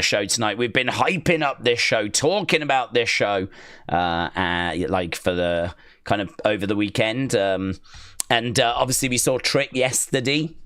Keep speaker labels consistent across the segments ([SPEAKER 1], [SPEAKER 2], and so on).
[SPEAKER 1] show tonight. We've been hyping up this show, talking about this show, like for the kind of over the weekend. And obviously we saw Trick yesterday.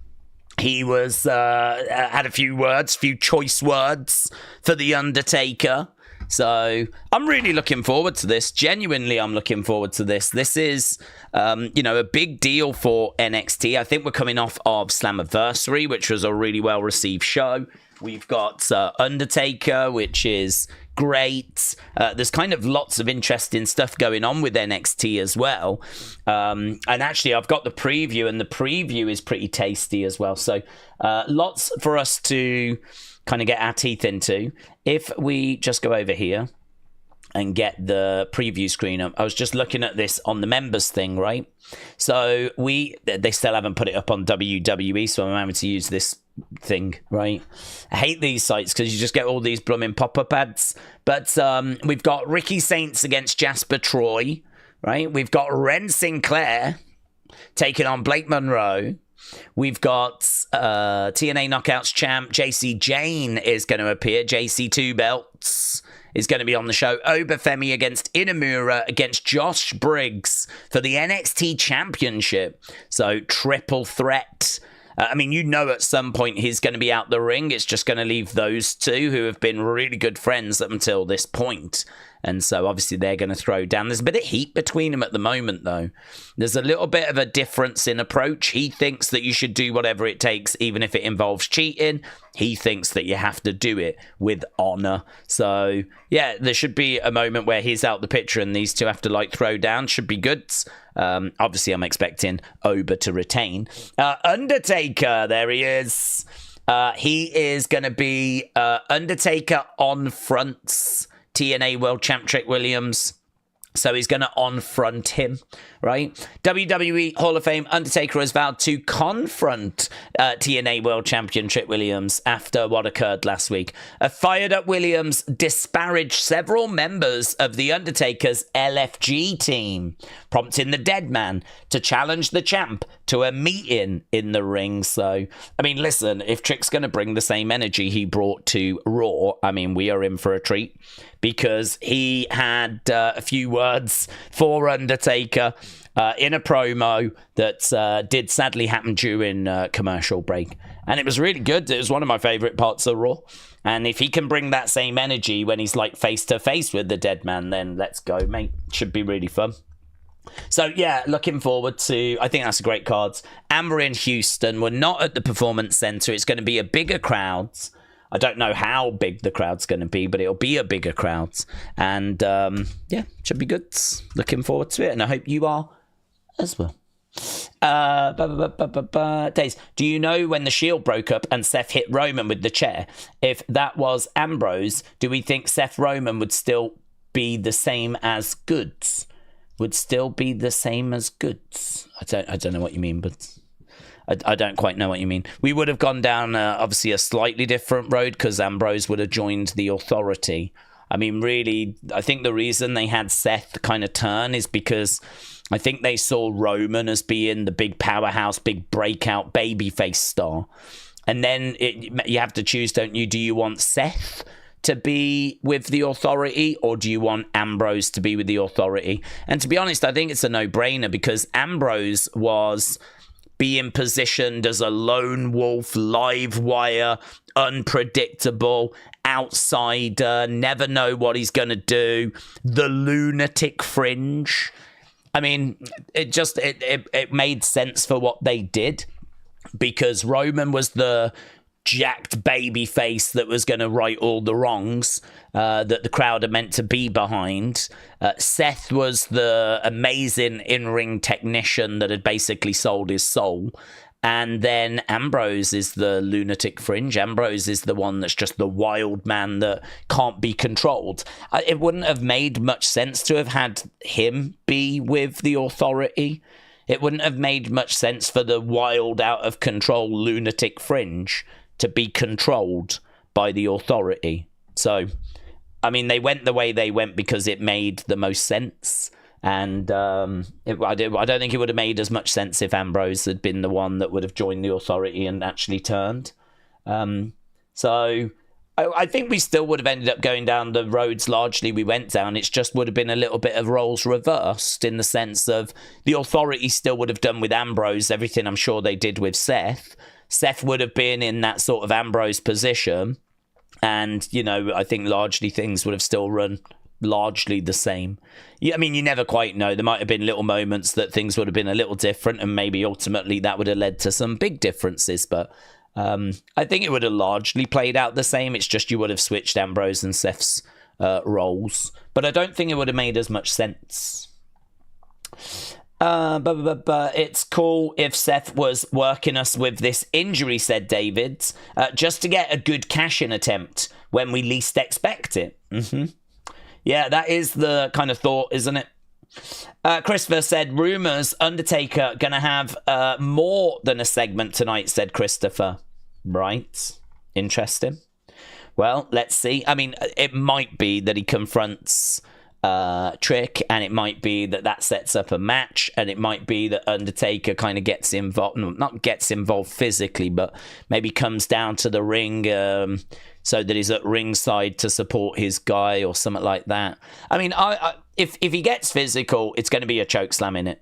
[SPEAKER 1] He was had a few choice words for the Undertaker. So I'm really looking forward to this. Genuinely, I'm looking forward to this. This is, a big deal for NXT. I think we're coming off of Slammiversary, which was a really well-received show. We've got Undertaker, which is great. There's kind of lots of interesting stuff going on with NXT as well. And actually, I've got the preview, and the preview is pretty tasty as well. So lots for us to kind of get our teeth into. If we just go over here and get the preview screen up, I was just looking at this on the members thing, right? So they still haven't put it up on WWE, so I'm having to use this thing, right? I hate these sites because you just get all these blooming pop-up ads. But we've got Ricky Saints against Jasper Troy, right? We've got Ren Sinclair taking on Blake Monroe. We've got TNA Knockouts champ JC Jane is going to appear. JC 2 belts is going to be on the show. Obafemi against Inamura against Josh Briggs for the NXT Championship. So triple threat. At some point he's going to be out the ring. It's just going to leave those two who have been really good friends up until this point. And so obviously they're going to throw down. There's a bit of heat between them at the moment, though. There's a little bit of a difference in approach. He thinks that you should do whatever it takes, even if it involves cheating. He thinks that you have to do it with honor. So, yeah, there should be a moment where he's out the picture and these two have to, throw down. Should be good. Obviously, I'm expecting Oba to retain. Undertaker, there he is. He is going to be Undertaker on fronts TNA World Champ Trick Williams. So he's going to on-front him, right? WWE Hall of Fame Undertaker has vowed to confront TNA World Champion Trick Williams after what occurred last week. A fired-up Williams disparaged several members of the Undertaker's LFG team, prompting the Dead Man to challenge the champ to a meeting in the ring. So, listen, if Trick's going to bring the same energy he brought to Raw, we are in for a treat. Because he had a few words for Undertaker in a promo that did sadly happen during commercial break. And it was really good. It was one of my favourite parts of Raw. And if he can bring that same energy when he's face-to-face with the Dead Man, then let's go, mate. Should be really fun. So, yeah, looking forward to... I think that's a great card. Amber in Houston. We're not at the Performance Center. It's going to be a bigger crowd. I don't know how big the crowd's going to be, but it'll be a bigger crowd. And, should be good. Looking forward to it, and I hope you are as well. Daze, do you know when the Shield broke up and Seth hit Roman with the chair? If that was Ambrose, do we think Seth Roman would still be the same as Goods? Would still be the same as Goods? I don't know what you mean, but... I don't quite know what you mean. We would have gone down, obviously, a slightly different road because Ambrose would have joined the Authority. Really, I think the reason they had Seth kind of turn is because I think they saw Roman as being the big powerhouse, big breakout babyface star. And then you have to choose, don't you? Do you want Seth to be with the Authority, or do you want Ambrose to be with the Authority? And to be honest, I think it's a no-brainer because Ambrose was... being positioned as a lone wolf, live wire, unpredictable, outsider, never know what he's going to do, the lunatic fringe. It made sense for what they did because Roman was the jacked baby face that was going to right all the wrongs that the crowd are meant to be behind. Seth was the amazing in-ring technician that had basically sold his soul. And then Ambrose is the lunatic fringe. Ambrose is the one that's just the wild man that can't be controlled. It wouldn't have made much sense to have had him be with the Authority. It wouldn't have made much sense for the wild, out-of-control lunatic fringe to be controlled by the Authority. So, they went the way they went because it made the most sense. And I don't think it would have made as much sense if Ambrose had been the one that would have joined the Authority and actually turned. So I think we still would have ended up going down the roads largely we went down. It just would have been a little bit of roles reversed in the sense of the Authority still would have done with Ambrose everything I'm sure they did with Seth. Seth would have been in that sort of Ambrose position. And, you know, I think largely things would have still run largely the same. I mean, you never quite know. There might have been little moments that things would have been a little different, and maybe ultimately that would have led to some big differences. But I think it would have largely played out the same. It's just you would have switched Ambrose and Seth's roles. But I don't think it would have made as much sense. But it's cool if Seth was working us with this injury, said David, just to get a good cash-in attempt when we least expect it. Yeah, that is the kind of thought, isn't it? Christopher said, rumours Undertaker going to have more than a segment tonight, said Christopher. Right. Interesting. Well, let's see. I mean, it might be that he confronts Trick, and it might be that sets up a match, and it might be that Undertaker kind of gets involved, not gets involved physically, but maybe comes down to the ring so that he's at ringside to support his guy or something like that. I mean, if he gets physical, it's going to be a chokeslam in it.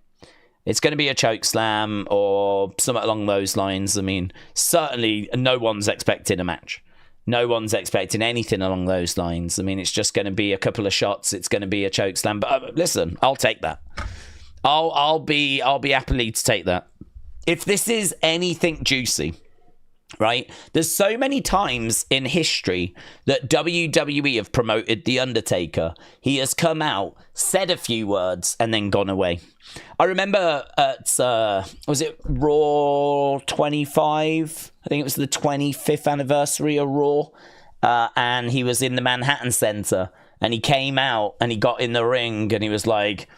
[SPEAKER 1] It's going to be a chokeslam or something along those lines. I mean, certainly no one's expecting a match. No one's expecting anything along those lines. I mean, it's just going to be a couple of shots. It's going to be a chokeslam. But listen, I'll take that. I'll be happily to take that. If this is anything juicy, right? There's so many times in history that WWE have promoted The Undertaker. He has come out, said a few words, and then gone away. I remember at, was it Raw 25? I think it was the 25th anniversary of Raw. And he was in the Manhattan Center. And he came out and he got in the ring and he was like,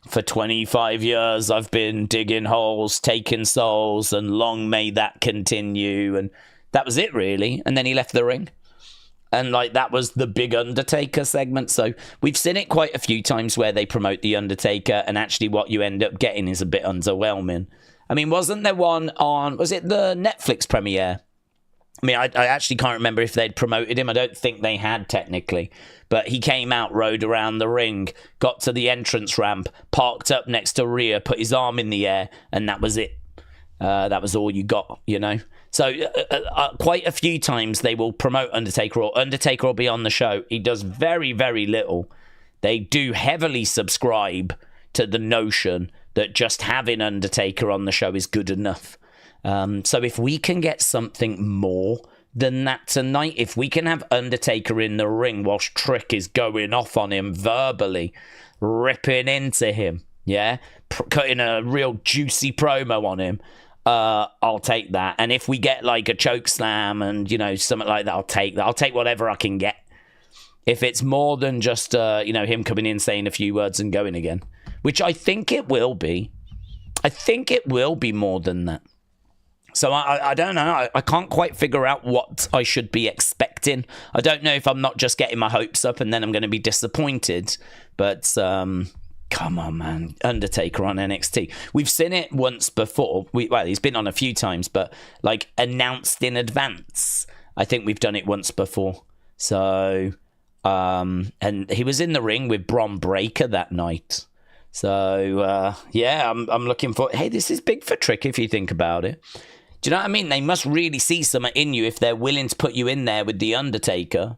[SPEAKER 1] for 25 years, I've been digging holes, taking souls, and long may that continue. And that was it, really. And then he left the ring. And, like, that was the big Undertaker segment. So we've seen it quite a few times where they promote The Undertaker, and actually what you end up getting is a bit underwhelming. I mean, wasn't there one on, was it the Netflix premiere? I mean, I actually can't remember if they'd promoted him. I don't think they had, technically. But he came out, rode around the ring, got to the entrance ramp, parked up next to Rhea, put his arm in the air, and that was it. That was all you got, you know? So quite a few times they will promote Undertaker, or Undertaker will be on the show. He does very, very little. They do heavily subscribe to the notion that just having Undertaker on the show is good enough. So if we can get something more than that tonight, if we can have Undertaker in the ring whilst Trick is going off on him verbally, ripping into him, yeah, cutting a real juicy promo on him, I'll take that. And if we get like a choke slam and, you know, something like that, I'll take that. I'll take whatever I can get. If it's more than just, you know, him coming in, saying a few words and going again, which I think it will be. I think it will be more than that. So I don't know. I can't quite figure out what I should be expecting. I don't know if I'm not just getting my hopes up and then I'm going to be disappointed. But come on, man. Undertaker on NXT. We've seen it once before. Well, he's been on a few times, but like announced in advance. I think we've done it once before. So, and he was in the ring with Bron Breakker that night. So, yeah, I'm looking for... Hey, this is big for Trick if you think about it. Do you know what I mean? They must really see something in you if they're willing to put you in there with The Undertaker.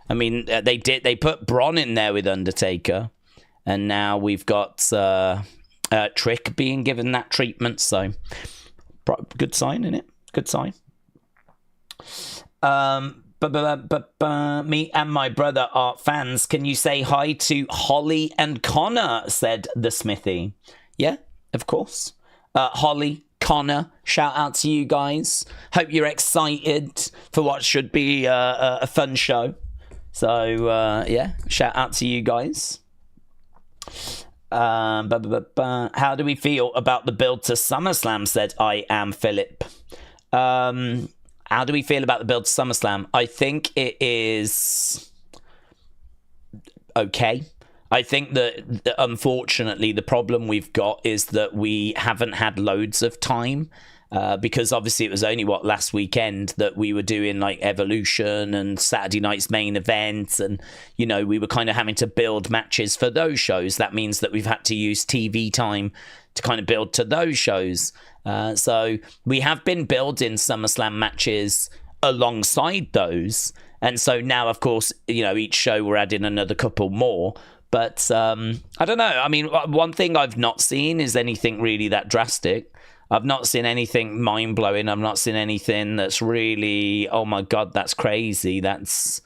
[SPEAKER 1] I mean, they did. They put Bron in there with Undertaker. And now we've got Trick being given that treatment. So, good sign, isn't it? Good sign. Me and my brother are fans. Can you say hi to Holly and Connor, said the Smithy. Yeah, of course. Holly, Connor, shout out to you guys. Hope you're excited for what should be a fun show. So, yeah, shout out to you guys. How do we feel about the build to SummerSlam, said I am Philip. How do we feel about the build to SummerSlam? I think it is okay. I think that unfortunately the problem we've got is that we haven't had loads of time. because obviously it was only last weekend that we were doing like Evolution and Saturday night's main event, and we were kind of having to build matches for those shows. That means that we've had to use TV time to kind of build to those shows. So we have been building SummerSlam matches alongside those, and so now of course each show we're adding another couple more. But I don't know. I mean, one thing I've not seen is anything really that drastic. I've not seen anything mind-blowing. I've not seen anything that's really, oh my God, that's crazy. That's,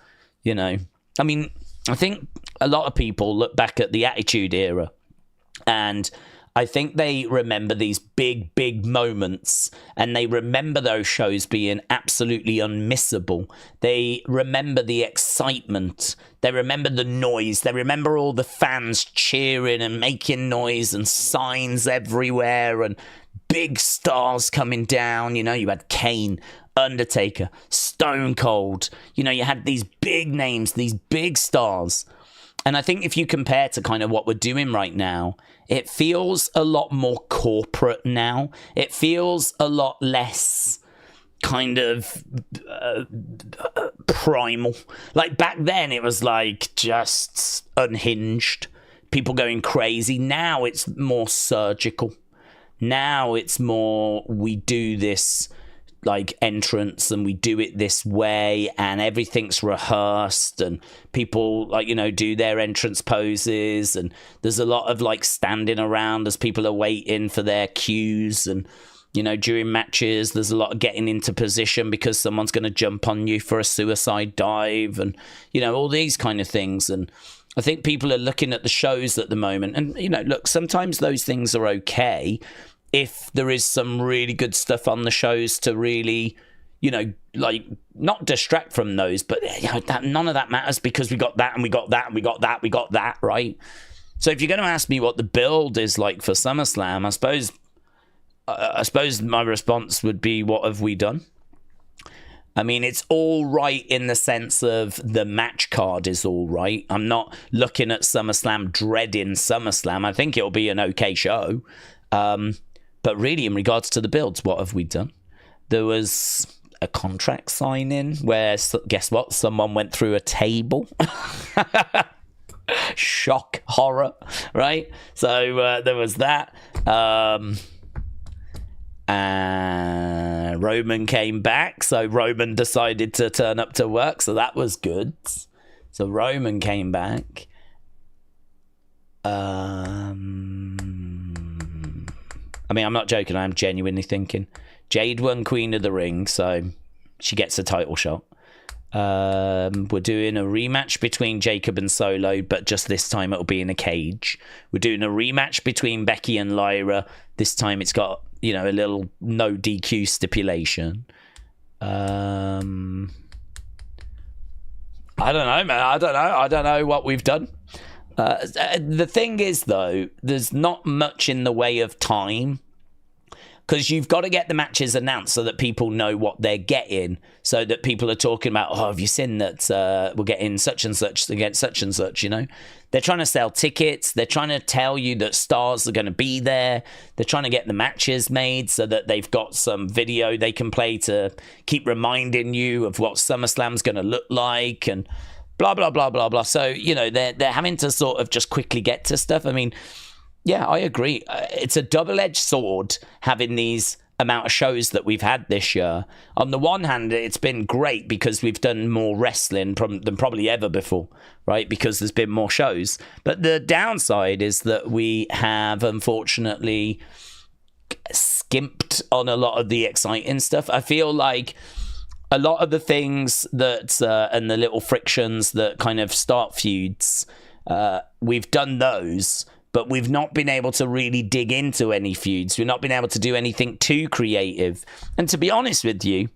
[SPEAKER 1] I mean, I think a lot of people look back at the Attitude Era, and I think they remember these big, big moments, and they remember those shows being absolutely unmissable. They remember the excitement. They remember the noise. They remember all the fans cheering and making noise and signs everywhere and big stars coming down. You had Kane, Undertaker, Stone Cold. You had these big names, these big stars. And I think if you compare to kind of what we're doing right now, it feels a lot more corporate now. It feels a lot less kind of primal. Like back then, it was like just unhinged, people going crazy. Now it's more surgical. Now it's more, we do this like entrance and we do it this way and everything's rehearsed and people do their entrance poses, and there's a lot of like standing around as people are waiting for their cues, and during matches there's a lot of getting into position because someone's going to jump on you for a suicide dive, and all these kind of things. And I think people are looking at the shows at the moment, and look, sometimes those things are okay if there is some really good stuff on the shows to really, like not distract from those, but that none of that matters because we got that and we got that and we got that, we got that, right? So if you're going to ask me what the build is like for SummerSlam, I suppose my response would be, what have we done? I mean, it's all right in the sense of the match card is all right. I'm not looking at SummerSlam dreading SummerSlam. I think it'll be an okay show. But really, in regards to the builds, what have we done? There was a contract signing where, guess what? Someone went through a table. Shock, horror, right? So there was that. Roman came back, so Roman decided to turn up to work, so that was good. So Roman came back. I mean, I'm not joking. I'm genuinely thinking Jade won Queen of the Ring, so she gets a title shot. We're doing a rematch between Jacob and Solo, but just this time it'll be in a cage. We're doing a rematch between Becky and Lyra. This time it's got, a little no DQ stipulation. I don't know, man. I don't know what we've done. The thing is, though, there's not much in the way of time, because you've got to get the matches announced so that people know what they're getting, so that people are talking about, oh, have you seen that we're getting such and such against such and such, They're trying to sell tickets. They're trying to tell you that stars are going to be there. They're trying to get the matches made so that they've got some video they can play to keep reminding you of what SummerSlam's going to look like, and blah, blah, blah, blah, blah. So, they're having to sort of just quickly get to stuff. I mean, yeah, I agree. It's a double-edged sword having these amount of shows that we've had this year. On the one hand, it's been great because we've done more wrestling than probably ever before, right? Because there's been more shows. But the downside is that we have, unfortunately, skimped on a lot of the exciting stuff. I feel like a lot of the things that and the little frictions that kind of start feuds, we've done those, but we've not been able to really dig into any feuds. We've not been able to do anything too creative. And to be honest with you,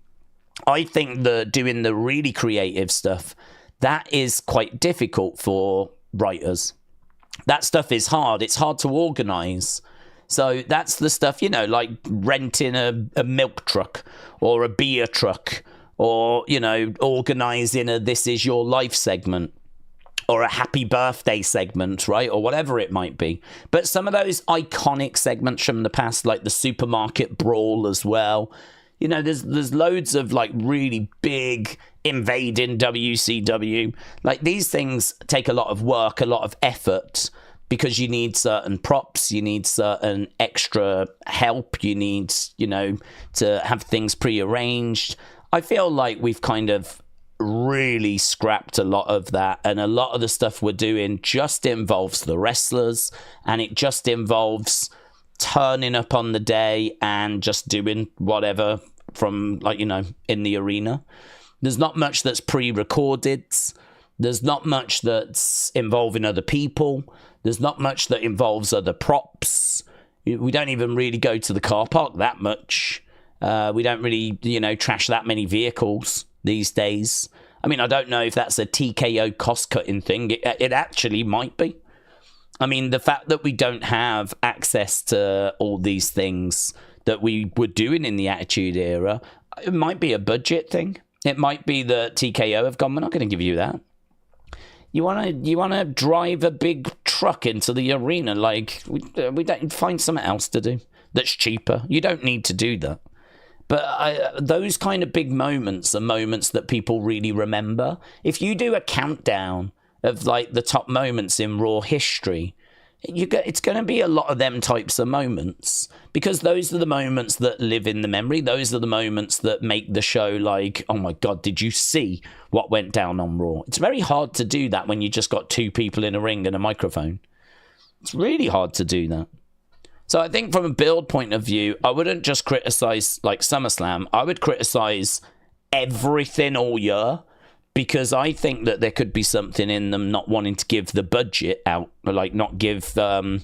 [SPEAKER 1] I think that doing the really creative stuff, that is quite difficult for writers. That stuff is hard. It's hard to organize. So that's the stuff, like renting a milk truck or a beer truck, or, organizing a This Is Your Life segment, or a happy birthday segment, right? Or whatever it might be. But some of those iconic segments from the past, like the supermarket brawl as well. You know, there's loads of like really big invading WCW. Like these things take a lot of work, a lot of effort, because you need certain props, you need certain extra help, you need, you know, to have things prearranged. I feel like we've kind of really scrapped a lot of that, and a lot of the stuff we're doing just involves the wrestlers, and it just involves turning up on the day and just doing whatever from, like, you know, in the arena. There's not much that's pre-recorded. There's not much that's involving other people. There's not much that involves other props. We don't even really go to the car park that much. We don't really, you know, trash that many vehicles these days. I mean, I don't know if that's a TKO cost-cutting thing. It actually might be. I mean, the fact that we don't have access to all these things that we were doing in the Attitude Era, it might be a budget thing. It might be that TKO have gone, we're not going to give you that. You wanna drive a big truck into the arena? Like, we don't find something else to do that's cheaper. You don't need to do that. But those kind of big moments are moments that people really remember. If you do a countdown of like the top moments in Raw history, it's going to be a lot of them types of moments, because those are the moments that live in the memory. Those are the moments that make the show like, oh my God, did you see what went down on Raw? It's very hard to do that when you just got two people in a ring and a microphone. It's really hard to do that. So I think from a build point of view, I wouldn't just criticize like SummerSlam. I would criticize everything all year, because I think that there could be something in them not wanting to give the budget out, like not give the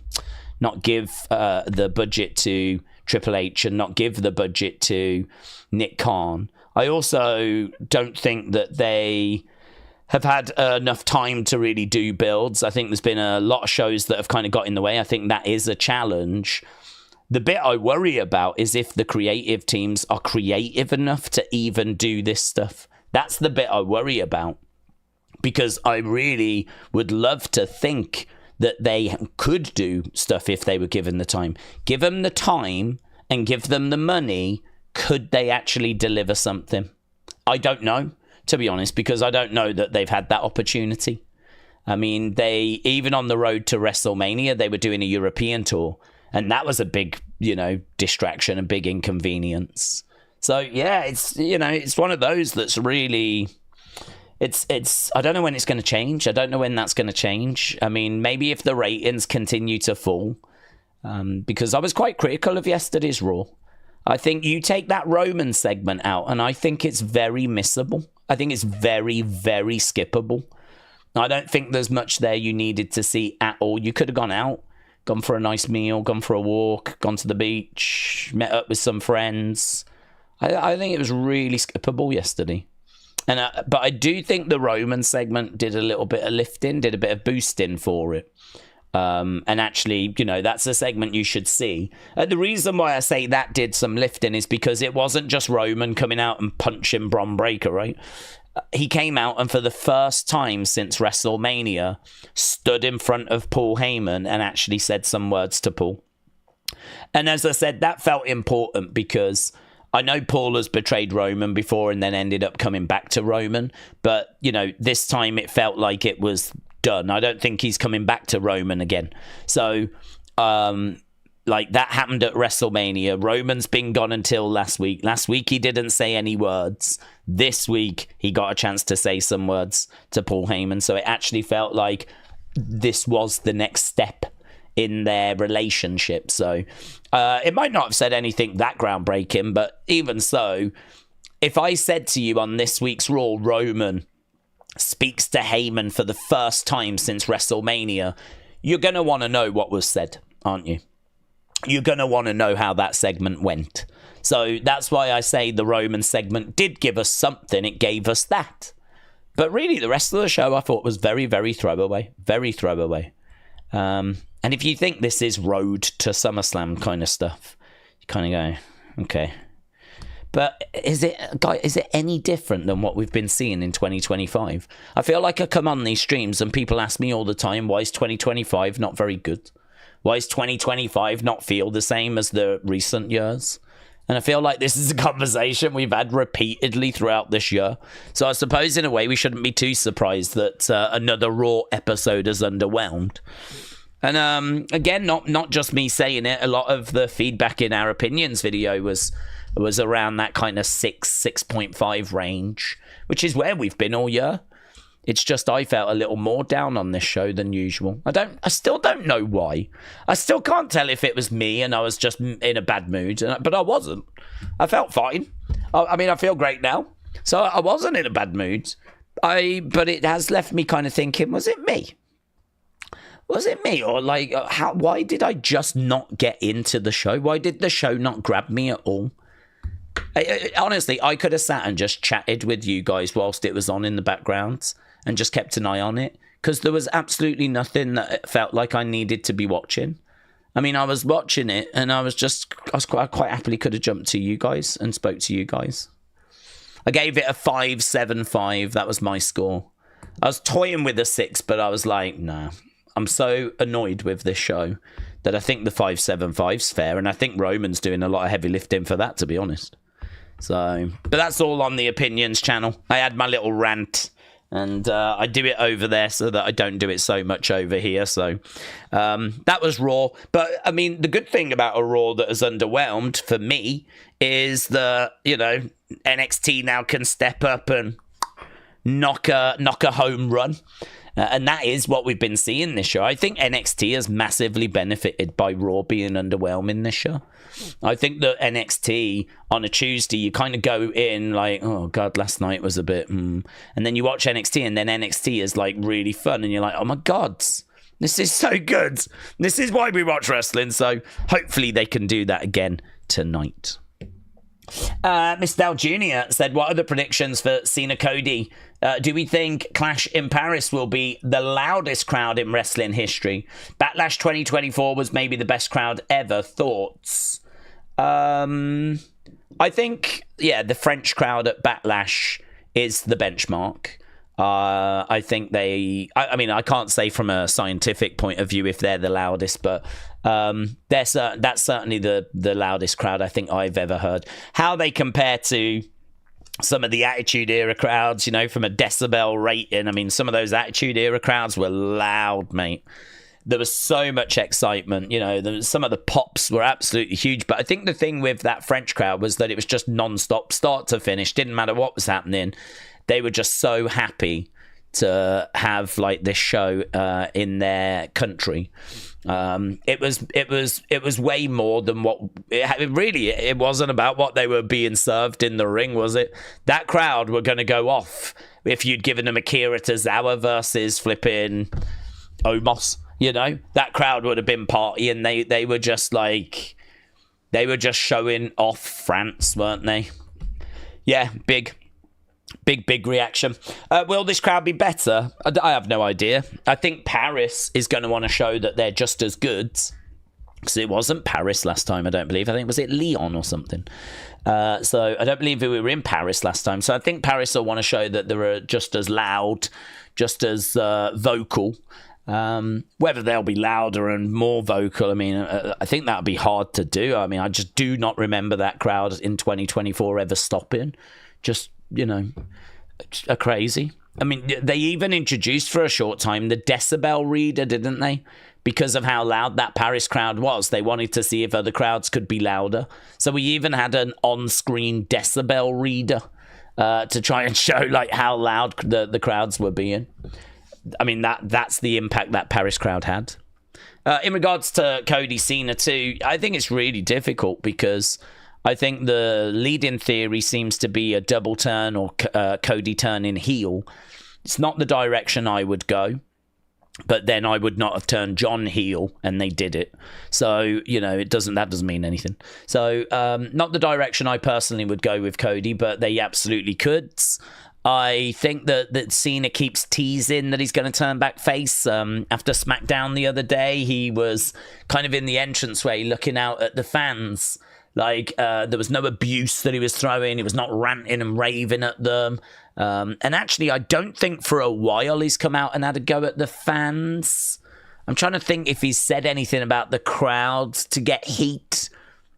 [SPEAKER 1] budget to Triple H and not give the budget to Nick Khan. I also don't think that they have had enough time to really do builds. I think there's been a lot of shows that have kind of got in the way. I think that is a challenge. The bit I worry about is if the creative teams are creative enough to even do this stuff. That's the bit I worry about, because I really would love to think that they could do stuff if they were given the time. Give them the time and give them the money. Could they actually deliver something? I don't know, to be honest, because I don't know that they've had that opportunity. I mean, they, even on the road to WrestleMania, they were doing a European tour, and that was a big, you know, distraction, a big inconvenience. So yeah, it's, you know, it's one of those that's really, it's I don't know when it's going to change. I don't know when that's going to change. I mean, maybe if the ratings continue to fall, because I was quite critical of yesterday's Raw. I think you take that Roman segment out, and I think it's very missable. I think it's very, very skippable. I don't think there's much there you needed to see at all. You could have gone out, gone for a nice meal, gone for a walk, gone to the beach, met up with some friends. I think it was really skippable yesterday. And but I do think the Roman segment did a little bit of lifting, did a bit of boosting for it. And actually, you know, that's a segment you should see. The reason why I say that did some lifting is because it wasn't just Roman coming out and punching Bron Breakker, right? He came out and for the first time since WrestleMania stood in front of Paul Heyman and actually said some words to Paul. And as I said, that felt important because I know Paul has betrayed Roman before and then ended up coming back to Roman. But, you know, this time it felt like it was done. I don't think he's coming back to Roman again. So, like, that happened at WrestleMania. Roman's been gone until last week. Last week he didn't say any words. This week he got a chance to say some words to Paul Heyman. So it actually felt like this was the next step in their relationship. So it might not have said anything that groundbreaking, but even so, if I said to you on this week's Raw, Roman speaks to Heyman for the first time since WrestleMania, you're going to want to know what was said, aren't you? You're going to want to know how that segment went. So that's why I say the Roman segment did give us something. It gave us that. But really, the rest of the show I thought was very, very throwaway. Very throwaway. And if you think this is road to SummerSlam kind of stuff, you kind of go, okay. But is it any different than what we've been seeing in 2025? I feel like I come on these streams and people ask me all the time, why is 2025 not very good? Why is 2025 not feel the same as the recent years? And I feel like this is a conversation we've had repeatedly throughout this year. So I suppose in a way we shouldn't be too surprised that another Raw episode has underwhelmed. And again, not just me saying it. A lot of the feedback in our opinions video was around that kind of 6.5 range, which is where we've been all year. It's just I felt a little more down on this show than usual. I still don't know why. I still can't tell if it was me and I was just in a bad mood, but I wasn't. I felt fine. I mean, I feel great now. So I wasn't in a bad mood. But it has left me kind of thinking, was it me? Was it me? Or like, why did I just not get into the show? Why did the show not grab me at all? Honestly, I could have sat and just chatted with you guys whilst it was on in the background and just kept an eye on it, because there was absolutely nothing that it felt like I needed to be watching. I mean, I was watching it and I quite happily could have jumped to you guys and spoke to you guys. I gave it a 5.75. That was my score. I was toying with a 6, but I was like, nah. I'm so annoyed with this show that I think the 5.75's fair, and I think Roman's doing a lot of heavy lifting for that, to be honest. So, but that's all on the opinions channel. I had my little rant, and I do it over there so that I don't do it so much over here. So that was Raw. But I mean, the good thing about a Raw that has underwhelmed for me is that, you know, NXT now can step up and knock a home run. And that is what we've been seeing this show. I think NXT has massively benefited by Raw being underwhelming this show. I think that NXT on a Tuesday, you kind of go in like, oh God, last night was a bit, and then you watch NXT, and then NXT is like really fun, and you're like, oh my God, this is so good. This is why we watch wrestling. So hopefully they can do that again tonight. Miss Dell Jr. said, what are the predictions for Cena Cody? Do we think Clash in Paris will be the loudest crowd in wrestling history? Backlash 2024 was maybe the best crowd ever. Thoughts? I think, yeah, the French crowd at Backlash is the benchmark. I think I mean, I can't say from a scientific point of view if they're the loudest, but that's certainly the loudest crowd I think I've ever heard. How they compare to some of the Attitude Era crowds, you know, from a decibel rating. I mean, some of those Attitude Era crowds were loud, mate. There was so much excitement, you know, some of the pops were absolutely huge. But I think the thing with that French crowd was that it was just non-stop, start to finish. Didn't matter what was happening. They were just so happy to have like this show in their country. It was way more than what it wasn't about what they were being served in the ring, was it? That crowd were going to go off if you'd given them Akira Tozawa versus flipping Omos. You know, that crowd would have been partying. They were just like, they were just showing off France, weren't they? Yeah, big reaction. Will this crowd be better? I have no idea. I think Paris is going to want to show that they're just as good, because it wasn't Paris last time, I don't believe. I think, was it Lyon or something? So I don't believe we were in Paris last time. So I think Paris will want to show that they're just as loud, just as vocal. Whether they'll be louder and more vocal, I mean, I think that'll be hard to do. I mean, I just do not remember that crowd in 2024 ever stopping. Just, you know, are crazy. I mean, they even introduced for a short time the decibel reader, didn't they? Because of how loud that Paris crowd was. They wanted to see if other crowds could be louder. So we even had an on-screen decibel reader to try and show like how loud the crowds were being. I mean, that's the impact that Paris crowd had. In regards to Cody Cena too, I think it's really difficult because I think the lead-in theory seems to be a double turn or Cody turning heel. It's not the direction I would go, but then I would not have turned John heel, and they did it. So, you know, that doesn't mean anything. So, not the direction I personally would go with Cody, but they absolutely could. I think that Cena keeps teasing that he's going to turn back face. After SmackDown the other day, he was kind of in the entranceway looking out at the fans, Like, there was no abuse that he was throwing. He was not ranting and raving at them. And actually, I don't think for a while he's come out and had a go at the fans. I'm trying to think if he's said anything about the crowd to get heat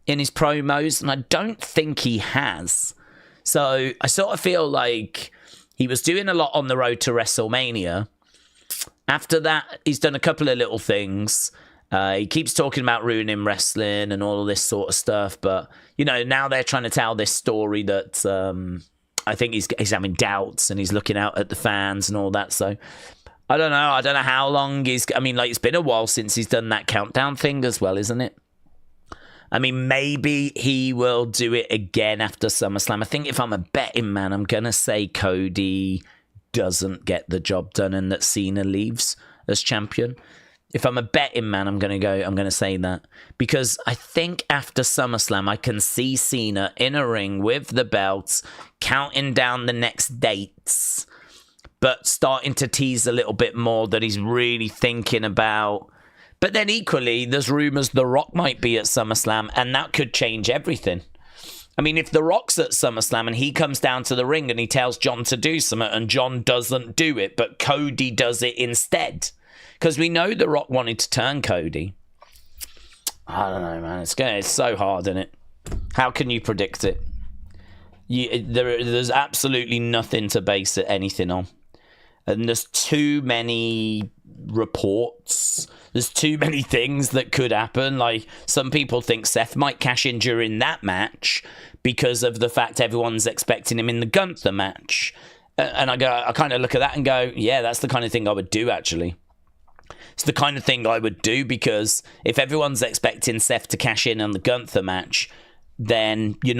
[SPEAKER 1] in his promos, and I don't think he has. So I sort of feel like he was doing a lot on the road to WrestleMania. After that, he's done a couple of little things. He keeps talking about ruining wrestling and all of this sort of stuff. But, you know, now they're trying to tell this story that I think he's having doubts and he's looking out at the fans and all that. So I don't know. I don't know how long I mean, like, it's been a while since he's done that countdown thing as well, isn't it? I mean, maybe he will do it again after SummerSlam. I think if I'm a betting man, I'm going to say Cody doesn't get the job done and that Cena leaves as champion. If I'm a betting man, I'm going to say that. Because I think after SummerSlam, I can see Cena in a ring with the belts, counting down the next dates, but starting to tease a little bit more that he's really thinking about. But then equally, there's rumours The Rock might be at SummerSlam, and that could change everything. I mean, if The Rock's at SummerSlam and he comes down to the ring and he tells John to do something and John doesn't do it, but Cody does it instead. Because we know The Rock wanted to turn Cody. I don't know, man. It's so hard, isn't it? How can you predict it? There's absolutely nothing to base anything on. And there's too many reports. There's too many things that could happen. Like, some people think Seth might cash in during that match because of the fact everyone's expecting him in the Gunther match. And I kind of look at that and go, yeah, that's the kind of thing I would do, actually. It's the kind of thing I would do, because if everyone's expecting Seth to cash in on the Gunther match, then it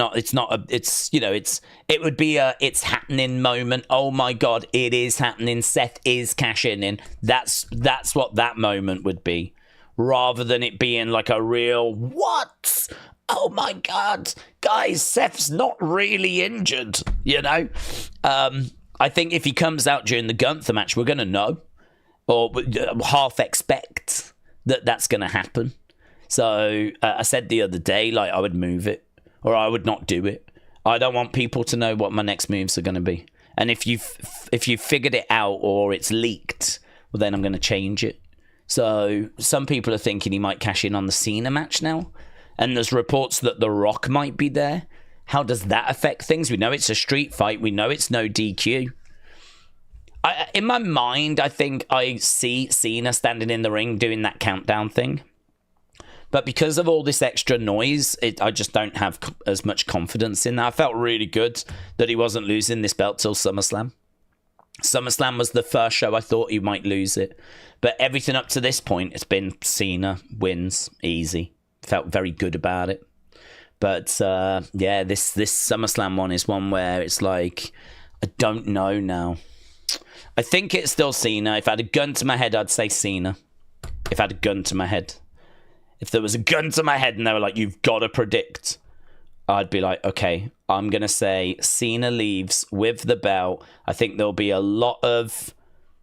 [SPEAKER 1] would be a it's happening moment. Oh my God, it is happening. Seth is cashing in. That's what that moment would be, rather than it being like a real what? Oh my God, guys, Seth's not really injured, you know? I think if he comes out during the Gunther match, we're going to know, or half expect that that's going to happen. So I said the other day, like, I would move it, or I would not do it. I don't want people to know what my next moves are going to be. And if you've figured it out or it's leaked, well, then I'm going to change it. So some people are thinking he might cash in on the Cena match now. And there's reports that The Rock might be there. How does that affect things? We know it's a street fight. We know it's no DQ. In my mind, I think I see Cena standing in the ring doing that countdown thing. But because of all this extra noise, I just don't have as much confidence in that. I felt really good that he wasn't losing this belt till SummerSlam. SummerSlam was the first show I thought he might lose it. But everything up to this point, it's been Cena wins, easy. Felt very good about it. But yeah, this SummerSlam one is one where it's like, I don't know now. I think it's still Cena. If I had a gun to my head, I'd say Cena. If I had a gun to my head. If there was a gun to my head and they were like, you've got to predict, I'd be like, okay, I'm going to say Cena leaves with the belt. I think there'll be a lot of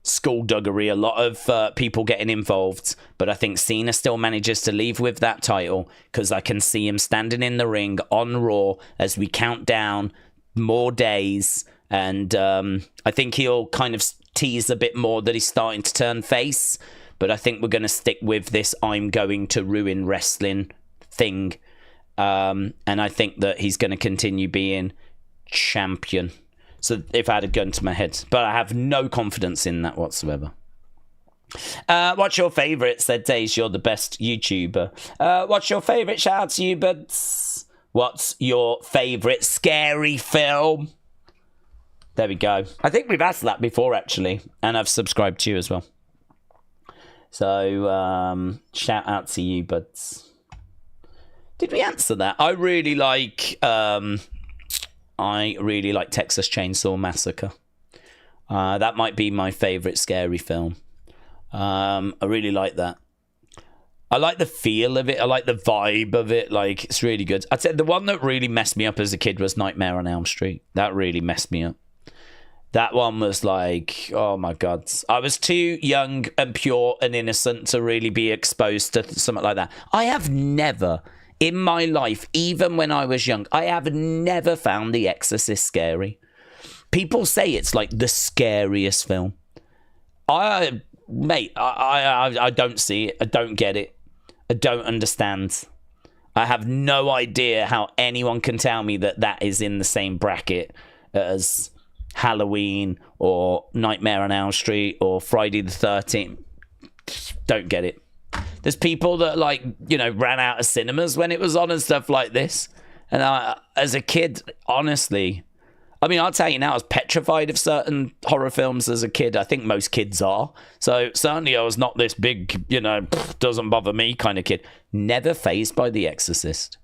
[SPEAKER 1] skullduggery, a lot of people getting involved, but I think Cena still manages to leave with that title, because I can see him standing in the ring on Raw as we count down more days, and I think he'll kind of tease a bit more that he's starting to turn face. But I think we're going to stick with this I'm going to ruin wrestling thing. And I think that he's going to continue being champion. So if I had a gun to my head. But I have no confidence in that whatsoever. What's your favourite? Said Daze, you're the best YouTuber. What's your favourite? Shout out to you, buds. What's your favourite scary film? There we go. I think we've asked that before, actually. And I've subscribed to you as well. So, shout out to you, buds. Did we answer that? I really like Texas Chainsaw Massacre. That might be my favourite scary film. I really like that. I like the feel of it. I like the vibe of it. Like, it's really good. I'd say the one that really messed me up as a kid was Nightmare on Elm Street. That really messed me up. That one was like, oh my God. I was too young and pure and innocent to really be exposed to something like that. I have never, in my life, even when I was young, I have never found The Exorcist scary. People say it's like the scariest film. I don't see it. I don't get it. I don't understand. I have no idea how anyone can tell me that that is in the same bracket as Halloween or Nightmare on Elm Street or Friday the 13th. Don't get it. There's people that, like, you know, ran out of cinemas when it was on and stuff like this. And as a kid, honestly, I mean, I'll tell you now, I was petrified of certain horror films as a kid. I think most kids are. So certainly I was not this big, you know, doesn't bother me kind of kid. Never fazed by The Exorcist.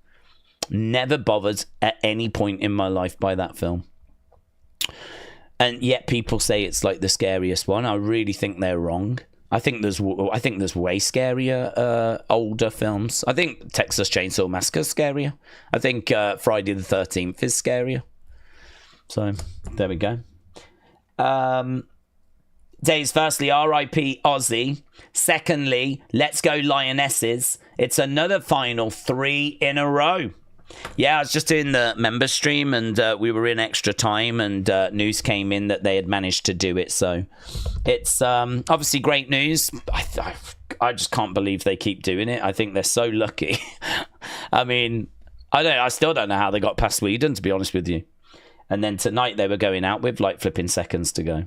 [SPEAKER 1] Never bothered at any point in my life by that film. And yet people say it's like the scariest one. I really think they're wrong. I think there's way scarier older films. I think Texas Chainsaw Massacre is scarier. I think Friday the 13th is scarier. So, there we go. Days, firstly, R.I.P. Aussie. Secondly, let's go Lionesses. It's another final 3 in a row. Yeah, I was just doing the member stream and we were in extra time and news came in that they had managed to do it. So, it's obviously great news. I just can't believe they keep doing it. I think they're so lucky. I mean, I still don't know how they got past Sweden, to be honest with you. And then tonight they were going out with like flipping seconds to go.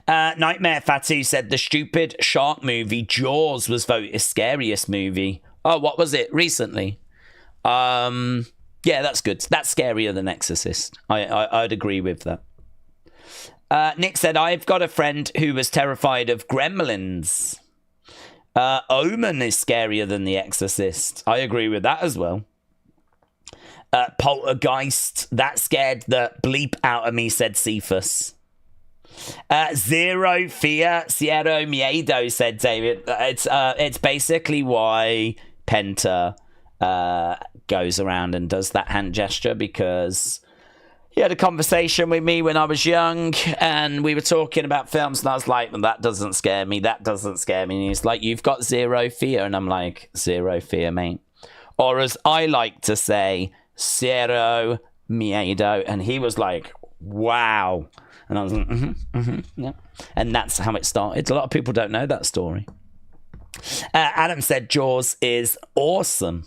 [SPEAKER 1] Nightmare Fatu said the stupid shark movie Jaws was voted scariest movie. Oh, what was it? Recently? Yeah, that's good. That's scarier than Exorcist. I'd agree with that. Nick said, I've got a friend who was terrified of gremlins. Omen is scarier than The Exorcist. I agree with that as well. Poltergeist, that scared the bleep out of me, said Cephas. Zero fear, Cero miedo, said David. It's basically why Penta goes around and does that hand gesture, because he had a conversation with me when I was young and we were talking about films and I was like, well, that doesn't scare me, that doesn't scare me. And he's like, you've got zero fear. And I'm like, zero fear, mate. Or as I like to say, Cero miedo. And he was like, wow. And I was like, yeah. And that's how it started. A lot of people don't know that story. Adam said Jaws is awesome.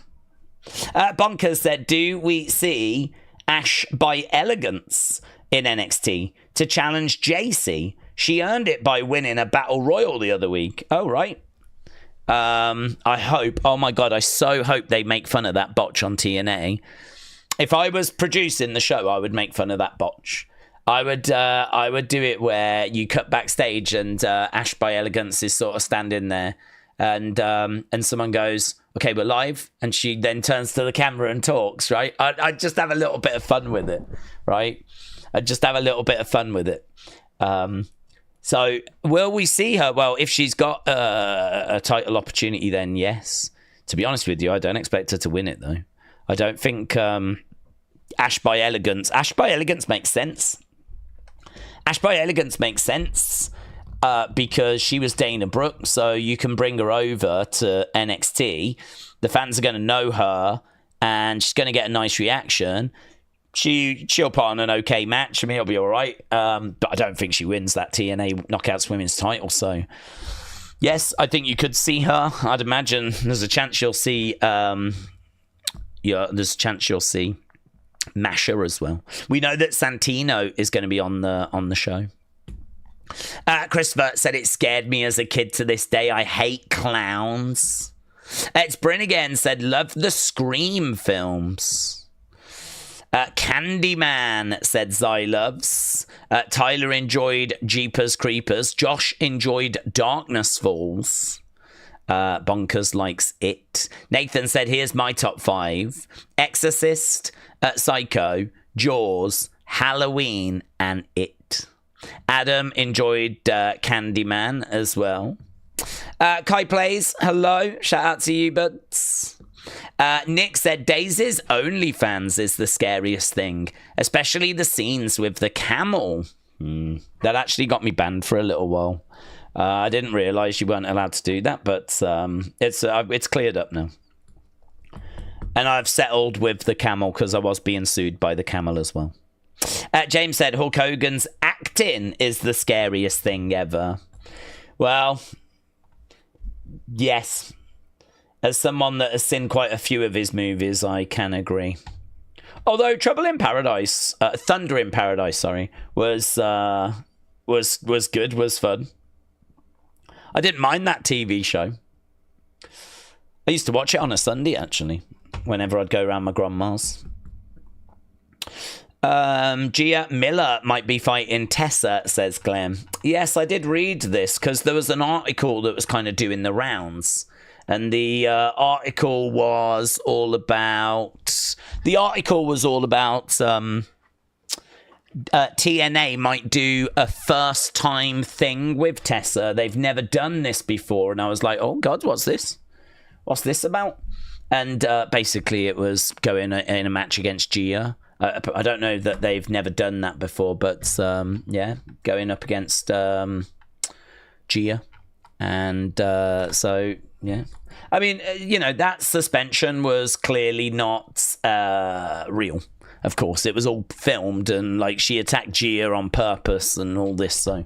[SPEAKER 1] Bonkers said, do we see Ash by Elegance in NXT to challenge JC? She earned it by winning a battle royal the other week. Oh, right. I hope, oh my God, I so hope they make fun of that botch on TNA. If I was producing the show, I would make fun of that botch. I would do it where you cut backstage and Ash by Elegance is sort of standing there and someone goes, okay, we're live. And she then turns to the camera and talks, right? I'd just have a little bit of fun with it, right? I'd just have a little bit of fun with it. So will we see her? Well, if she's got a title opportunity, then yes. To be honest with you, I don't expect her to win it, though. I don't think Ash by Elegance makes sense. Ash by Elegance makes sense because she was Dana Brooke, so you can bring her over to NXT. The fans are going to know her, and she's going to get a nice reaction. She'll put on an okay match. I mean, it'll be all right. But I don't think she wins that TNA Knockouts Women's title. So, yes, I think you could see her. I'd imagine there's a chance you'll see. There's a chance you'll see Masha as well. We know that Santino is going to be on the show. Christopher said it scared me as a kid to this day. I hate clowns. It's Bryn again said love the Scream films. Candyman said Zai loves. Tyler enjoyed Jeepers Creepers. Josh enjoyed Darkness Falls. Bonkers likes It. Nathan said, here's my top 5. Exorcist, Psycho, Jaws, Halloween, and It. Adam enjoyed Candyman as well. Kai Plays, hello. Shout out to you, buds. Nick said, Daze's OnlyFans is the scariest thing, especially the scenes with the camel. That actually got me banned for a little while. I didn't realise you weren't allowed to do that, but it's cleared up now. And I've settled with the camel because I was being sued by the camel as well. James said Hulk Hogan's acting is the scariest thing ever. Well, yes. As someone that has seen quite a few of his movies, I can agree. Although Thunder in Paradise, was good, was fun. I didn't mind that TV show. I used to watch it on a Sunday, actually, whenever I'd go around my grandma's. Gia Miller might be fighting Tessa, says Glenn. Yes, I did read this because there was an article that was kind of doing the rounds. And the article was all about... TNA might do a first-time thing with Tessa. They've never done this before. And I was like, oh, God, what's this? What's this about? And basically it was going in a match against Gia. I don't know that they've never done that before, but yeah, going up against Gia. And so, yeah. I mean, that suspension was clearly not real. Of course, it was all filmed and she attacked Gia on purpose and all this. So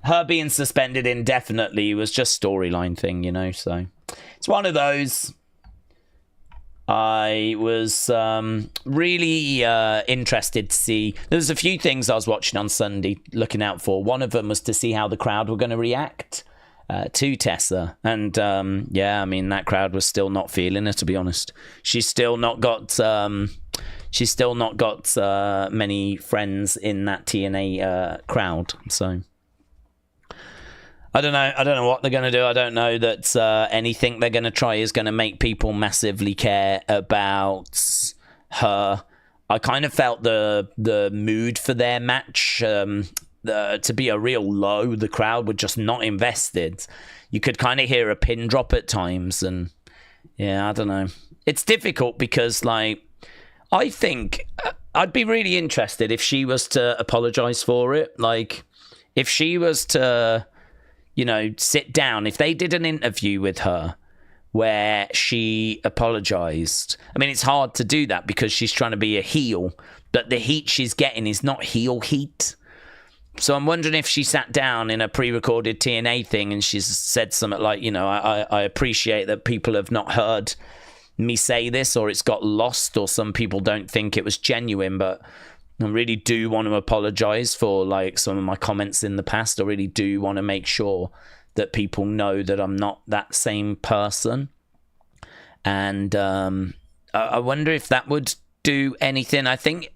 [SPEAKER 1] her being suspended indefinitely was just storyline thing, so it's one of those. I was really interested to see. There's a few things I was watching on Sunday looking out for. One of them was to see how the crowd were going to react to Tessa. And yeah, I mean, that crowd was still not feeling her, to be honest. She's still not got many friends in that TNA crowd. So I don't know what they're going to do. I don't know that anything they're going to try is going to make people massively care about her. I kind of felt the mood for their match to be a real low. The crowd were just not invested. You could kind of hear a pin drop at times. And yeah, I don't know. It's difficult because I think I'd be really interested if she was to apologize for it. If she was to... sit down. If they did an interview with her where she apologized, I mean, it's hard to do that because she's trying to be a heel, but the heat she's getting is not heel heat. So I'm wondering if she sat down in a pre-recorded TNA thing and she's said something like, I appreciate that people have not heard me say this, or it's got lost, or some people don't think it was genuine, but I really do want to apologize for some of my comments in the past. I really do want to make sure that people know that I'm not that same person. And I wonder if that would do anything. I think,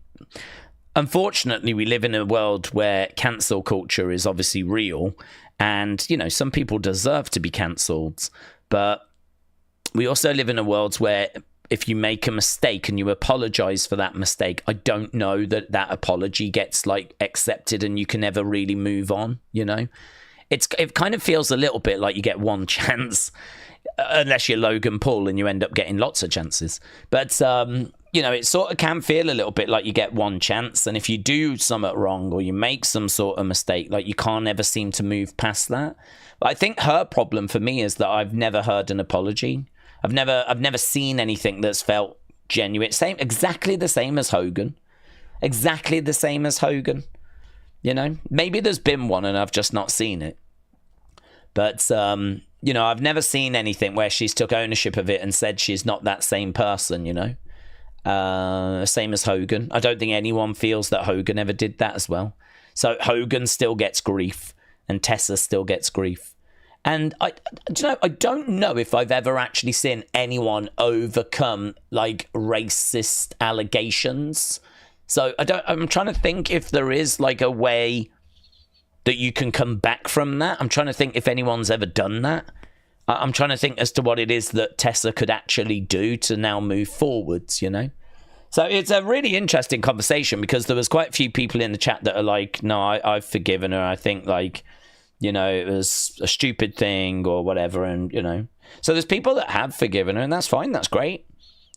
[SPEAKER 1] unfortunately, we live in a world where cancel culture is obviously real. And, some people deserve to be cancelled. But we also live in a world where if you make a mistake and you apologize for that mistake, I don't know that apology gets accepted and you can never really move on. It kind of feels a little bit like you get one chance, unless you're Logan Paul and you end up getting lots of chances. But it sort of can feel a little bit like you get one chance, and if you do something wrong or you make some sort of mistake, you can't ever seem to move past that. But I think her problem for me is that I've never heard an apology. I've never seen anything that's felt genuine. Exactly the same as Hogan. Exactly the same as Hogan. Maybe there's been one and I've just not seen it. But, I've never seen anything where she's took ownership of it and said she's not that same person, Same as Hogan. I don't think anyone feels that Hogan ever did that as well. So Hogan still gets grief and Tessa still gets grief. And I don't know if I've ever actually seen anyone overcome racist allegations. So I'm trying to think if there is a way that you can come back from that. I'm trying to think if anyone's ever done that. I'm trying to think as to what it is that Tessa could actually do to now move forwards, So it's a really interesting conversation because there was quite a few people in the chat that are no, I've forgiven her. I think it was a stupid thing or whatever. And, so there's people that have forgiven her and that's fine. That's great.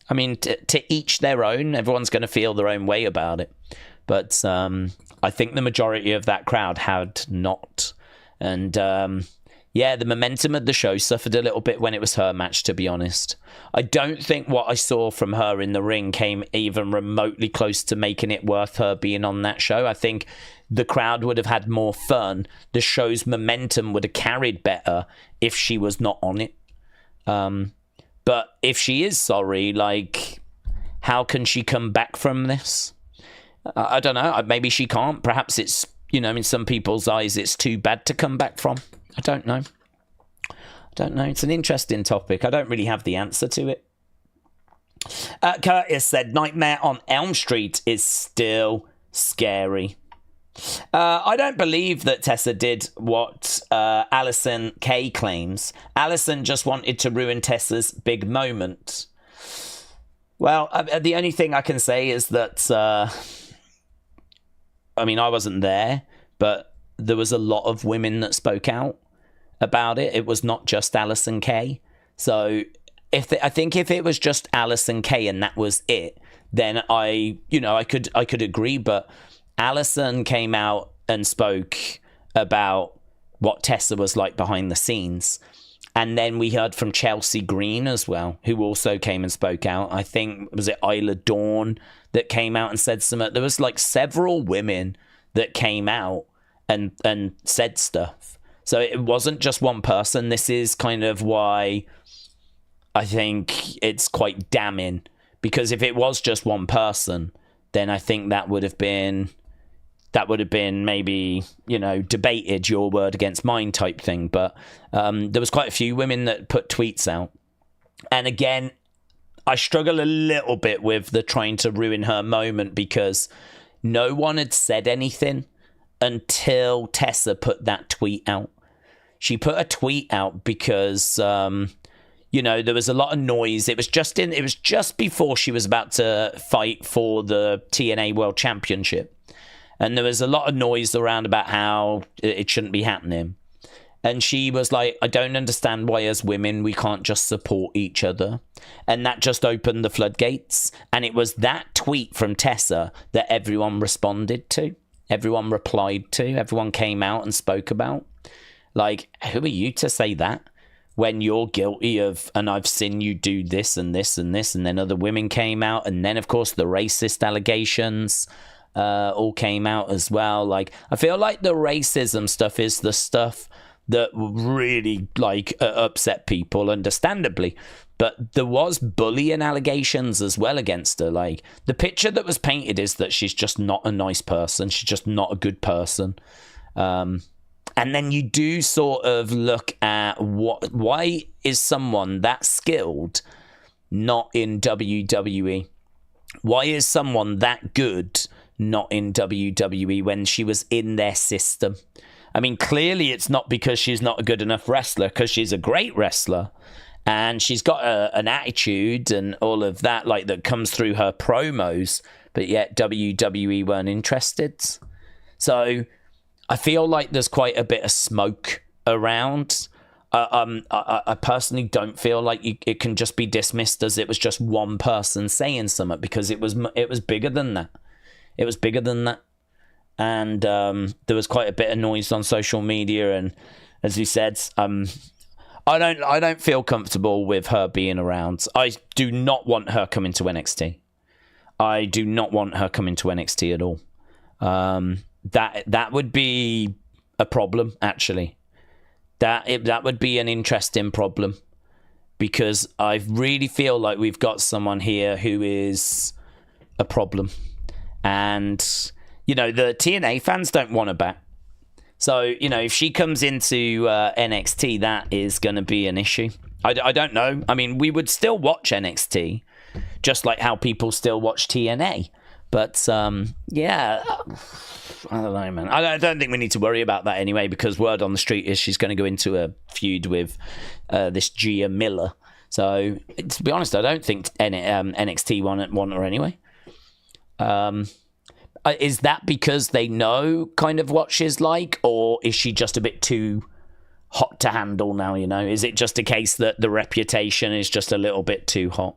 [SPEAKER 1] I mean, to each their own, everyone's going to feel their own way about it. But I think the majority of that crowd had not. And Yeah, the momentum of the show suffered a little bit when it was her match, to be honest. I don't think what I saw from her in the ring came even remotely close to making it worth her being on that show. I think the crowd would have had more fun. The show's momentum would have carried better if she was not on it. But if she is sorry, like, how can she come back from this? I don't know. Maybe she can't. Perhaps it's, in some people's eyes, it's too bad to come back from. I don't know. It's an interesting topic. I don't really have the answer to it. Curtis said, Nightmare on Elm Street is still scary. I don't believe that Tessa did what Alison Kay claims. Alison just wanted to ruin Tessa's big moment. Well, the only thing I can say is that, I wasn't there, but there was a lot of women that spoke out about it. It was not just Alison Kay. So I think if it was just Alison Kay and that was it, then I could agree. But Alison came out and spoke about what Tessa was like behind the scenes. And then we heard from Chelsea Green as well, who also came and spoke out. I think, was it Isla Dawn that came out and said something? There was like several women that came out and said stuff. So it wasn't just one person. This is kind of why I think it's quite damning. Because if it was just one person, then I think that would have been maybe, debated, your word against mine type thing. But there was quite a few women that put tweets out. And again, I struggle a little bit with the trying to ruin her moment, because no one had said anything until Tessa put that tweet out. She put a tweet out because, there was a lot of noise. It was just before she was about to fight for the TNA World Championship. And there was a lot of noise around about how it shouldn't be happening. And she was like, I don't understand why as women we can't just support each other. And that just opened the floodgates. And it was that tweet from Tessa that everyone responded to. Everyone replied to. Everyone came out and spoke about. Like, who are you to say that? When you're guilty of, and I've seen you do this and this and this. And then other women came out. And then, of course, the racist allegations all came out as well. Like, I feel like the racism stuff is the stuff that really upset people, understandably. But there was bullying allegations as well against her. Like, the picture that was painted is that she's just not a nice person. She's just not a good person. And then you do sort of look at why is someone that skilled not in WWE? Why is someone that good not in WWE when she was in their system? I mean, clearly it's not because she's not a good enough wrestler, because she's a great wrestler and she's got an attitude and all of that, like, that comes through her promos, but yet WWE weren't interested. So I feel like there's quite a bit of smoke around. I personally don't feel like it can just be dismissed as it was just one person saying something, because it was bigger than that. It was bigger than that. And there was quite a bit of noise on social media, and as you said, I don't feel comfortable with her being around. I do not want her coming to NXT. I do not want her coming to NXT at all. That would be a problem, actually. That would be an interesting problem, because I really feel like we've got someone here who is a problem. And, the TNA fans don't want her back. So, if she comes into NXT, that is going to be an issue. I don't know. I mean, we would still watch NXT, just like how people still watch TNA. But, yeah, I don't know, man. I don't think we need to worry about that anyway, because word on the street is she's going to go into a feud with this Gia Miller. So, to be honest, I don't think NXT want her anyway. Is that because they know kind of what she's like, or is she just a bit too hot to handle now, Is it just a case that the reputation is just a little bit too hot?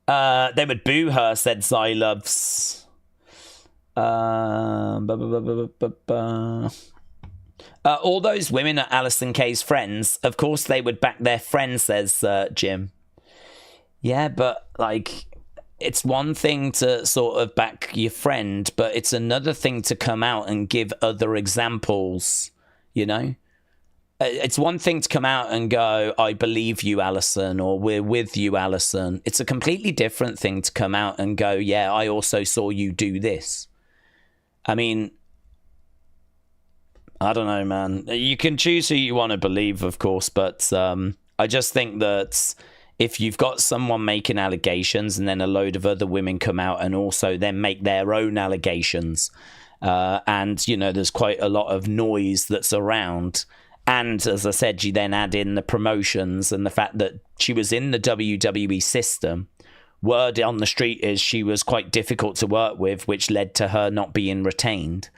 [SPEAKER 1] They would boo her, said Zyloves. All those women are Alison Kay's friends. Of course they would back their friend, says Jim. Yeah, but, like, it's one thing to sort of back your friend, but it's another thing to come out and give other examples, you know? It's one thing to come out and go, I believe you, Alison, or we're with you, Alison. It's a completely different thing to come out and go, yeah, I also saw you do this. I mean, I don't know, man. You can choose who you want to believe, of course, but I just think that if you've got someone making allegations and then a load of other women come out and also then make their own allegations, and, you know, there's quite a lot of noise that's around. And as I said, you then add in the promotions and the fact that she was in the WWE system. Word on the street is she was quite difficult to work with, which led to her not being retained.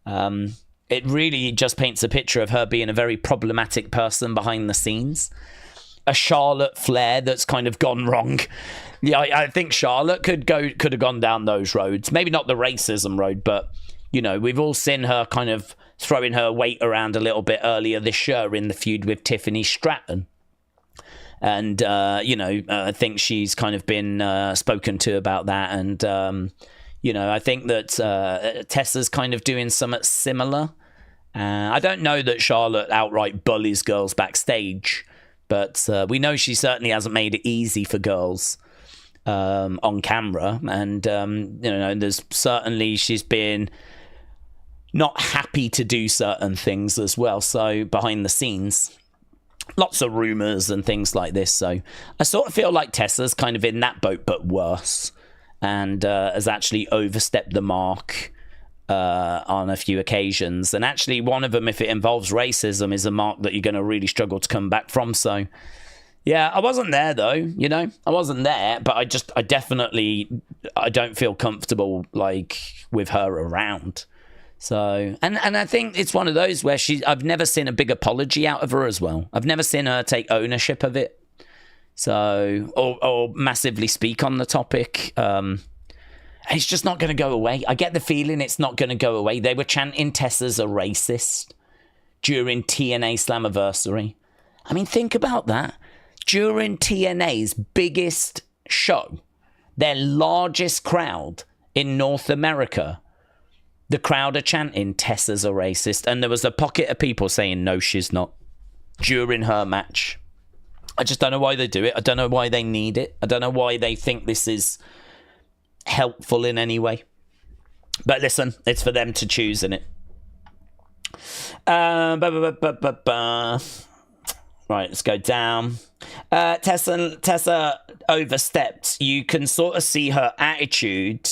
[SPEAKER 1] It really just paints a picture of her being a very problematic person behind the scenes. A Charlotte Flair that's kind of gone wrong. Yeah, I think Charlotte could have gone down those roads. Maybe not the racism road, but, you know, we've all seen her kind of throwing her weight around a little bit earlier this year in the feud with Tiffany Stratton. And, you know, I think she's kind of been spoken to about that. And, you know, I think that Tessa's kind of doing something similar. I don't know that Charlotte outright bullies girls backstage, but we know she certainly hasn't made it easy for girls on camera. And, you know, there's certainly she's been not happy to do certain things as well. So behind the scenes, lots of rumors and things like this. So I sort of feel like Tessa's kind of in that boat, but worse, and has actually overstepped the mark on a few occasions. And actually one of them, if it involves racism, is a mark that you're going to really struggle to come back from. So yeah, I wasn't there though, you know, I wasn't there, but I don't feel comfortable like with her around. So, and I think it's one of those where I've never seen a big apology out of her as well. I've never seen her take ownership of it. So, or massively speak on the topic. It's just not going to go away. I get the feeling it's not going to go away. They were chanting Tessa's a racist during TNA Slammiversary. I mean, think about that. During TNA's biggest show, their largest crowd in North America, the crowd are chanting Tessa's a racist, and there was a pocket of people saying no, she's not during her match. I just don't know why they do it. I don't know why they need it. I don't know why they think this is helpful in any way. But listen, it's for them to choose, isn't it? Right, let's go down. Tessa overstepped. You can sort of see her attitude.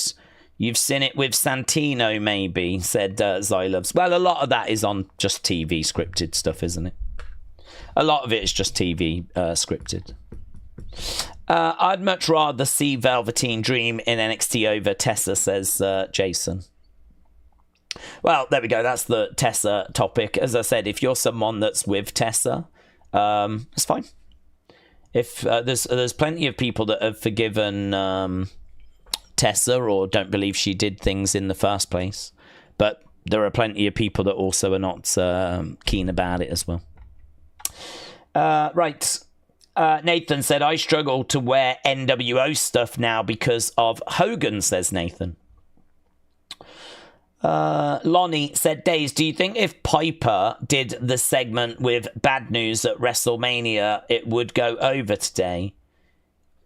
[SPEAKER 1] You've seen it with Santino, maybe, said Zyloves. Well, a lot of that is on just TV scripted stuff, isn't it? A lot of it is just TV scripted. I'd much rather see Velveteen Dream in NXT over Tessa, says Jason. Well, there we go. That's the Tessa topic. As I said, if you're someone that's with Tessa, it's fine. If there's plenty of people that have forgiven Tessa or don't believe she did things in the first place, but there are plenty of people that also are not keen about it as well. Right. Nathan said, I struggle to wear NWO stuff now because of Hogan, says Nathan. Lonnie said, Daze, do you think if Piper did the segment with Bad News at WrestleMania, it would go over today?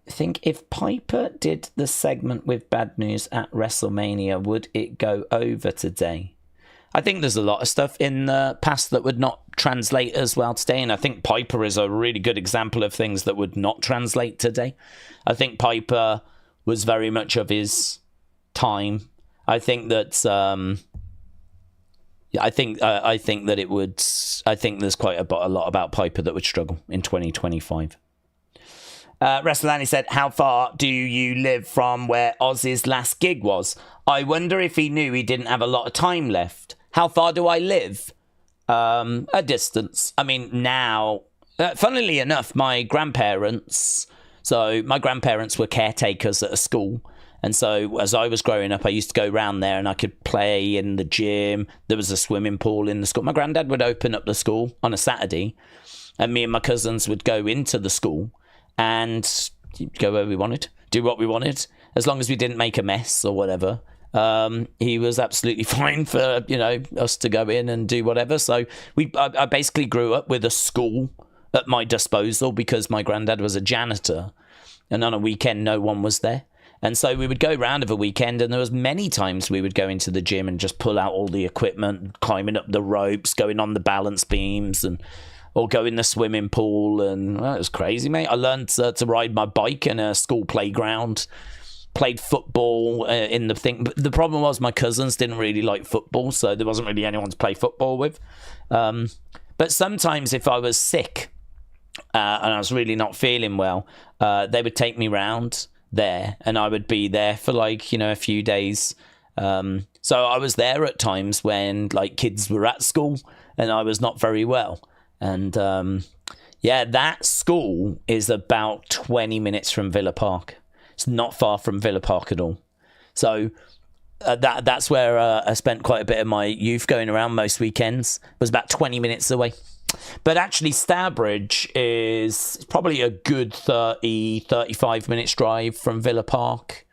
[SPEAKER 1] I think if Piper did the segment with Bad News at WrestleMania, would it go over today? I think there's a lot of stuff in the past that would not translate as well today, and I think Piper is a really good example of things that would not translate today. I think Piper was very much of his time. I think that I think that it would. I think there's quite a lot about Piper that would struggle in 2025. Wrestlelandy said, how far do you live from where Ozzy's last gig was? I wonder if he knew he didn't have a lot of time left. How far do I live? A distance. I mean, now, funnily enough, my grandparents were caretakers at a school, And so as I was growing up, I used to go around there and I could play in the gym. There was a swimming pool in the school. My granddad would open up the school on a Saturday, and me and my cousins would go into the school and go where we wanted, do what we wanted, as long as we didn't make a mess or whatever. He was absolutely fine for, us to go in and do whatever. So I basically grew up with a school at my disposal because my granddad was a janitor, and on a weekend no one was there. And so we would go round of a weekend, and there was many times we would go into the gym and just pull out all the equipment, climbing up the ropes, going on the balance beams, or go in the swimming pool. And it was crazy, mate. I learned to ride my bike in a school playground, played football in the thing. But the problem was my cousins didn't really like football, so there wasn't really anyone to play football with. But sometimes if I was sick and I was really not feeling well, they would take me round there, and I would be there for a few days. So I was there at times when kids were at school and I was not very well. And that school is about 20 minutes from Villa Park. It's not far from Villa Park at all. So that's where I spent quite a bit of my youth going around most weekends. It was about 20 minutes away. But actually, Stourbridge is probably a good 35 minutes drive from Villa Park.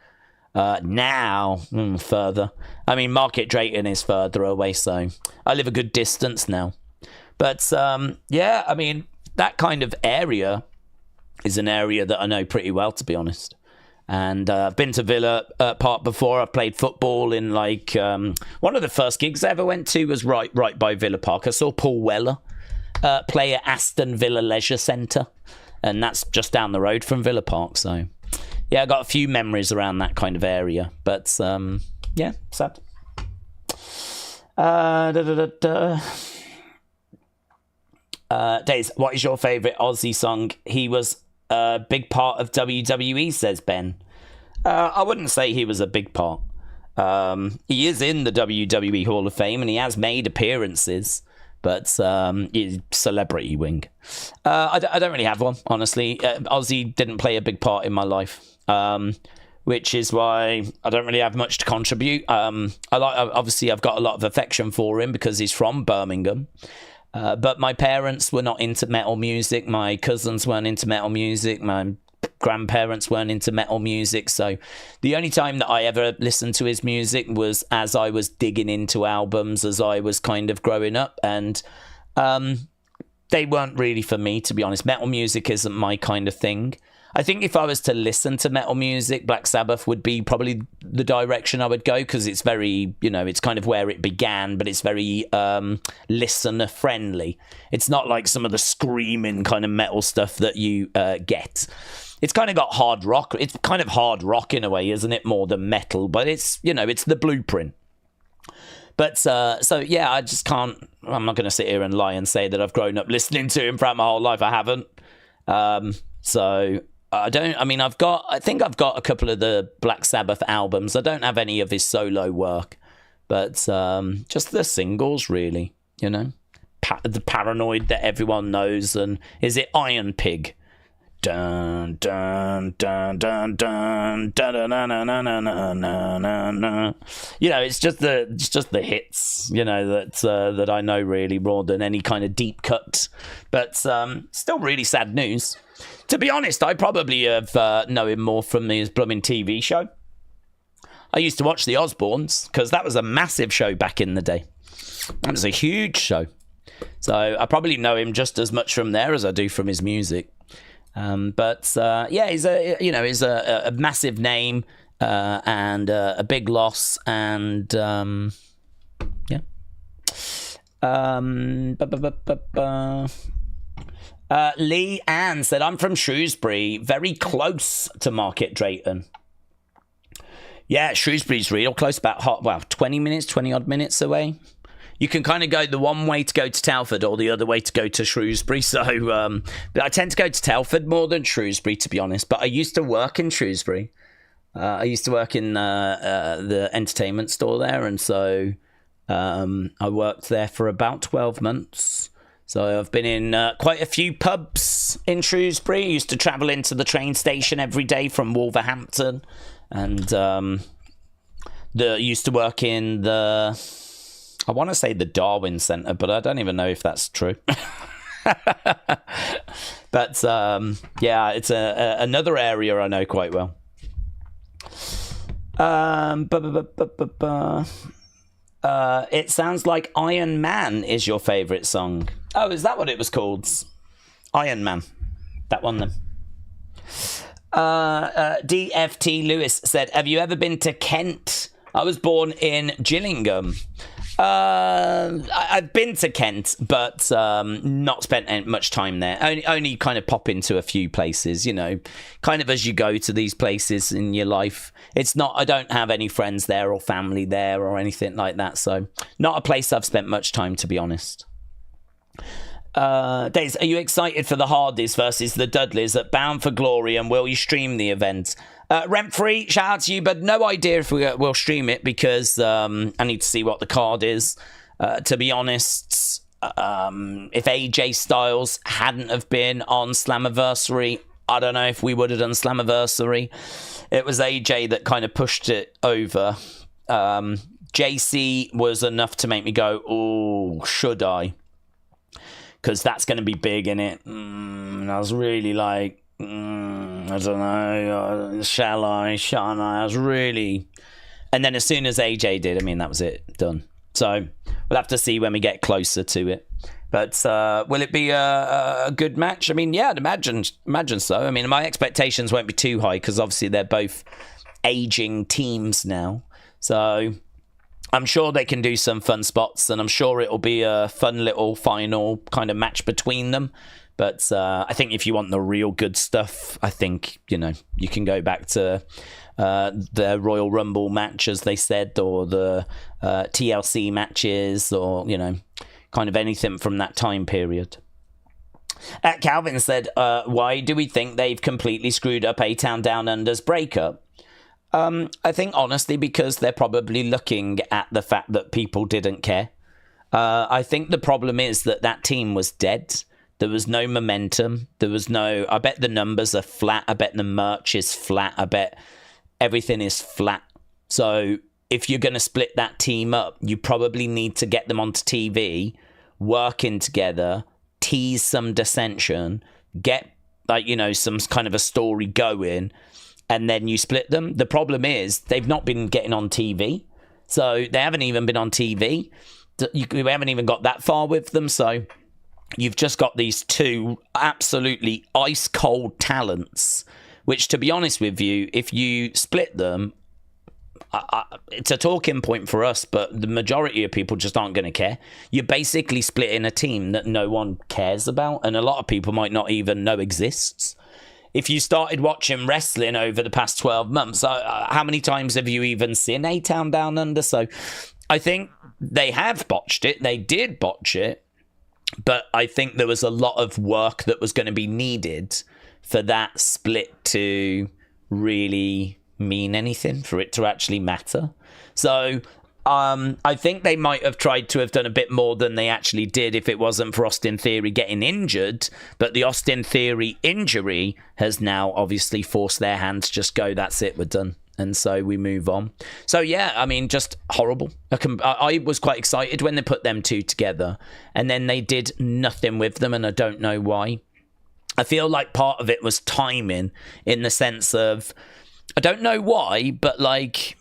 [SPEAKER 1] Now, further. I mean, Market Drayton is further away, so I live a good distance now. But, I mean, that kind of area is an area that I know pretty well, to be honest. And I've been to Villa Park before. I've played football in, one of the first gigs I ever went to was right by Villa Park. I saw Paul Weller play at Aston Villa Leisure Centre, and that's just down the road from Villa Park. So I got a few memories around that kind of area, but sad. Daze, what is your favourite Aussie song? He was a big part of WWE, says Ben. I wouldn't say he was a big part. He is in the WWE Hall of Fame and he has made appearances, but he's celebrity wing. I don't really have one, honestly. Ozzy didn't play a big part in my life, which is why I don't really have much to contribute. Obviously, I've got a lot of affection for him because he's from Birmingham. But my parents were not into metal music. My cousins weren't into metal music. My grandparents weren't into metal music. So the only time that I ever listened to his music was as I was digging into albums as I was kind of growing up. And they weren't really for me, to be honest. Metal music isn't my kind of thing. I think if I was to listen to metal music, Black Sabbath would be probably the direction I would go, because it's very, it's kind of where it began, but it's very listener friendly. It's not like some of the screaming kind of metal stuff that you get. It's kind of got hard rock. It's kind of hard rock in a way, isn't it? More than metal, but it's, it's the blueprint. But I just can't, I'm not going to sit here and lie and say that I've grown up listening to him throughout my whole life. I haven't. I think I've got a couple of the Black Sabbath albums. I don't have any of his solo work, but just the singles, really, the Paranoid that everyone knows. And is it Iron Pig? Dun dun dun dun dun dun dun dun dun dun dun dun. It's just the hits, that I know really more than any kind of deep cut. But still really sad news. To be honest, I probably have know him more from his blooming TV show. I used to watch the Osbournes because that was a massive show back in the day. That was a huge show. So I probably know him just as much from there as I do from his music. He's a massive name and a big loss, and Lee Ann said, I'm from Shrewsbury, very close to Market Drayton. Yeah, Shrewsbury's real close, about 20 odd minutes away. You can kind of go the one way to go to Telford or the other way to go to Shrewsbury. So I tend to go to Telford more than Shrewsbury, to be honest. But I used to work in Shrewsbury. I used to work in the entertainment store there. And so I worked there for about 12 months. So I've been in quite a few pubs in Shrewsbury. I used to travel into the train station every day from Wolverhampton. and used to work in I want to say the Darwin Centre, but I don't even know if that's true. But yeah, it's another area I know quite well. It sounds like Iron Man is your favourite song. Oh, is that what it was called? Iron Man. That one then. DFT Lewis said, have you ever been to Kent? I was born in Gillingham. I've been to Kent, but not spent much time there. Only kind of pop into a few places, you know, kind of as you go to these places in your life. It's not, I don't have any friends there or family there or anything like that. So not a place I've spent much time, to be honest. Daze, are you excited for the Hardys versus the Dudleys at Bound for Glory, and will you stream the event? Rent-free, shout out to you, but no idea if we'll stream it because I need to see what the card is. To be honest, if AJ Styles hadn't have been on Slammiversary, I don't know if we would have done Slammiversary. It was AJ that kind of pushed it over. JC was enough to make me go, oh, should I? Because that's going to be big, innit? And I was really like, I don't know, shall I? I was really... And then as soon as AJ did, I mean, that was it, done. So we'll have to see when we get closer to it. But will it be a good match? I mean, yeah, I'd imagine so. I mean, my expectations won't be too high because obviously they're both aging teams now. So I'm sure they can do some fun spots, and I'm sure it'll be a fun little final kind of match between them. But I think if you want the real good stuff, I think, you know, you can go back to the Royal Rumble match, as they said, or the TLC matches, or, you know, kind of anything from that time period. Calvin said, why do we think they've completely screwed up A-Town Down Under's breakup? I think, honestly, because they're probably looking at the fact that people didn't care. I think the problem is that team was dead. There was no momentum. There was no... I bet the numbers are flat. I bet the merch is flat. I bet everything is flat. So if you're going to split that team up, you probably need to get them onto TV, working together, tease some dissension, get, like, you know, some kind of a story going, and then you split them. The problem is they've not been getting on TV. So they haven't even been on TV. We haven't even got that far with them. So you've just got these two absolutely ice-cold talents, which, to be honest with you, if you split them, it's a talking point for us, but the majority of people just aren't going to care. You're basically splitting a team that no one cares about, and a lot of people might not even know exists. If you started watching wrestling over the past 12 months, how many times have you even seen A-Town Down Under? So I think they have botched it. They did botch it. But I think there was a lot of work that was going to be needed for that split to really mean anything, for it to actually matter. So I think they might have tried to have done a bit more than they actually did if it wasn't for Austin Theory getting injured. But the Austin Theory injury has now obviously forced their hand to just go, that's it, we're done. And so we move on. So, yeah, I mean, just horrible. I was quite excited when they put them two together. And then they did nothing with them, and I don't know why. I feel like part of it was timing, in the sense of, I don't know why, but, like,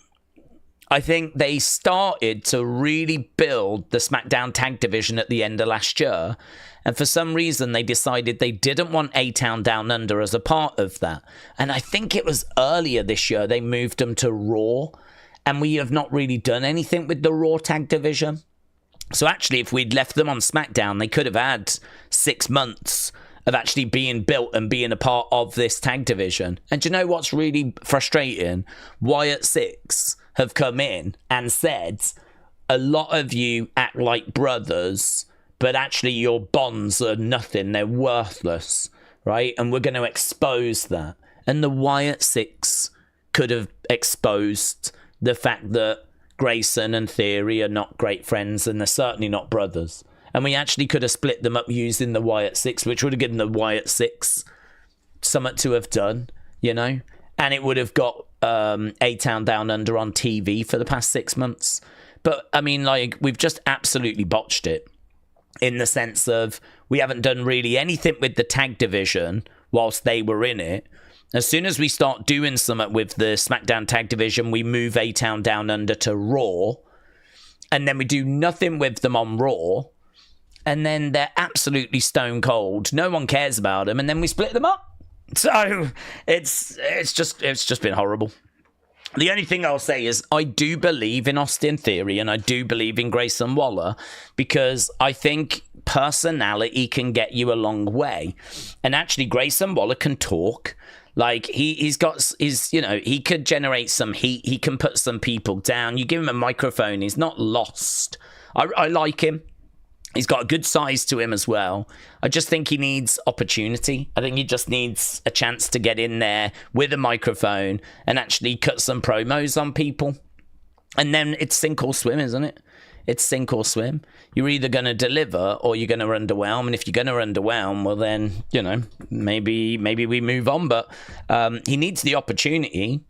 [SPEAKER 1] I think they started to really build the SmackDown Tag Division at the end of last year. And for some reason, they decided they didn't want A-Town Down Under as a part of that. And I think it was earlier this year they moved them to Raw. And we have not really done anything with the Raw Tag Division. So actually, if we'd left them on SmackDown, they could have had 6 months of actually being built and being a part of this tag division. And do you know what's really frustrating? Wyatt Six have come in and said, a lot of you act like brothers, but actually your bonds are nothing. They're worthless, right? And we're going to expose that. And the Wyatt Six could have exposed the fact that Grayson and Theory are not great friends, and they're certainly not brothers. And we actually could have split them up using the Wyatt Six, which would have given the Wyatt Six something to have done, you know? And it would have got A-Town Down Under on TV for the past 6 months. But, I mean, like, we've just absolutely botched it in the sense of we haven't done really anything with the tag division whilst they were in it. As soon as we start doing something with the SmackDown tag division, we move A-Town Down Under to Raw. And then we do nothing with them on Raw. And then they're absolutely stone cold. No one cares about them. And then we split them up. So it's just been horrible. The only thing I'll say is I do believe in Austin Theory and I do believe in Grayson Waller because I think personality can get you a long way. And actually, Grayson Waller can talk. Like, he could generate some heat. He can put some people down. You give him a microphone, he's not lost. I like him. He's got a good size to him as well. I just think he needs opportunity. I think he just needs a chance to get in there with a microphone and actually cut some promos on people. And then it's sink or swim, isn't it? It's sink or swim. You're either going to deliver or you're going to underwhelm. And if you're going to underwhelm, well then, maybe we move on. But he needs the opportunity.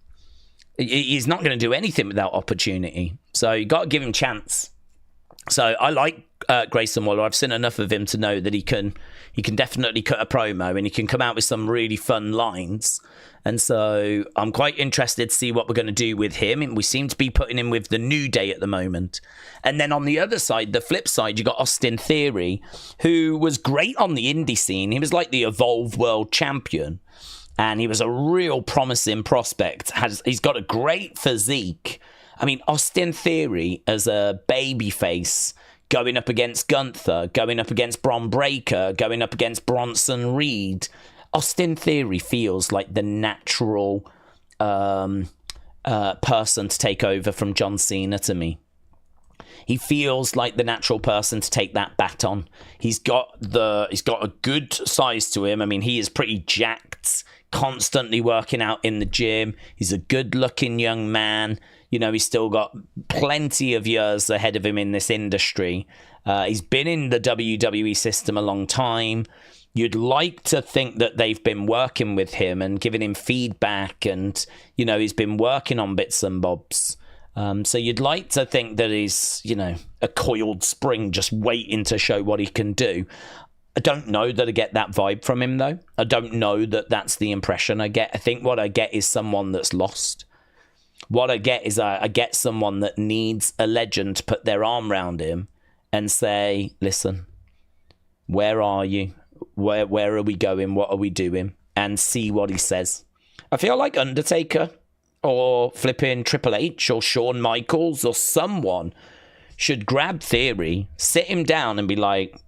[SPEAKER 1] He's not going to do anything without opportunity. So you got to give him chance. So I like Grayson Waller. I've seen enough of him to know that he can definitely cut a promo and he can come out with some really fun lines. And so I'm quite interested to see what we're going to do with him. And we seem to be putting him with the New Day at the moment. And then on the other side, the flip side, you got Austin Theory, who was great on the indie scene. He was like the Evolve World Champion. And he was a real promising prospect. He's got a great physique. I mean, Austin Theory as a babyface going up against Gunther, going up against Bron Breakker, going up against Bronson Reed. Austin Theory feels like the natural person to take over from John Cena to me. He feels like the natural person to take that baton. He's got a good size to him. I mean, he is pretty jacked, constantly working out in the gym. He's a good-looking young man. He's still got plenty of years ahead of him in this industry. He's been in the WWE system a long time. You'd like to think that they've been working with him and giving him feedback and, he's been working on bits and bobs. So you'd like to think that he's, a coiled spring just waiting to show what he can do. I don't know that I get that vibe from him, though. I don't know that that's the impression I get. I think what I get is someone that's lost. What I get is I get someone that needs a legend to put their arm around him and say, listen, where are you? Where are we going? What are we doing? And see what he says. I feel like Undertaker or flipping Triple H or Shawn Michaels or someone should grab Theory, sit him down and be like,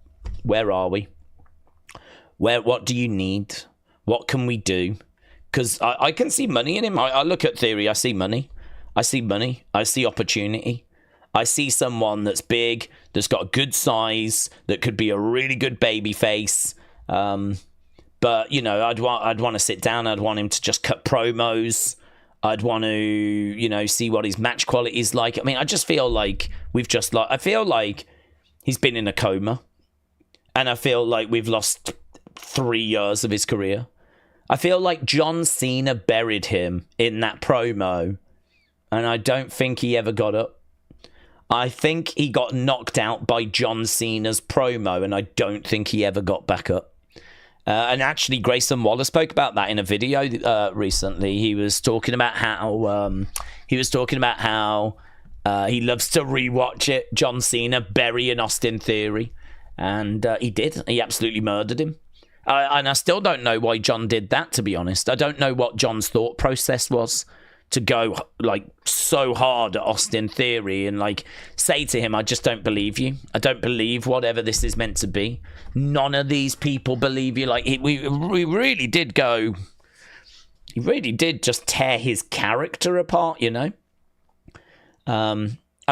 [SPEAKER 1] where are we? What do you need? What can we do? Because I can see money in him. I look at Theory, I see money. I see opportunity. I see someone that's big, that's got a good size, that could be a really good baby face. But, I'd want to sit down. I'd want him to just cut promos. I'd want to, see what his match quality is like. I mean, I just feel like I feel like he's been in a coma. And I feel like we've lost 3 years of his career. I feel like John Cena buried him in that promo, and I don't think he ever got up. I think he got knocked out by John Cena's promo, and I don't think he ever got back up. And actually, Grayson Waller spoke about that in a video recently. He was talking about how he loves to rewatch it. John Cena burying Austin Theory, and he did. He absolutely murdered him. And I still don't know why John did that, to be honest. I don't know what John's thought process was to go so hard at Austin Theory and say to him, I just don't believe you. I don't believe whatever this is meant to be. None of these people believe you. We really did go. He really did just tear his character apart, I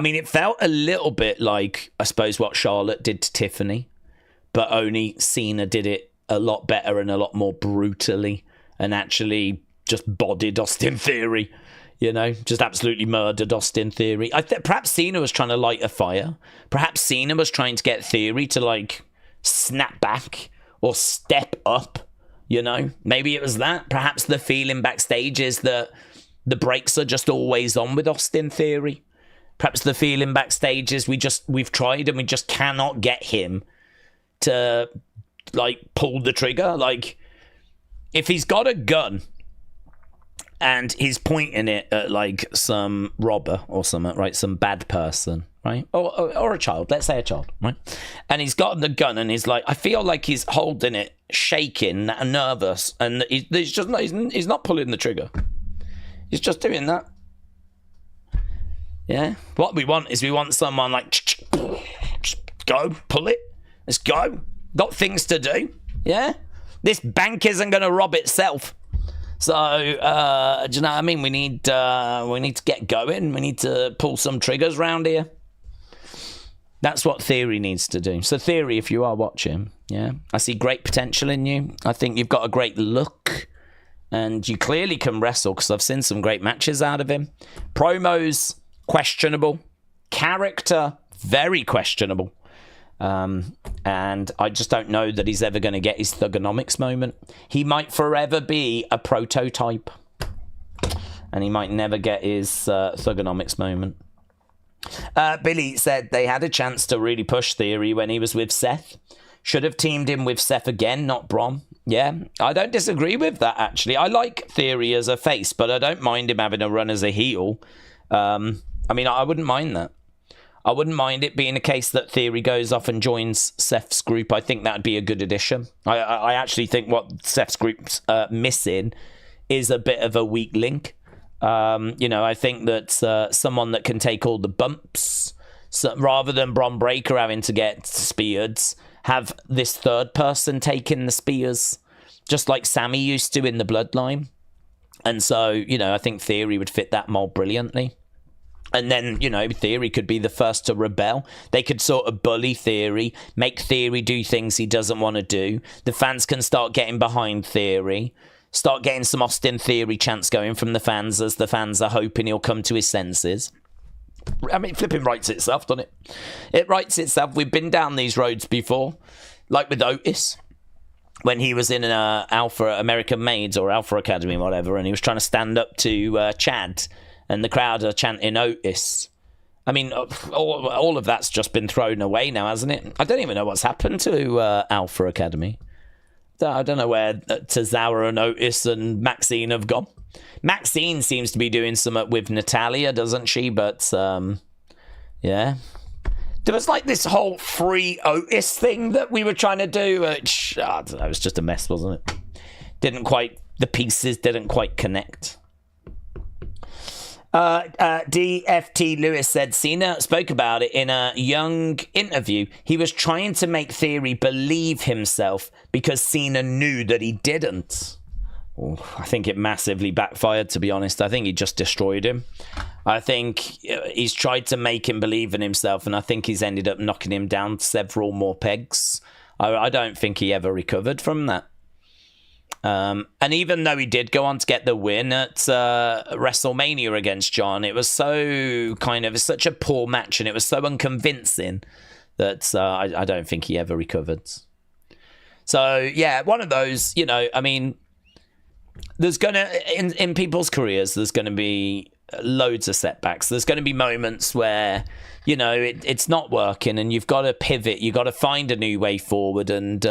[SPEAKER 1] mean, it felt a little bit like, I suppose, what Charlotte did to Tiffany, but only Cena did it a lot better and a lot more brutally and actually just bodied Austin Theory, just absolutely murdered Austin Theory. Perhaps Cena was trying to light a fire. Perhaps Cena was trying to get Theory to snap back or step up, Maybe it was that. Perhaps the feeling backstage is that the brakes are just always on with Austin Theory. Perhaps the feeling backstage is we've tried and we just cannot get him to, like, pull the trigger. Like, if he's got a gun and he's pointing it at, like, some robber or something, right? Some bad person, right? Or a child. Let's say a child, right? And he's got the gun and he's like, I feel like he's holding it, shaking and nervous. And he's not pulling the trigger. He's just doing that. Yeah. What we want is someone like, just go, pull it. Let's go. Got things to do. Yeah. This bank isn't going to rob itself. So, do you know what I mean? We need to get going. We need to pull some triggers around here. That's what Theory needs to do. So, Theory, if you are watching, yeah, I see great potential in you. I think you've got a great look. And you clearly can wrestle, because I've seen some great matches out of him. Promos, questionable. Character, very questionable. And I just don't know that he's ever going to get his thugonomics moment. He might forever be a prototype. And he might never get his thugonomics moment. Billy said they had a chance to really push Theory when he was with Seth. Should have teamed him with Seth again, not Brom. Yeah, I don't disagree with that, actually. I like Theory as a face, but I don't mind him having a run as a heel. I mean, I wouldn't mind that. I wouldn't mind it being a case that Theory goes off and joins Seth's group. I think that would be a good addition. I actually think what Seth's group's missing is a bit of a weak link. I think that someone that can take all the bumps, so rather than Bron Breakker having to get speared, have this third person taking the spears, just like Sammy used to in the Bloodline. And so, I think Theory would fit that mold brilliantly. And then, Theory could be the first to rebel. They could sort of bully Theory, make Theory do things he doesn't want to do. The fans can start getting behind Theory, start getting some Austin Theory chants going from the fans, as the fans are hoping he'll come to his senses. I mean, flipping writes itself, doesn't it? It writes itself. We've been down these roads before, like with Otis, when he was in Alpha American Maids or Alpha Academy, whatever, and he was trying to stand up to Chad, and the crowd are chanting Otis. I mean, all of that's just been thrown away now, hasn't it? I don't even know what's happened to Alpha Academy. I don't know where Tozawa and Otis and Maxine have gone. Maxine seems to be doing something with Natalia, doesn't she? But, yeah. There was like this whole free Otis thing that we were trying to do. I don't know, it was just a mess, wasn't it? The pieces didn't quite connect. DFT Lewis said Cena spoke about it in a Young interview. He was trying to make Theory believe himself because Cena knew that he didn't. Oh, I think it massively backfired, to be honest. I think he just destroyed him. I think he's tried to make him believe in himself, and I think he's ended up knocking him down several more pegs. I don't think he ever recovered from that. And even though he did go on to get the win at WrestleMania against John, it was such a poor match, and it was so unconvincing that I don't think he ever recovered. So, yeah, one of those, I mean, there's going to, in people's careers, there's going to be loads of setbacks. There's going to be moments where, it's not working and you've got to pivot. You've got to find a new way forward. And,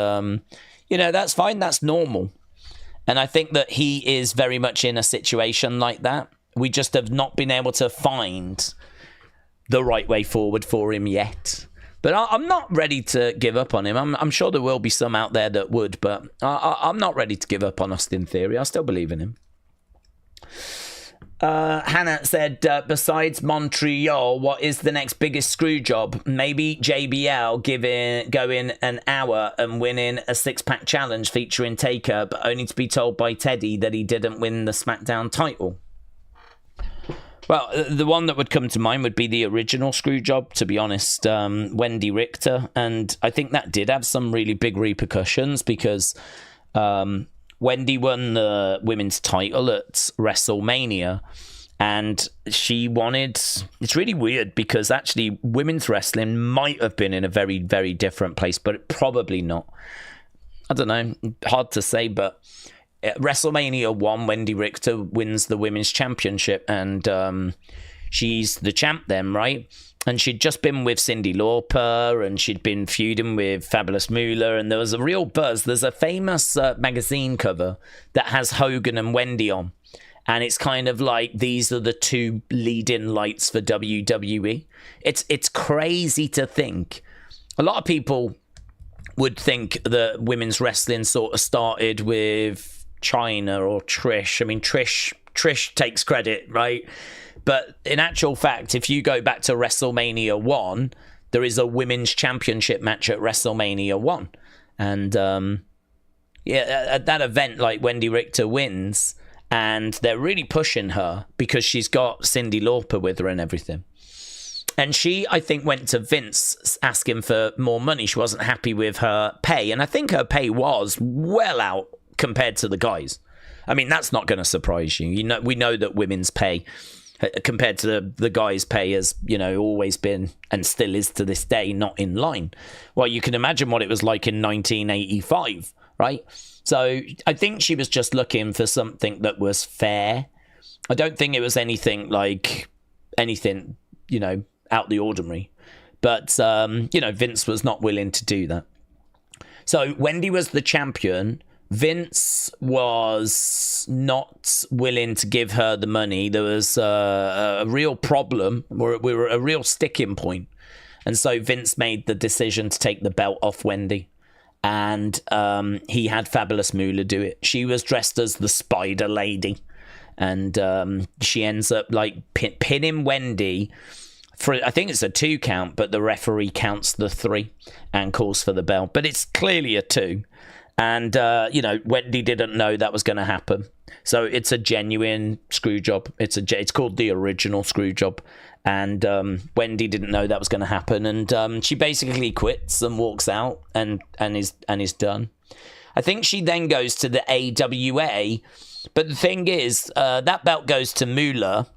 [SPEAKER 1] that's fine. That's normal. And I think that he is very much in a situation like that. We just have not been able to find the right way forward for him yet. But I'm not ready to give up on him. I'm sure there will be some out there that would, but I'm not ready to give up on Austin Theory. I still believe in him. Hannah said, besides Montreal, what is the next biggest screw job? Maybe JBL going an hour and winning a six-pack challenge featuring Taker, but only to be told by Teddy that he didn't win the SmackDown title. Well, the one that would come to mind would be the original screw job, to be honest, Wendy Richter. And I think that did have some really big repercussions because Wendy won the women's title at WrestleMania. And she wanted... It's really weird because actually women's wrestling might have been in a very, very different place, but probably not. I don't know. Hard to say, but at WrestleMania 1, Wendy Richter wins the Women's Championship, and she's the champ then, right? And she'd just been with Cyndi Lauper, and she'd been feuding with Fabulous Moolah, and there was a real buzz. There's a famous magazine cover that has Hogan and Wendy on, and it's kind of like these are the two leading lights for WWE. It's crazy to think. A lot of people would think that women's wrestling sort of started with Chyna or Trish. I mean, Trish takes credit, right? But in actual fact, if you go back to WrestleMania 1, there is a women's championship match at WrestleMania 1. And at that event, like, Wendy Richter wins, and they're really pushing her because she's got Cyndi Lauper with her and everything. And she, I think, went to Vince asking for more money. She wasn't happy with her pay. And I think her pay was well out compared to the guys. I mean, that's not going to surprise you. We know that women's pay compared to the guys' pay has, always been and still is to this day not in line. Well, you can imagine what it was like in 1985, right? So I think she was just looking for something that was fair. I don't think it was anything, out the ordinary. But, Vince was not willing to do that. So Wendy was the champion. Vince was not willing to give her the money. There was a real problem. We were at a real sticking point. And so Vince made the decision to take the belt off Wendy. And he had Fabulous Moolah do it. She was dressed as the Spider Lady. And she ends up pinning Wendy for, I think it's a 2 count, but the referee counts the 3 and calls for the bell. But it's clearly a 2. And, Wendy didn't know that was going to happen. So it's a genuine screw job. It's called the original screw job. And Wendy didn't know that was going to happen. And she basically quits and walks out and is done. I think she then goes to the AWA. But the thing is, that belt goes to Moolah.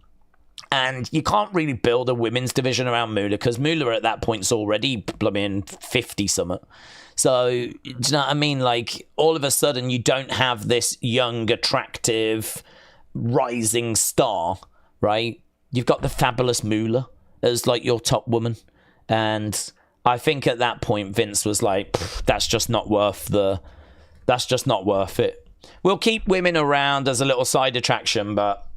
[SPEAKER 1] And you can't really build a women's division around Moolah because Moolah at that point is already 50-something. So, do you know what I mean? Like, all of a sudden, you don't have this young, attractive, rising star, right? You've got the Fabulous Moolah as, your top woman. And I think at that point, Vince was like, that's just not worth it. We'll keep women around as a little side attraction, but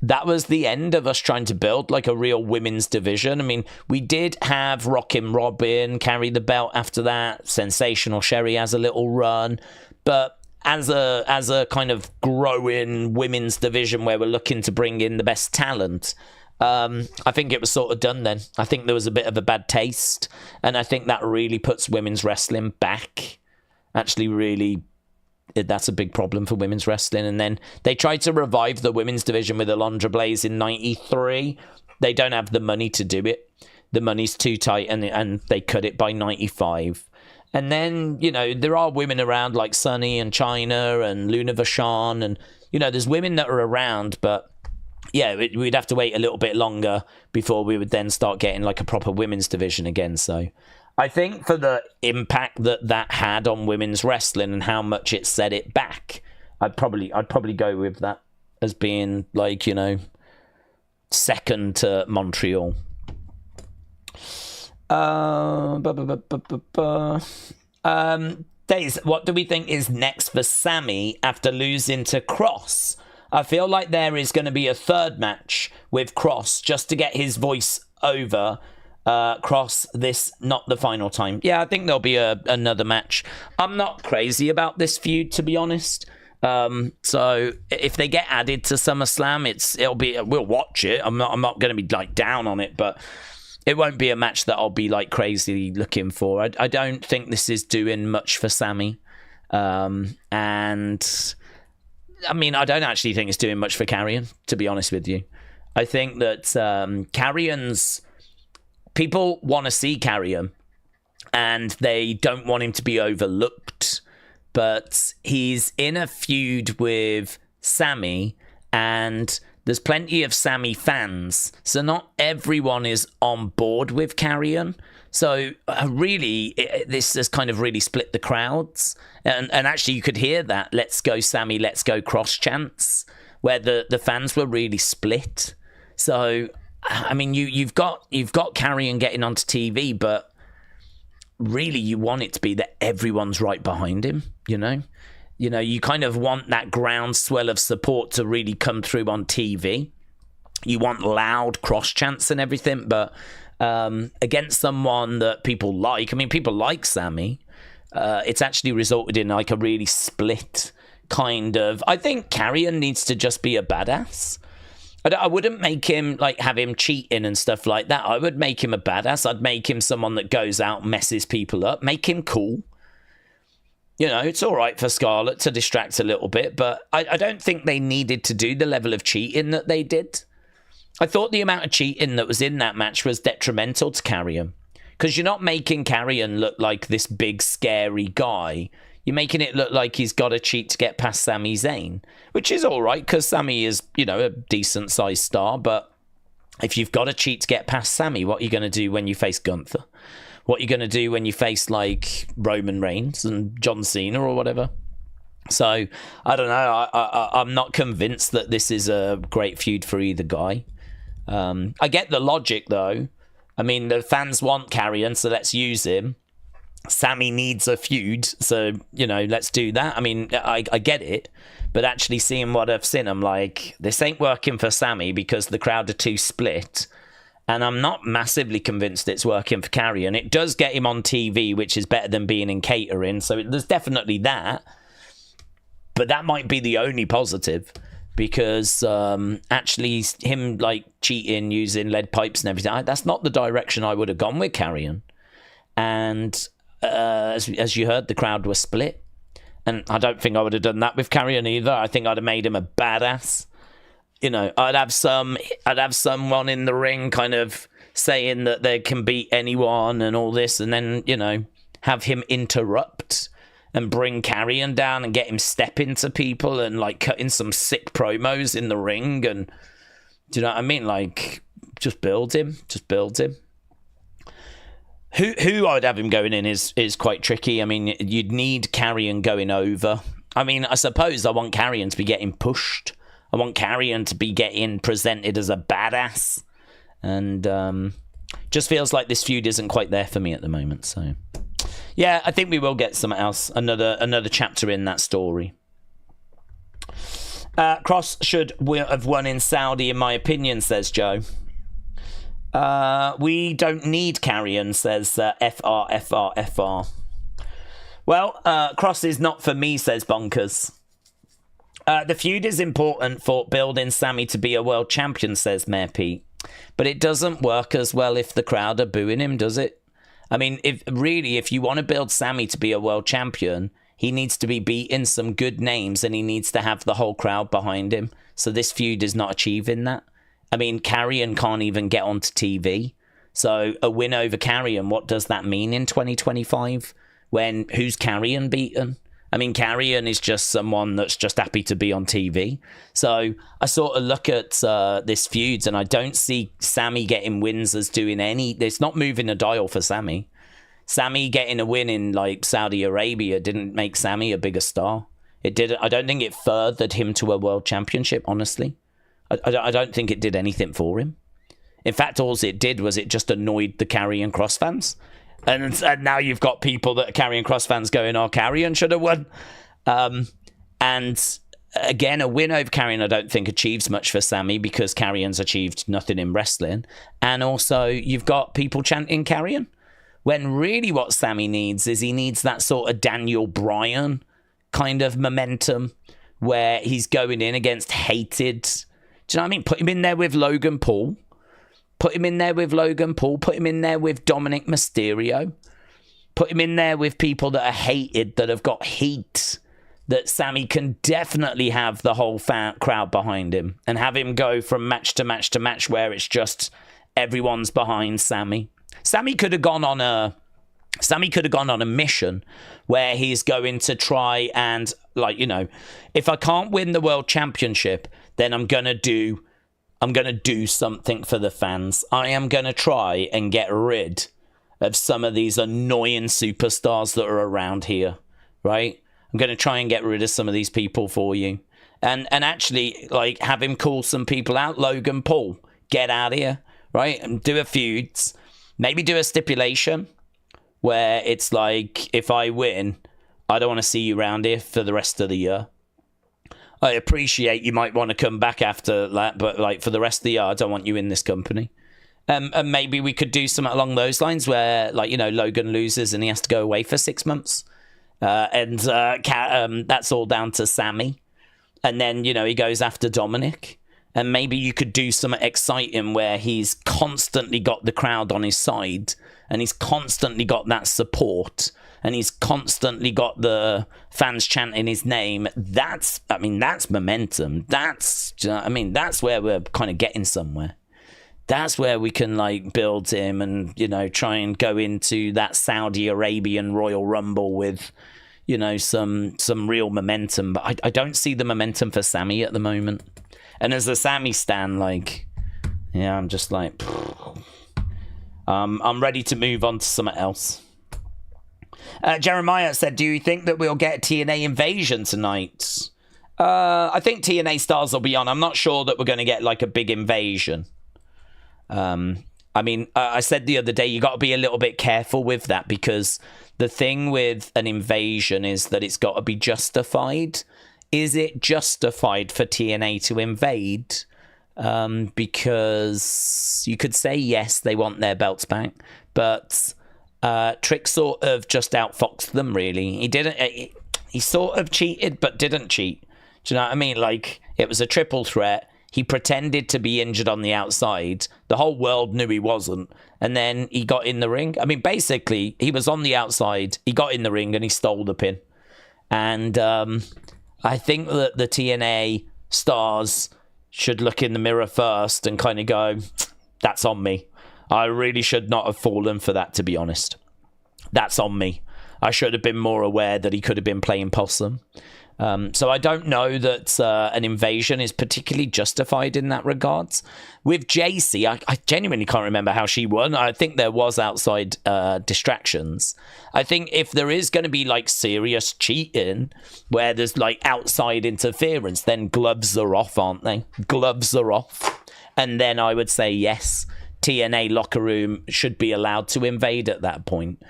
[SPEAKER 1] that was the end of us trying to build a real women's division. I mean, we did have Rockin' Robin carry the belt after that. Sensational Sherry has a little run. But as a kind of growing women's division where we're looking to bring in the best talent, I think it was sort of done then. I think there was a bit of a bad taste. And I think that really puts women's wrestling back. Actually, really, that's a big problem for women's wrestling. And then they tried to revive the women's division with Alundra Blaze in 93. They don't have the money to do it. The money's too tight, and they cut it by 95. And then, there are women around like Sunny and Chyna and Luna Vachon. And, there's women that are around, but yeah, we'd have to wait a little bit longer before we would then start getting a proper women's division again. So I think for the impact that had on women's wrestling and how much it set it back, I'd probably go with that as being second to Montreal. Daze, what do we think is next for Sammy after losing to Cross? I feel like there is going to be a third match with Cross just to get his voice over. Cross this, not the final time. Yeah, I think there'll be another match. I'm not crazy about this feud, to be honest. So if they get added to SummerSlam, we'll watch it. I'm not going to be down on it, but it won't be a match that I'll be crazy looking for. I don't think this is doing much for Sammy, and I mean, I don't actually think it's doing much for Karrion, to be honest with you. I think that Karrion's people want to see Karrion, and they don't want him to be overlooked. But he's in a feud with Sammy, and there's plenty of Sammy fans. So not everyone is on board with Karrion. So this has kind of really split the crowds. And actually you could hear that "Let's go Sammy, let's go" cross chants, where the fans were really split. So, I mean, you've got Karrion getting onto TV, but really you want it to be that everyone's right behind him, you know? You kind of want that groundswell of support to really come through on TV. You want loud cross chants and everything, but against someone that people like, I mean, people like Sammy, it's actually resulted in like a really split kind of... I think Karrion needs to just be a badass. I wouldn't make him, like, have him cheating and stuff like that. I would make him a badass. I'd make him someone that goes out, messes people up, make him cool. It's all right for Scarlett to distract a little bit, but I don't think they needed to do the level of cheating that they did. I thought the amount of cheating that was in that match was detrimental to Karrion, because you're not making Karrion look like this big, scary guy. You're making it look like he's got to cheat to get past Sammy Zayn, which is all right because Sammy is, a decent-sized star. But if you've got to cheat to get past Sammy, what are you going to do when you face Gunther? What are you going to do when you face, like, Roman Reigns and John Cena or whatever? So, I don't know. I'm not convinced that this is a great feud for either guy. I get the logic, though. I mean, the fans want Karrion, so let's use him. Sammy needs a feud, so, let's do that. I mean, I get it, but actually seeing what I've seen, I'm like, this ain't working for Sammy because the crowd are too split, and I'm not massively convinced it's working for Karrion. It does get him on TV, which is better than being in catering, so there's definitely that, but that might be the only positive, because actually him, like, cheating, using lead pipes and everything, that's not the direction I would have gone with Karrion. And as you heard, the crowd was split, and I don't think I would have done that with Karrion either. I think I'd have made him a badass. I'd have someone in the ring kind of saying that they can beat anyone and all this, and then have him interrupt and bring Karrion down and get him step into people and like cutting some sick promos in the ring. And do you know what I mean? Like, just build him. Who I'd have him going in is quite tricky. I mean, you'd need Karrion going over. I mean, I suppose I want Karrion to be getting pushed. I want Karrion to be getting presented as a badass. And just feels like this feud isn't quite there for me at the moment. So, yeah, I think we will get something else. Another chapter in that story. Cross should have won in Saudi, in my opinion, says Joe. We don't need Karrion, says FR. Well, Cross is not for me, says Bonkers. The feud is important for building Sammy to be a world champion, says Mayor Pete. But it doesn't work as well if the crowd are booing him, does it? I mean, if you want to build Sammy to be a world champion, he needs to be beating some good names and he needs to have the whole crowd behind him. So this feud is not achieving that. I mean, Karrion can't even get onto TV. So a win over Karrion, what does that mean in 2025? Who's Karrion beaten? I mean, Karrion is just someone that's just happy to be on TV. So I sort of look at this feud and I don't see Sammy getting wins as doing it's not moving a dial for Sammy. Sammy getting a win in like Saudi Arabia didn't make Sammy a bigger star. It didn't. I don't think it furthered him to a world championship, honestly. I don't think it did anything for him. In fact, all it did was it just annoyed the Karrion Kross fans. And now you've got people that are Karrion Kross fans going, oh, Karrion should have won. And again, a win over Karrion I don't think achieves much for Sammy because Karrion's achieved nothing in wrestling. And also you've got people chanting Karrion. When really what Sammy needs is he needs that sort of Daniel Bryan kind of momentum where he's going in against hated... Do you know what I mean? Put him in there with Logan Paul. Put him in there with Dominic Mysterio. Put him in there with people that are hated, that have got heat, that Sammy can definitely have the whole crowd behind him and have him go from match to match to match where it's just everyone's behind Sammy. Sammy could have gone on a mission where he's going to try and, like, if I can't win the world championship, then I'm going to do something for the fans. I am going to try and get rid of some of these annoying superstars that are around here, right? I'm going to try and get rid of some of these people for you. And actually, like, have him call some people out. Logan Paul, get out of here, right? And do a feuds. Maybe do a stipulation where it's like, if I win, I don't want to see you around here for the rest of the year. I appreciate you might want to come back after that, but like for the rest of the year, I don't want you in this company. And maybe we could do something along those lines where, like, you know, Logan loses and he has to go away for 6 months. That's all down to Sammy. And then, you know, he goes after Dominic. And maybe you could do something exciting where he's constantly got the crowd on his side and he's constantly got that support and he's constantly got the fans chanting his name. That's momentum. That's where we're kind of getting somewhere. That's where we can, like, build him and, you know, try and go into that Saudi Arabian Royal Rumble with, you know, some real momentum. But I don't see the momentum for Sammy at the moment. And as a Sammy stan, like, yeah, I'm just like, I'm ready to move on to something else. Jeremiah said, do you think that we'll get a TNA invasion tonight? I think TNA stars will be on. I'm not sure that we're going to get, like, a big invasion. I said the other day, you got to be a little bit careful with that, because the thing with an invasion is that it's got to be justified. Is it justified for TNA to invade? Because you could say, yes, they want their belts back, but Trick sort of just outfoxed them, really. He sort of cheated, but didn't cheat. Do you know what I mean? Like, it was a triple threat. He pretended to be injured on the outside. The whole world knew he wasn't. And then he got in the ring. I mean, basically, he was on the outside. He got in the ring and he stole the pin. And I think that the TNA stars should look in the mirror first and kind of go, that's on me. I really should not have fallen for that, to be honest. That's on me. I should have been more aware that he could have been playing possum. So I don't know that an invasion is particularly justified in that regards. With JC, I genuinely can't remember how she won. I think there was outside distractions. I think if there is going to be, like, serious cheating where there's, like, outside interference, then gloves are off, aren't they? Gloves are off. And then I would say, yes, TNA locker room should be allowed to invade at that point.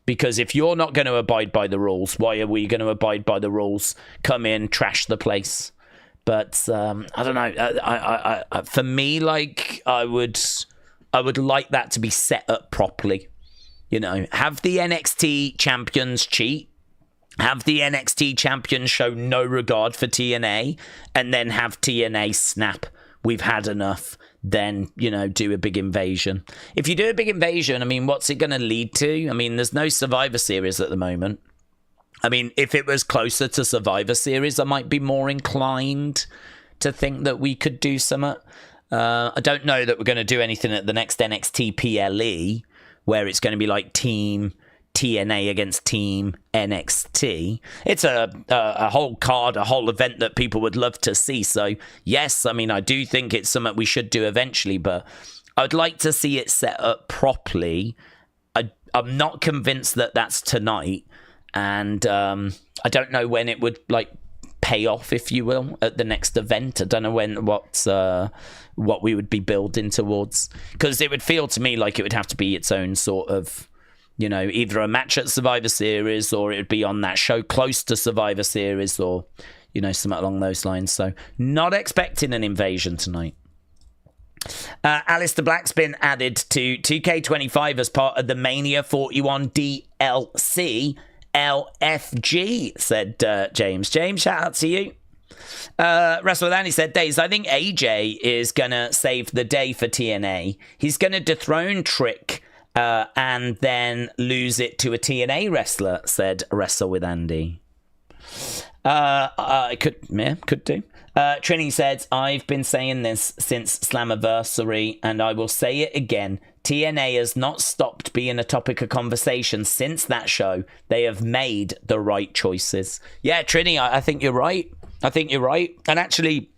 [SPEAKER 1] Because if you're not going to abide by the rules, why are we going to abide by the rules? Come in, trash the place. But I don't know. I for me, like, I would like that to be set up properly. You know, have the NXT champions cheat, have the NXT champions show no regard for TNA, and then have TNA snap. We've had enough. Then, you know, do a big invasion. If you do a big invasion, I mean, what's it going to lead to? I mean, there's no Survivor Series at the moment. I mean, if it was closer to Survivor Series, I might be more inclined to think that we could do something. I don't know that we're going to do anything at the next NXT PLE, where it's going to be like Team TNA against Team NXT. It's a whole card, a whole event that people would love to see. So, yes, I mean, I do think it's something we should do eventually, but I'd like to see it set up properly. I'm not convinced that that's tonight, and I don't know when it would, like, pay off, if you will, at the next event. I don't know what we would be building towards, because it would feel to me like it would have to be its own sort of, you know, either a match at Survivor Series, or it would be on that show close to Survivor Series, or, you know, something along those lines. So, not expecting an invasion tonight. Alistair Black's been added to 2K25 as part of the Mania 41 DLC LFG, said James. James, shout out to you. Wrestle with Andy said, Daze, I think AJ is going to save the day for TNA. He's going to dethrone Trick and then lose it to a TNA wrestler, said Wrestle with Andy. Could do. Trini said, I've been saying this since Slammiversary, and I will say it again. TNA has not stopped being a topic of conversation since that show. They have made the right choices. Yeah, Trini, I think you're right. And actually,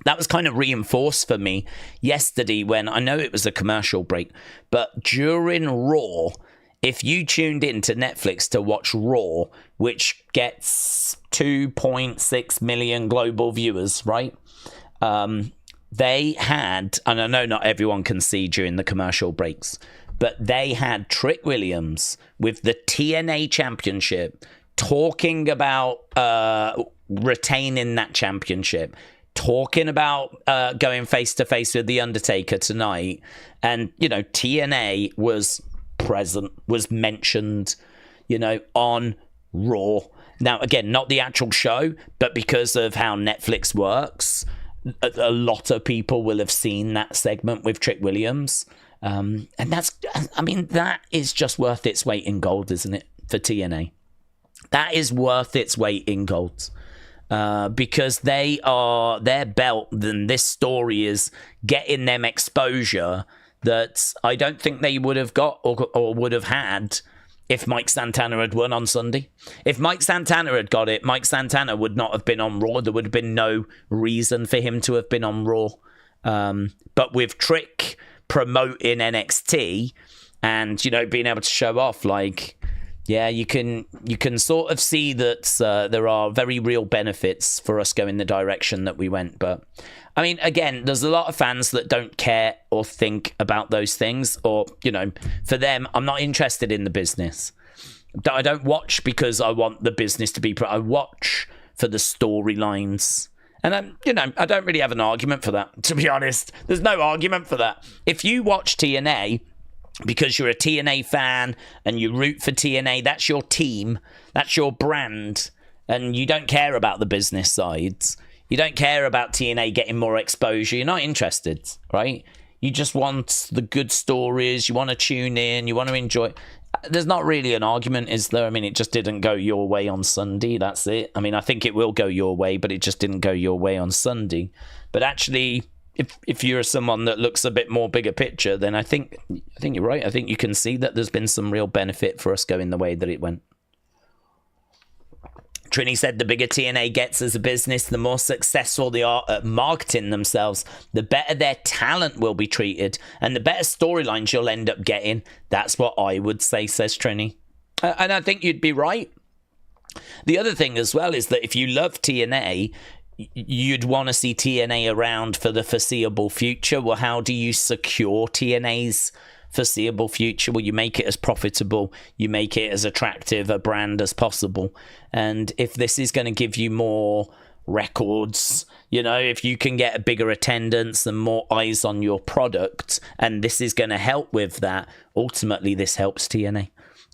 [SPEAKER 1] that was kind of reinforced for me yesterday when, I know it was a commercial break, but during Raw, if you tuned into Netflix to watch Raw, which gets 2.6 million global viewers, right? They had, and I know not everyone can see during the commercial breaks, but they had Trick Williams with the TNA Championship talking about retaining that championship, talking about going face-to-face with The Undertaker tonight. And, you know, TNA was present, was mentioned, you know, on Raw. Now, again, not the actual show, but because of how Netflix works, a lot of people will have seen that segment with Trick Williams. And that's, I mean, that is just worth its weight in gold, isn't it, for TNA? That is worth its weight in gold. Because they are their belt, then this story is getting them exposure that I don't think they would have got or would have had if Mike Santana had won on Sunday. If Mike Santana had got it, Mike Santana would not have been on Raw. There would have been no reason for him to have been on Raw. But with Trick promoting NXT and, you know, being able to show off, like, yeah, you can sort of see that there are very real benefits for us going the direction that we went. But I mean, again, there's a lot of fans that don't care or think about those things, or, you know, for them, I'm not interested in the business. I don't watch because I want the business to be. I watch for the storylines. And, you know, I don't really have an argument for that, to be honest. There's no argument for that. If you watch TNA because you're a TNA fan and you root for TNA, that's your team, that's your brand, and you don't care about the business sides, you don't care about TNA getting more exposure, you're not interested, right? You just want the good stories, you want to tune in, you want to enjoy. There's not really an argument, is there? I mean, it just didn't go your way on Sunday, that's it. I mean, I think it will go your way, but it just didn't go your way on Sunday. But actually, if you're someone that looks a bit more bigger picture, then I think you're right. I think you can see that there's been some real benefit for us going the way that it went. Trini said the bigger TNA gets as a business, the more successful they are at marketing themselves, the better their talent will be treated, and the better storylines you'll end up getting. That's what I would say, says Trini. And I think you'd be right. The other thing as well is that if you love TNA, you'd want to see TNA around for the foreseeable future. Well, how do you secure TNA's foreseeable future? Well, you make it as profitable, you make it as attractive a brand as possible. And if this is going to give you more records, you know, if you can get a bigger attendance and more eyes on your product, and this is going to help with that, ultimately this helps TNA.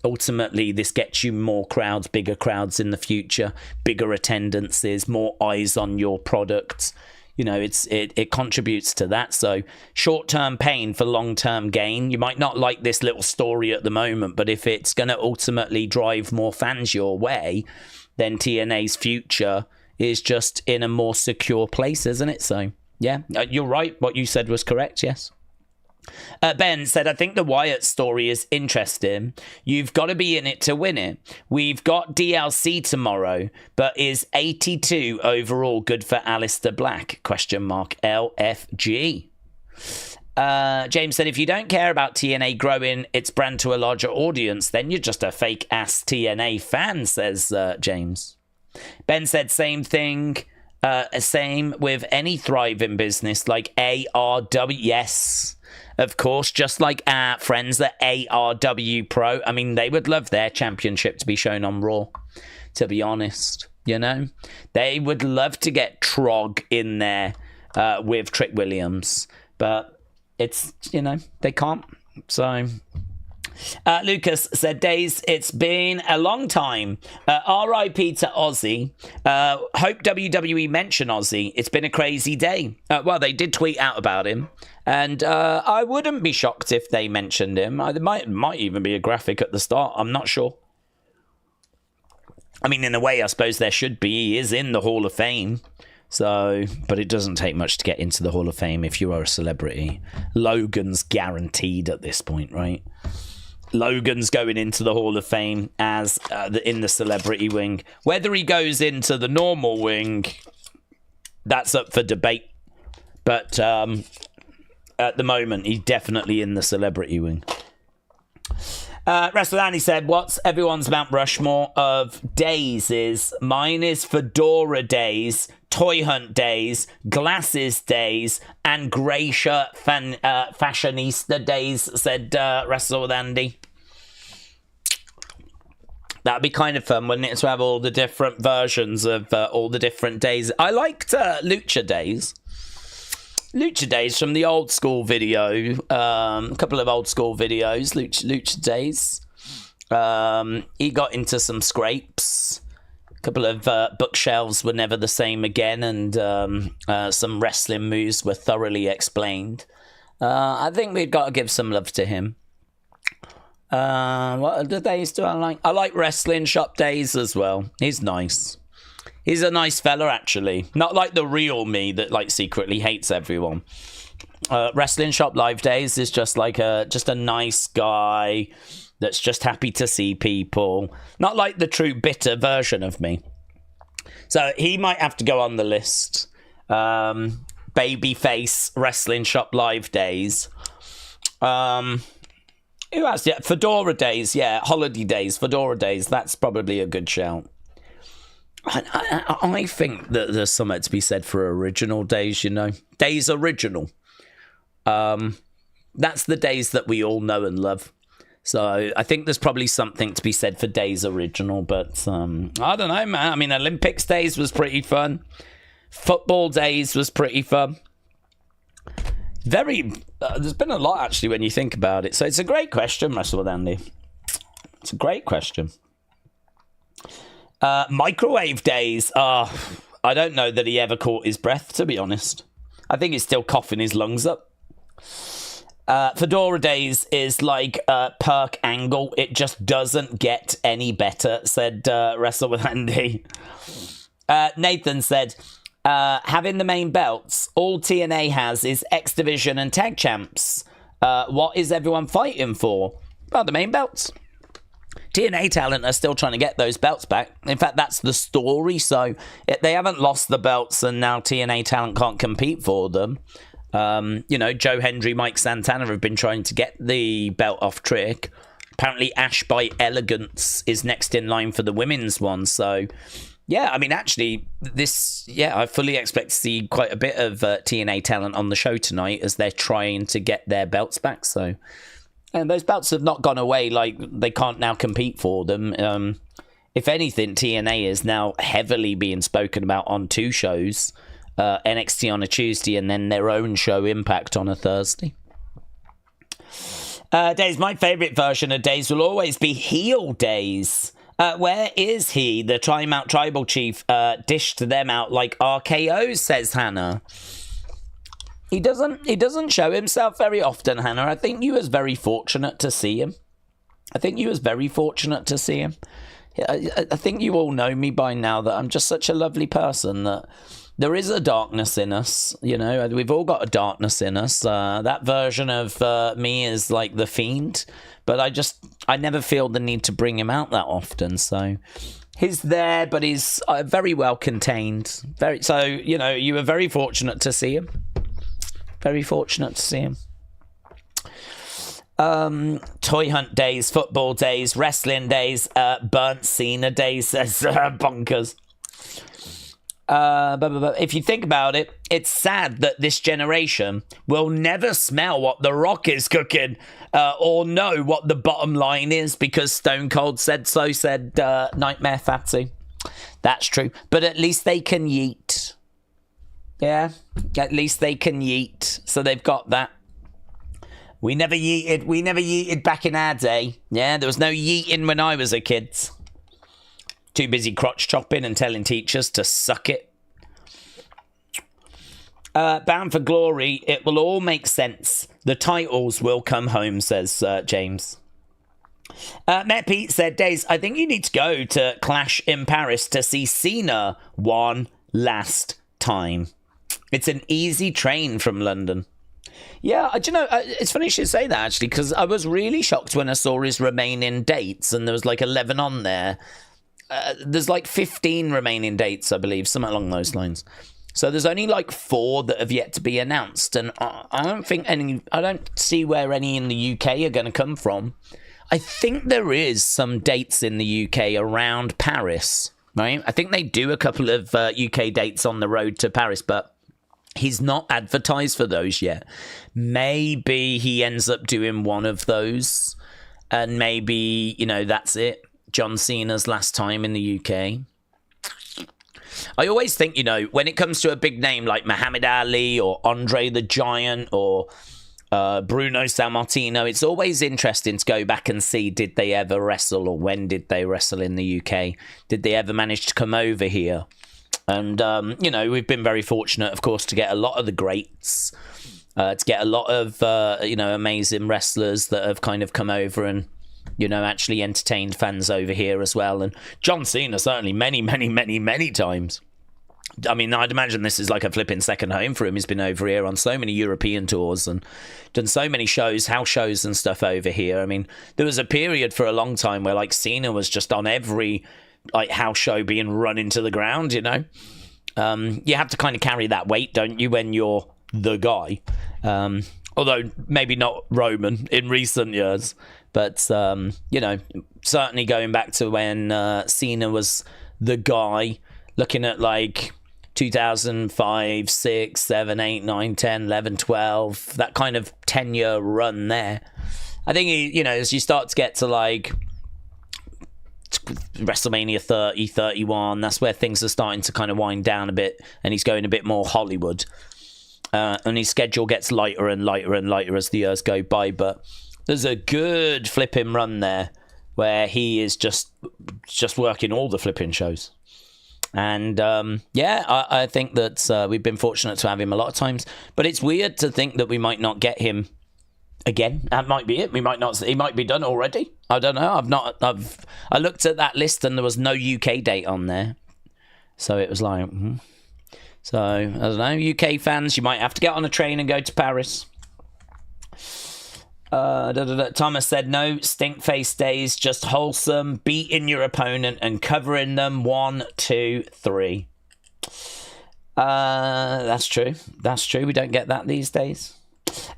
[SPEAKER 1] Ultimately, this gets you more crowds, bigger crowds in the future, bigger attendances, more eyes on your product. You know, it contributes to that. So short-term pain for long-term gain. You might not like this little story at the moment, but if it's going to ultimately drive more fans your way, then TNA's future is just in a more secure place, isn't it? So, yeah, you're right. What you said was correct, yes. Ben said, I think the Wyatt story is interesting. You've got to be in it to win it. We've got DLC tomorrow, but is 82 overall good for Aleister Black? LFG. James said, if you don't care about TNA growing its brand to a larger audience, then you're just a fake-ass TNA fan, says James. Ben said, same thing. Same with any thriving business like ARW. Yes, of course, just like our friends at ARW Pro. I mean, they would love their championship to be shown on Raw, to be honest. You know, they would love to get Trog in there with Trick Williams, but it's, you know, they can't. So Lucas said, Daze, it's been a long time. RIP to Aussie. Hope WWE mention Aussie. It's been a crazy day. Well, they did tweet out about him, and I wouldn't be shocked if they mentioned him. There might even be a graphic at the start. I'm not sure. I mean, in a way, I suppose there should be. He is in the Hall of Fame. So, but it doesn't take much to get into the Hall of Fame if you are a celebrity. Logan's guaranteed at this point, right? Logan's going into the Hall of Fame as in the celebrity wing. Whether he goes into the normal wing, that's up for debate. But at the moment, he's definitely in the celebrity wing. WrestleMania said, what's everyone's Mount Rushmore of Dazes? Mine is Fedora Daze, Toy Hunt Daze, Glasses Daze, and Grey Shirt Fashionista Daze, said Wrestle with Andy. That'd be kind of fun, wouldn't it, to have all the different versions of all the different days. I liked Lucha Days. Lucha Days from the old school video. A couple of old school videos. Lucha Days. He got into some scrapes. A couple of bookshelves were never the same again, and some wrestling moves were thoroughly explained. I think we've got to give some love to him. What other days do I like? I like Wrestling Shop Days as well. He's nice. He's a nice fella, actually. Not like the real me that like secretly hates everyone. Wrestling Shop Live Days is just like a nice guy that's just happy to see people. Not like the true bitter version of me. So he might have to go on the list. Babyface Wrestling Shop Live Days. Who else? Yeah, Fedora Days. Yeah, Holiday Days, Fedora Days. That's probably a good shout. I think that there's something to be said for original days, you know. Days original. That's the days that we all know and love. So I think there's probably something to be said for Days original, but I don't know, man. I mean, Olympics Days was pretty fun. Football Days was pretty fun. There's been a lot, actually, when you think about it. So it's a great question, Wrestle with Andy. It's a great question. Microwave Days. I don't know that he ever caught his breath, to be honest. I think he's still coughing his lungs up. Fedora Days is like Perk Angle. It just doesn't get any better, said Wrestle with Andy. Nathan said... having the main belts, all TNA has is X Division and Tag Champs. What is everyone fighting for? Well, the main belts. TNA talent are still trying to get those belts back. In fact, that's the story. So they haven't lost the belts, and now TNA talent can't compete for them. Joe Hendry, Mike Santana have been trying to get the belt off Trick. Apparently, Ash by Elegance is next in line for the women's one. So... yeah, I mean, actually, I fully expect to see quite a bit of TNA talent on the show tonight as they're trying to get their belts back. So, and those belts have not gone away, like they can't now compete for them. If anything, TNA is now heavily being spoken about on two shows, NXT on a Tuesday and then their own show, Impact, on a Thursday. Days, my favourite version of Days will always be Heel Days. Where is he? The Time Out Tribal Chief dished them out like RKOs, says Hannah. He doesn't show himself very often, Hannah. I think you was very fortunate to see him. I think you all know me by now, that I'm just such a lovely person, that there is a darkness in us, you know. We've all got a darkness in us. That version of me is like the Fiend, but I never feel the need to bring him out that often. So he's there, but he's very well contained. You were very fortunate to see him. Toy Hunt Days, Football Days, Wrestling Days, Burnt Cena Days, says Bonkers. If you think about it, it's sad that this generation will never smell what The Rock is cooking or know what the bottom line is because Stone Cold said so, said Nightmare Fatty. That's true. But at least they can yeet. Yeah, at least they can yeet. So they've got that. We never yeeted back in our day. Yeah, there was no yeeting when I was a kid. Too busy crotch chopping and telling teachers to suck it. Bound for Glory, it will all make sense. The titles will come home, says James. Matt Pete said, Days, I think you need to go to Clash in Paris to see Cena one last time. It's an easy train from London. Yeah, it's funny you should say that, actually, because I was really shocked when I saw his remaining dates, and there was like 11 on there. There's like 15 remaining dates, I believe, something along those lines. So there's only like 4 that have yet to be announced, and I don't see where any in the UK are going to come from. I think there is some dates in the UK around Paris, right? I think they do a couple of UK dates on the road to Paris, but he's not advertised for those yet. Maybe he ends up doing one of those, and maybe, that's it. John Cena's last time in the UK. I always think, when it comes to a big name like Muhammad Ali or Andre the Giant or Bruno Sammartino, it's always interesting to go back and see, did they ever wrestle, or when did they wrestle in the UK? Did they ever manage to come over here? And, we've been very fortunate, of course, to get a lot of the greats, to get a lot of, amazing wrestlers that have kind of come over and, actually entertained fans over here as well. And John Cena, certainly many, many, many, many times. I mean, I'd imagine this is like a flipping second home for him. He's been over here on so many European tours and done so many shows, house shows and stuff over here. I mean, there was a period for a long time where, like, Cena was just on every, like, house show being run into the ground, You have to kind of carry that weight, don't you, when you're the guy? Although maybe not Roman in recent years. But, certainly going back to when Cena was the guy, looking at like 2005, 6, 7, 8, 9, 10, 11, 12, that kind of 10-year run there. I think, as you start to get to like WrestleMania 30, 31, that's where things are starting to kind of wind down a bit, and he's going a bit more Hollywood. And his schedule gets lighter and lighter and lighter as the years go by, but there's a good flipping run there where he is just working all the flipping shows. And, I think that we've been fortunate to have him a lot of times. But it's weird to think that we might not get him again. That might be it. We might not. He might be done already. I don't know. I looked at that list and there was no UK date on there. So it was like... So, I don't know. UK fans, you might have to get on a train and go to Paris. Thomas said, no, stink face days, just wholesome, beating your opponent and covering them. 1, 2, 3. That's true. We don't get that these days.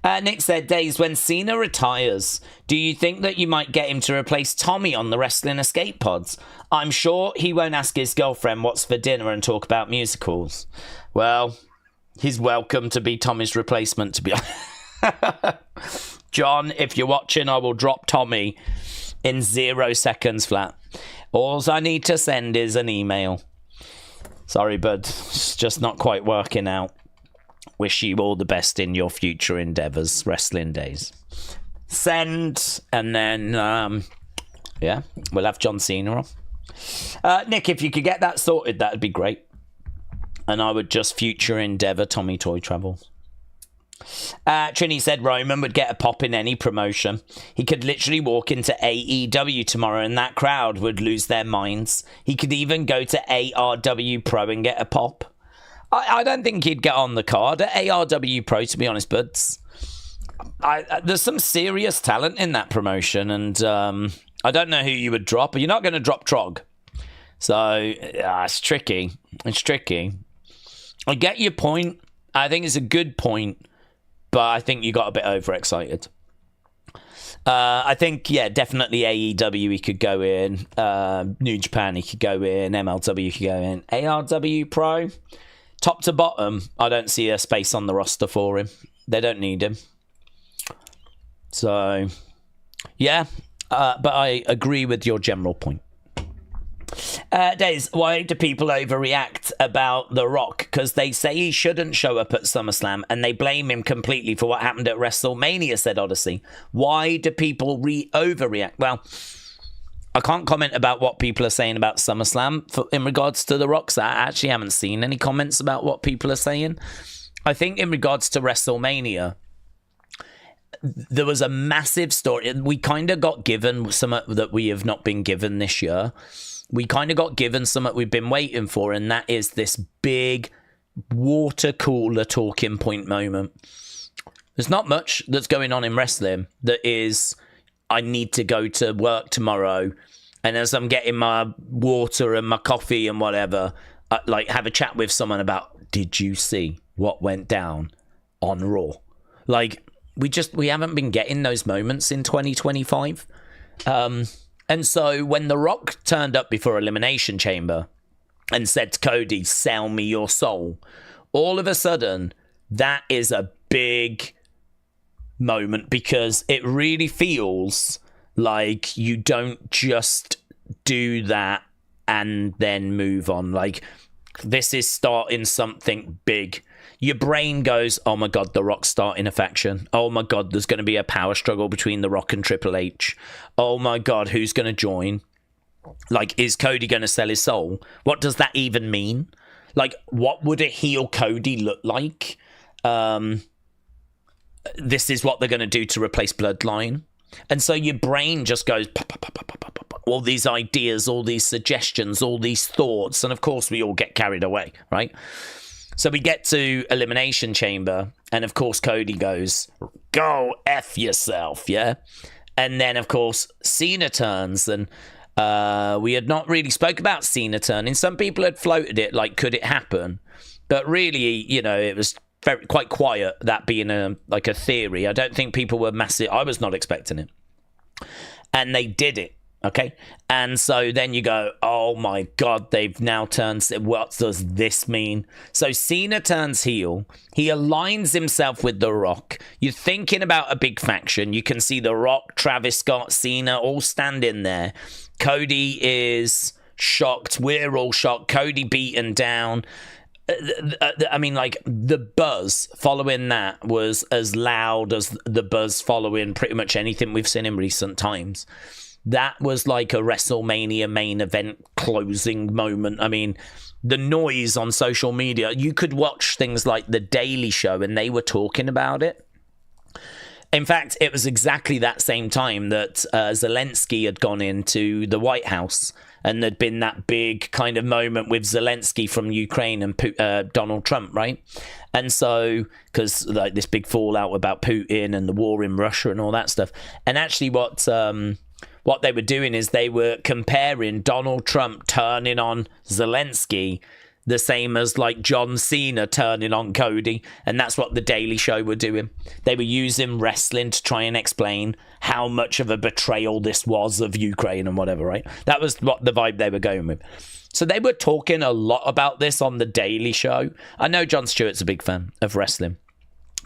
[SPEAKER 1] Nick said, Daze, when Cena retires, do you think that you might get him to replace Tommy on the Wrestling Escape Pods? I'm sure he won't ask his girlfriend what's for dinner and talk about musicals. Well, he's welcome to be Tommy's replacement, to be honest. John, if you're watching, I will drop Tommy in 0 seconds flat. All I need to send is an email. Sorry, bud. It's just not quite working out. Wish you all the best in your future endeavors, Wrestling Daze. Send, and then, we'll have John Cena on. Nick, if you could get that sorted, that'd be great. And I would just future endeavor Tommy Toy Travels. Trini said Roman would get a pop in any promotion. He could literally walk into AEW tomorrow and that crowd would lose their minds. He could even go to ARW Pro and get a pop. I don't think he'd get on the card at ARW Pro, to be honest, but there's some serious talent in that promotion, and I don't know who you would drop, but you're not going to drop Trog. So it's tricky. I get your point. I think it's a good point, but I think you got a bit overexcited. I think, definitely AEW he could go in. New Japan he could go in. MLW he could go in. ARW Pro, top to bottom, I don't see a space on the roster for him. They don't need him. So, but I agree with your general point. Daze, why do people overreact about The Rock? Because they say he shouldn't show up at SummerSlam and they blame him completely for what happened at WrestleMania, said Odyssey. Why do people overreact? Well, I can't comment about what people are saying about SummerSlam in regards to The Rock. So I actually haven't seen any comments about what people are saying. I think in regards to WrestleMania, there was a massive story. We kind of got given some that we have not been given this year. We kind of got given something we've been waiting for, and that is this big water cooler talking point moment. There's not much that's going on in wrestling that is, I need to go to work tomorrow, and as I'm getting my water and my coffee and whatever, I, have a chat with someone about, did you see what went down on Raw? We haven't been getting those moments in 2025. And so when The Rock turned up before Elimination Chamber and said to Cody, sell me your soul, all of a sudden, that is a big moment, because it really feels like you don't just do that and then move on. Like, this is starting something big. Your brain goes, oh my God, The Rock's starting a faction. Oh my God, there's going to be a power struggle between The Rock and Triple H. Oh my God, who's going to join? Like, is Cody going to sell his soul? What does that even mean? Like, what would a heel Cody look like? This is what they're going to do to replace Bloodline. And so your brain just goes, pop, pop, pop, pop, pop, pop, pop, all these ideas, all these suggestions, all these thoughts. And of course, we all get carried away, right? So we get to Elimination Chamber. And of course, Cody goes, go F yourself, yeah? And then, of course, Cena turns. And we had not really spoke about Cena turning. Some people had floated it, like, could it happen? But really, you know, it was quite quiet, that being a theory. I don't think people were massive. I was not expecting it. And they did it, okay? And so then you go, oh my God, they've now turned. What does this mean? So Cena turns heel. He aligns himself with The Rock. You're thinking about a big faction. You can see The Rock, Travis Scott, Cena all standing there. Cody is shocked. We're all shocked. Cody beaten down. I mean, like, the buzz following that was as loud as the buzz following pretty much anything we've seen in recent times. That was like a WrestleMania main event closing moment. I mean, the noise on social media, you could watch things like The Daily Show and they were talking about it. In fact, it was exactly that same time that Zelensky had gone into the White House, and there'd been that big kind of moment with Zelensky from Ukraine and Donald Trump, right? And so, because like this big fallout about Putin and the war in Russia and all that stuff. And actually what they were doing is they were comparing Donald Trump turning on Zelensky the same as like John Cena turning on Cody. And that's what The Daily Show were doing. They were using wrestling to try and explain how much of a betrayal this was of Ukraine and whatever, right? That was what the vibe they were going with. So they were talking a lot about this on The Daily Show. I know Jon Stewart's a big fan of wrestling,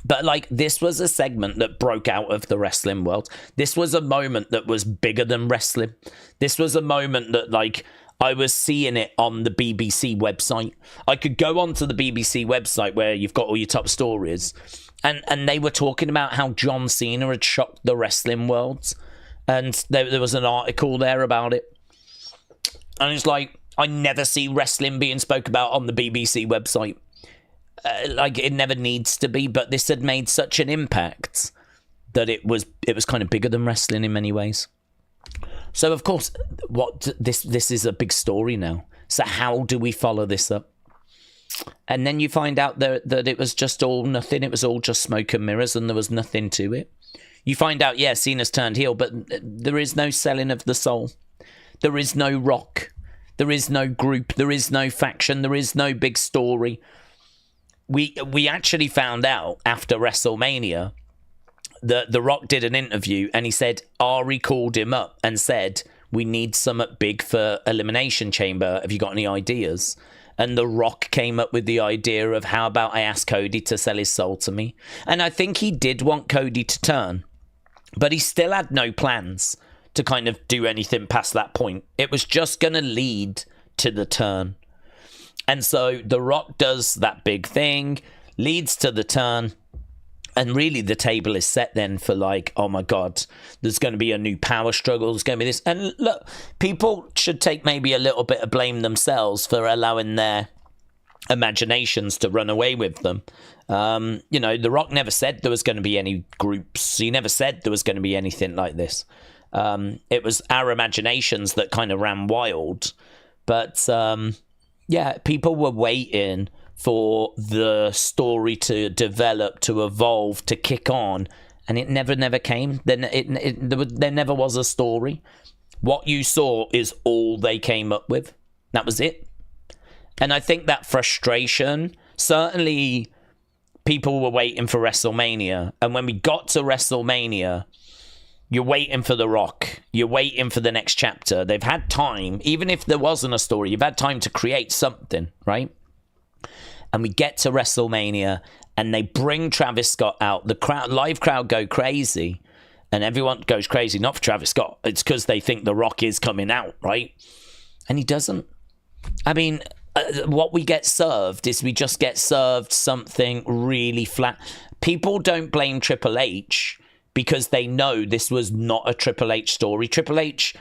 [SPEAKER 1] but like, this was a segment that broke out of the wrestling world. This was a moment that was bigger than wrestling. This was a moment that, like, I was seeing it on the BBC website. I could go onto the BBC website where you've got all your top stories, and they were talking about how John Cena had shocked the wrestling world. And there was an article there about it. And it's like, I never see wrestling being spoke about on the BBC website. Like, it never needs to be, but this had made such an impact that it was kind of bigger than wrestling in many ways. So of course, this is a big story now. So how do we follow this up? And then you find out that it was just all nothing. It was all just smoke and mirrors, and there was nothing to it. You find out, yeah, Cena's turned heel, but there is no selling of the soul. There is no Rock. There is no group. There is no faction. There is no big story. We actually found out after WrestleMania that The Rock did an interview, and he said Ari called him up and said, we need something big for Elimination Chamber. Have you got any ideas? And The Rock came up with the idea of, how about I ask Cody to sell his soul to me? And I think he did want Cody to turn, but he still had no plans to kind of do anything past that point. It was just going to lead to the turn. And so The Rock does that big thing, leads to the turn. And really, the table is set then for, like, oh my God, there's going to be a new power struggle. There's going to be this. And look, people should take maybe a little bit of blame themselves for allowing their imaginations to run away with them. You know, The Rock never said there was going to be any groups. He never said there was going to be anything like this. It was our imaginations that kind of ran wild. But, yeah, people were waiting for the story to develop, to evolve, to kick on, and it never came. There never was a story. What you saw is all they came up with. That was it. And I think that frustration, certainly people were waiting for WrestleMania, and when we got to WrestleMania, You're waiting for The Rock. You're waiting for the next chapter. They've had time, even if there wasn't a story, you've had time to create something, right? And we get to WrestleMania, and they bring Travis Scott out. The crowd, live crowd go crazy, and everyone goes crazy, not for Travis Scott. It's because they think The Rock is coming out, right? And he doesn't. I mean, what we get served is we just get served something really flat. People don't blame Triple H because they know this was not a Triple H story. Triple H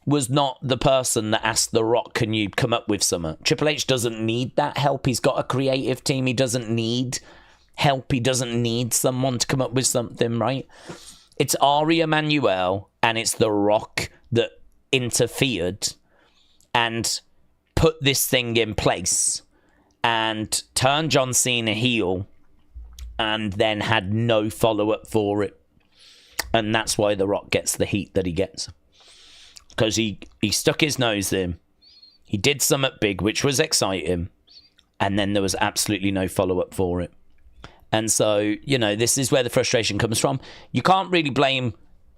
[SPEAKER 1] was not the person that asked The Rock, can you come up with something? Triple H doesn't need that help. He's got a creative team. He doesn't need help. He doesn't need someone to come up with something, right? It's Ari Emanuel and it's The Rock that interfered and put this thing in place and turned John Cena heel and then had no follow-up for it. And that's why The Rock gets the heat that he gets. Because he stuck his nose in. He did something big, which was exciting. And then there was absolutely no follow-up for it. And so, you know, this is where the frustration comes from. You can't really blame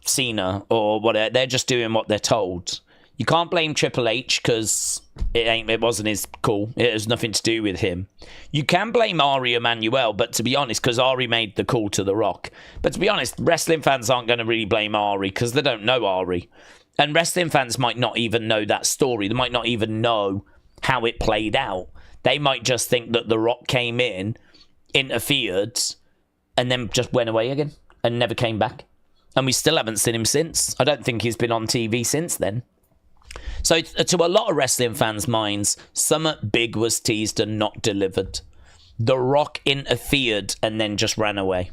[SPEAKER 1] Cena or whatever. They're just doing what they're told. You can't blame Triple H because it wasn't his call. It has nothing to do with him. You can blame Ari Emanuel, but to be honest, because Ari made the call to The Rock. But to be honest, wrestling fans aren't going to really blame Ari because they don't know Ari. And wrestling fans might not even know that story. They might not even know how it played out. They might just think that The Rock came in, interfered, and then just went away again and never came back. And we still haven't seen him since. I don't think he's been on TV since then. So to a lot of wrestling fans' minds, something big was teased and not delivered. The Rock interfered and then just ran away.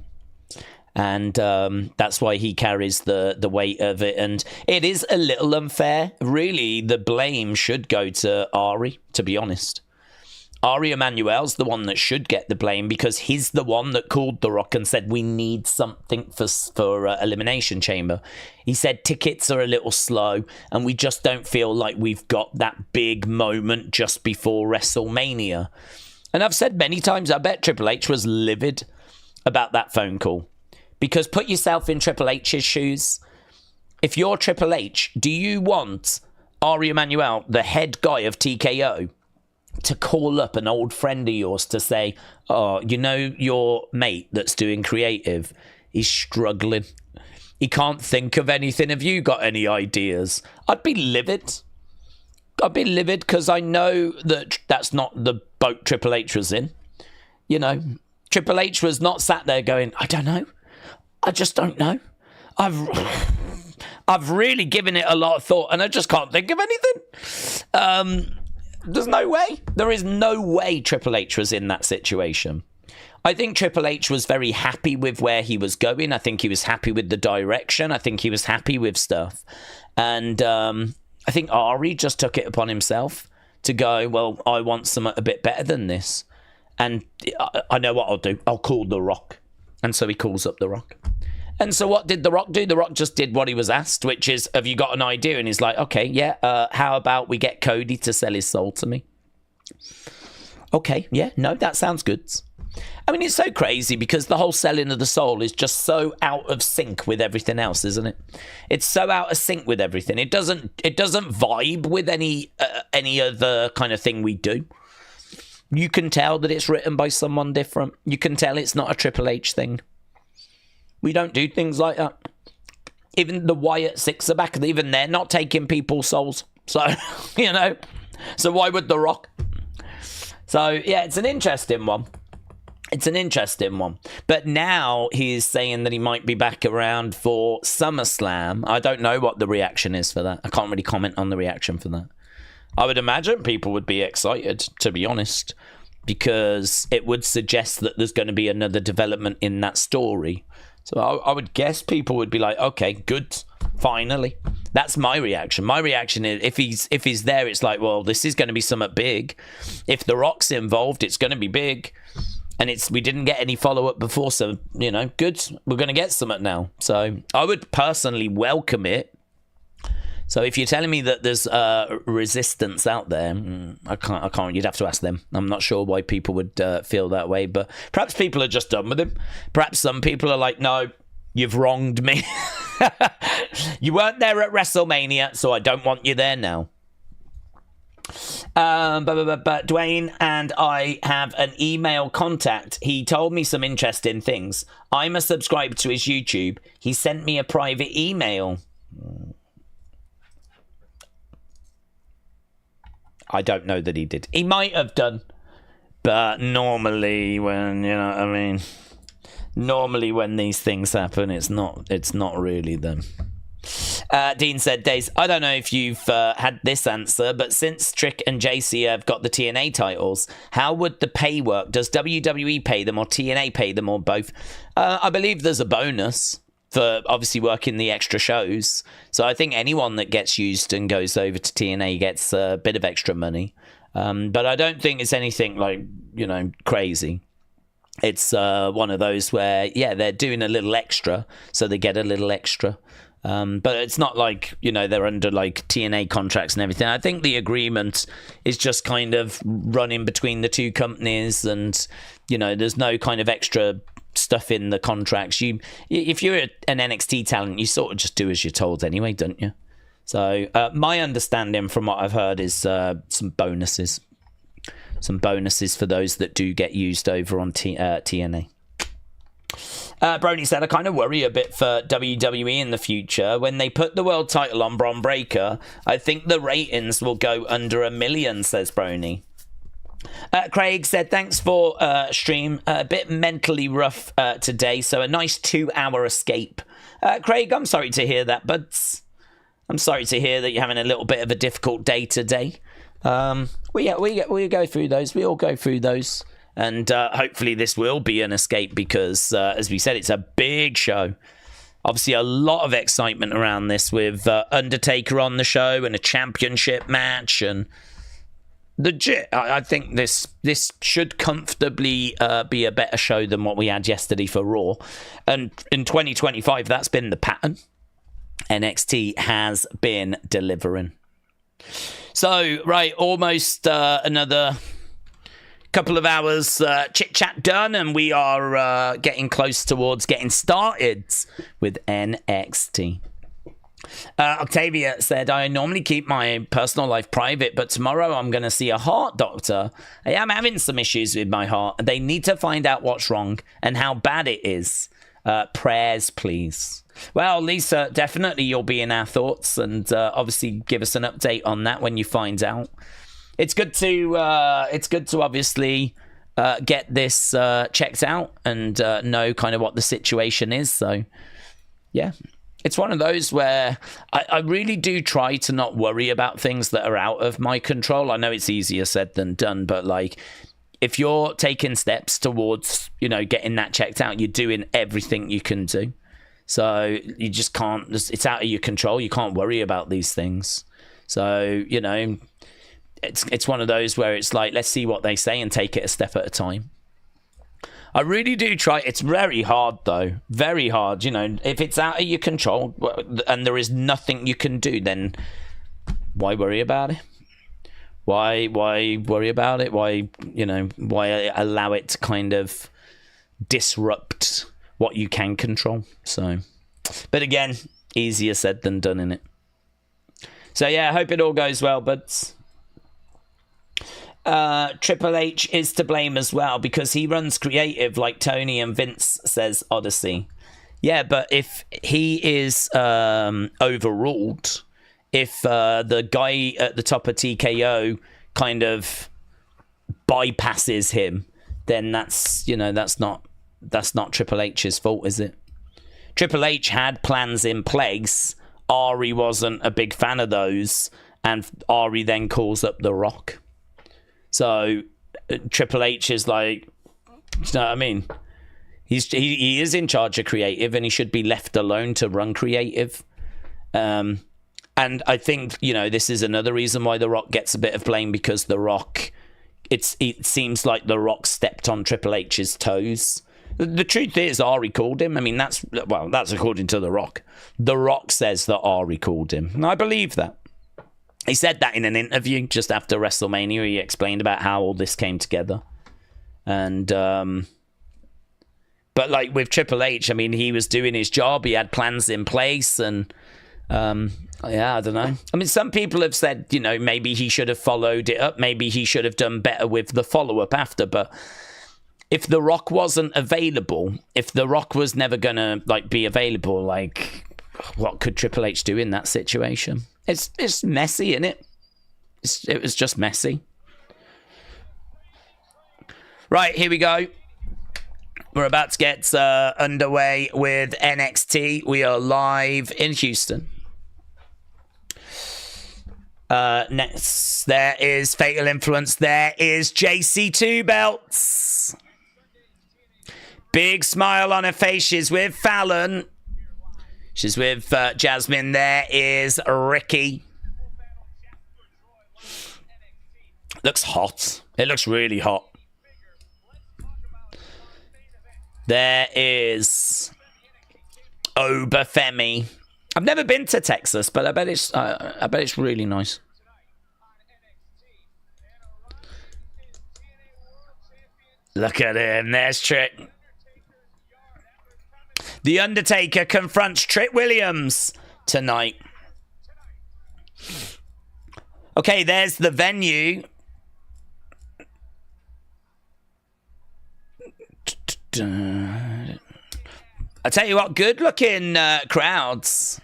[SPEAKER 1] And that's why he carries the weight of it. And it is a little unfair. Really, the blame should go to Ari, to be honest. Ari Emanuel's the one that should get the blame because he's the one that called The Rock and said, we need something for Elimination Chamber. He said tickets are a little slow and we just don't feel like we've got that big moment just before WrestleMania. And I've said many times, I bet Triple H was livid about that phone call. Because put yourself in Triple H's shoes. If you're Triple H, do you want Ari Emanuel, the head guy of TKO, to call up an old friend of yours to say, oh, you know your mate that's doing creative, he's struggling. He can't think of anything. Have you got any ideas? I'd be livid. I'd be livid because I know that that's not the boat Triple H was in. You know, Triple H was not sat there going, I don't know. I just don't know. I've really given it a lot of thought and I just can't think of anything. There's no way. There is no way Triple H was in that situation. I think Triple H was very happy with where he was going. I think he was happy with the direction. I think he was happy with stuff. And I think Ari just took it upon himself to go, well, I want something a bit better than this. And I know what I'll do. I'll call The Rock. And so he calls up The Rock. And so what did The Rock do? The Rock just did what he was asked, which is, have you got an idea? And he's like, okay, yeah, how about we get Cody to sell his soul to me? Okay, yeah, no, that sounds good. I mean, it's so crazy because the whole selling of the soul is just so out of sync with everything else, isn't it? It's so out of sync with everything. It doesn't vibe with any other kind of thing we do. You can tell that it's written by someone different. You can tell it's not a Triple H thing. We don't do things like that. Even the Wyatt Six are back. Even they're not taking people's souls. So, you know. So why would The Rock? So, yeah, it's an interesting one. It's an interesting one. But now he's saying that he might be back around for SummerSlam. I don't know what the reaction is for that. I can't really comment on the reaction for that. I would imagine people would be excited, to be honest, because it would suggest that there's going to be another development in that story. So I would guess people would be like, okay, good, finally. That's my reaction. My reaction is if he's there, it's like, well, this is going to be something big. If The Rock's involved, it's going to be big. And we didn't get any follow-up before, so, you know, good. We're going to get something now. So I would personally welcome it. So if you're telling me that there's resistance out there, I can't. You'd have to ask them. I'm not sure why people would feel that way, but perhaps people are just done with him. Perhaps some people are like, no, You've wronged me. You weren't there at WrestleMania, so I don't want you there now. But Dwayne and I have an email contact. He told me some interesting things. I'm a subscriber to his YouTube. He sent me a private email. I don't know that he did. He might have done. But normally when, you know what I mean, normally when these things happen, it's not really them. Dean said, Daze, I don't know if you've had this answer, but since Trick and JC have got the TNA titles, how would the pay work? Does WWE pay them or TNA pay them or both? I believe there's a bonus for obviously working the extra shows. So I think anyone that gets used and goes over to TNA gets a bit of extra money. But I don't think it's anything like, you know, crazy. It's one of those where, yeah, they're doing a little extra, so they get a little extra. But it's not like, you know, they're under like TNA contracts and everything. I think the agreement is just kind of running between the two companies, and, you know, there's no kind of extra stuff in the contracts. If you're an NXT talent, you sort of just do as you're told anyway, don't you? So my understanding from what I've heard is some bonuses. Some bonuses for those that do get used over on TNA. Brony said, I kind of worry a bit for WWE in the future. When they put the world title on Bron Breakker, I think the ratings will go under 1 million, says Brony. Craig said, thanks for stream. A bit mentally rough today, so a nice 2-hour escape. Craig, I'm sorry to hear that, but I'm sorry to hear that you're having a little bit of a difficult day today. We go through those. We all go through those. And hopefully this will be an escape because, as we said, it's a big show. Obviously, a lot of excitement around this with Undertaker on the show and a championship match. And legit, I think this should comfortably be a better show than what we had yesterday for Raw. And in 2025, that's been the pattern. NXT has been delivering. So, right, almost another couple of hours chit-chat done, and we are getting close towards getting started with NXT. Octavia said, I normally keep my personal life private, but tomorrow I'm going to see a heart doctor. I am having some issues with my heart. They need to find out what's wrong and how bad it is. Prayers, please. Well, Lisa, definitely you'll be in our thoughts, and obviously give us an update on that when you find out. It's good to obviously get this checked out and know kind of what the situation is. So, yeah, it's one of those where I really do try to not worry about things that are out of my control. I know it's easier said than done, but like, if you're taking steps towards, you know, getting that checked out, you're doing everything you can do. So you just can't, it's out of your control. You can't worry about these things. So, you know, it's one of those where it's like, let's see what they say and take it a step at a time. I really do try. It's very hard, though. Very hard. You know, if it's out of your control and there is nothing you can do, then why worry about it? Why worry about it? Why allow it to kind of disrupt what you can control? So, but again, easier said than done, innit? So yeah, I hope it all goes well, but Triple H is to blame as well because he runs creative like Tony and Vince, says Odyssey. Yeah, but if he is overruled, if the guy at the top of TKO kind of bypasses him, then that's not Triple H's fault, is it? Triple H had plans in place. Ari wasn't a big fan of those, and Ari then calls up The Rock. So Triple H is like, you know what I mean? He is in charge of creative, and he should be left alone to run creative. And I think, you know, this is another reason why The Rock gets a bit of blame, because The Rock, it seems like The Rock stepped on Triple H's toes. The truth is, Ari called him. I mean, that's according to The Rock. The Rock says that Ari called him, and I believe that. He said that in an interview just after WrestleMania. He explained about how all this came together. And But like with Triple H, I mean, he was doing his job. He had plans in place, and yeah, I don't know. I mean, some people have said, you know, maybe he should have followed it up. Maybe he should have done better with the follow-up after. But if The Rock wasn't available, if The Rock was never going to, like, be available, like, what could Triple H do in that situation? It's messy, isn't it? It was just messy. Right, here we go. We're about to get underway with NXT. We are live in Houston. Next, there is Fatal Influence. There is JC2 belts. Big smile on her face. She's with Fallon. She's with Jasmine. There is Ricky. Looks hot. It looks really hot. There is Obafemi. I've never been to Texas, but I bet it's really nice. Look at him. There's Trick. The Undertaker confronts Trick Williams tonight. Okay, there's the venue. I tell you what, good looking crowds.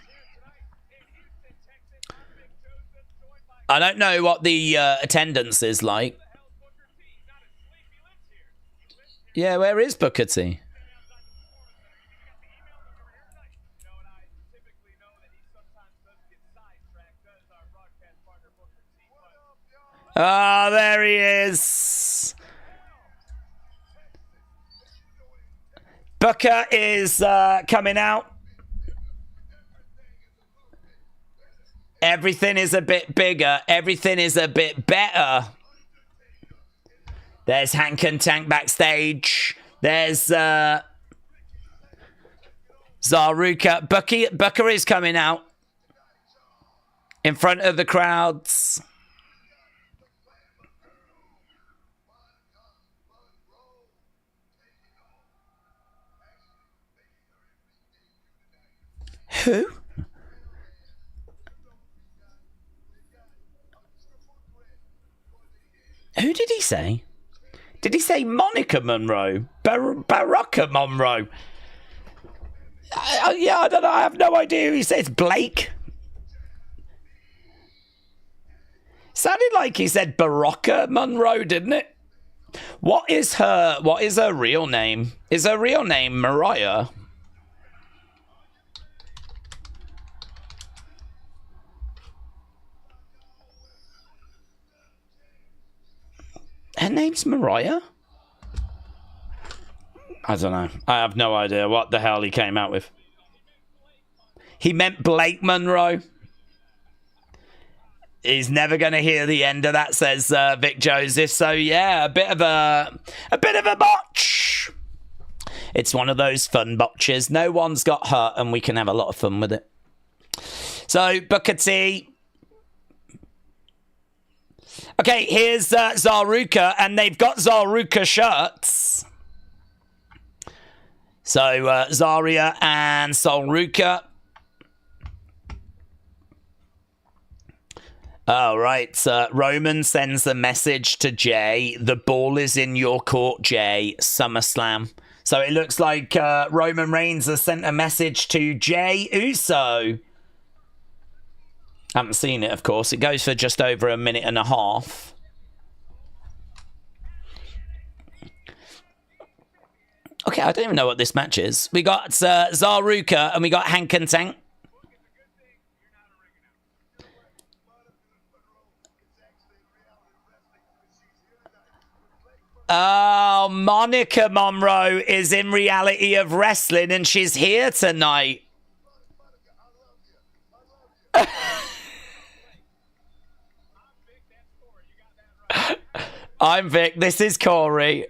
[SPEAKER 1] I don't know what the attendance is like. Yeah, where is Booker T? Oh, there he is. Booker is coming out. Everything is a bit bigger. Everything is a bit better. There's Hank and Tank backstage. There's Zaruka. Booker is coming out in front of the crowds. Who? Who did he say? Did he say Monica Monroe? Baraka Monroe? Yeah, I don't know. I have no idea who he says. Blake? Sounded like he said Baraka Monroe, didn't it? What is her real name? Is her real name Mariah? Her name's Mariah? I don't know. I have no idea what the hell he came out with. He meant Blake Monroe. He's never going to hear the end of that, says Vic Joseph. So yeah, a bit of a botch. It's one of those fun botches. No one's got hurt, and we can have a lot of fun with it. So Booker T. Okay, here's Zaruka, and they've got Zaruka shirts. So, Zaria and Solruka. All right, Roman sends a message to Jay. The ball is in your court, Jay. SummerSlam. So it looks like Roman Reigns has sent a message to Jay Uso. Haven't seen it, of course. It goes for just over a minute and a half. Okay, I don't even know what this match is. We got Zaruka and we got Hank and Tank. Oh, Monica Monroe is in reality of wrestling and she's here tonight. I'm Vic. This is Corey.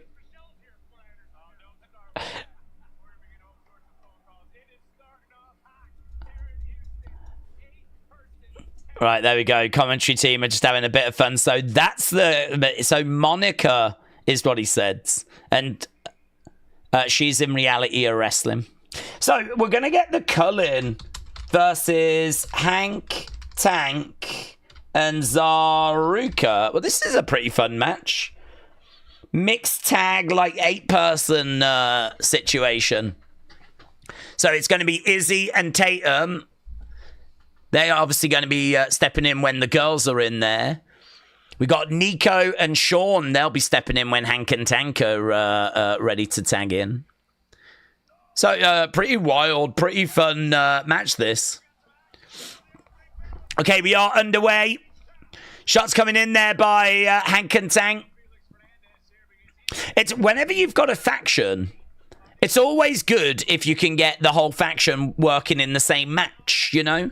[SPEAKER 1] Right, there we go. Commentary team are just having a bit of fun. So that's so Monica is what he said. And She's in reality of wrestling. So we're going to get the Cullen versus Hank, Tank, and Zaruka. Well, this is a pretty fun match. Mixed tag, like 8-person situation. So it's going to be Izzy and Tatum. They're obviously going to be stepping in when the girls are in there. We got Nico and Sean. They'll be stepping in when Hank and Tank are ready to tag in. So pretty wild, pretty fun match this. Okay, we are underway. Shots coming in there by Hank and Tank. It's whenever you've got a faction, it's always good if you can get the whole faction working in the same match, you know?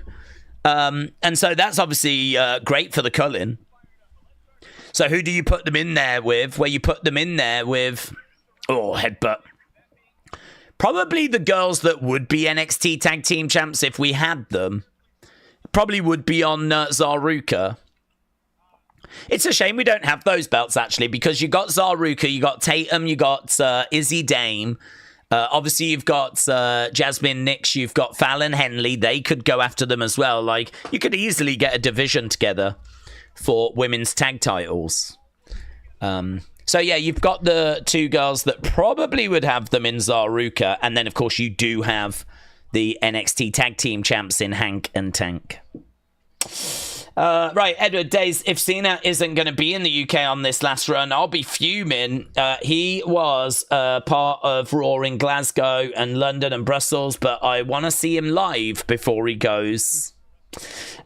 [SPEAKER 1] And so that's obviously great for the Cullen. So who do you put them in there with? Well, you put them in there with... Oh, headbutt. Probably the girls that would be NXT Tag Team Champs if we had them. Probably would be on Zaruka. It's a shame we don't have those belts, actually, because you got Zaruka, you got Tatum, you got Izzy Dame. Obviously, you've got Jasmine Nix, you've got Fallon Henley. They could go after them as well. Like, you could easily get a division together for women's tag titles. So, yeah, you've got the two girls that probably would have them in Zaruka. And then, of course, you do have the NXT Tag Team Champs in Hank and Tank. Right, Edward Daze, if Cena isn't going to be in the UK on this last run, I'll be fuming. He was part of Raw in Glasgow and London and Brussels, but I want to see him live before he goes.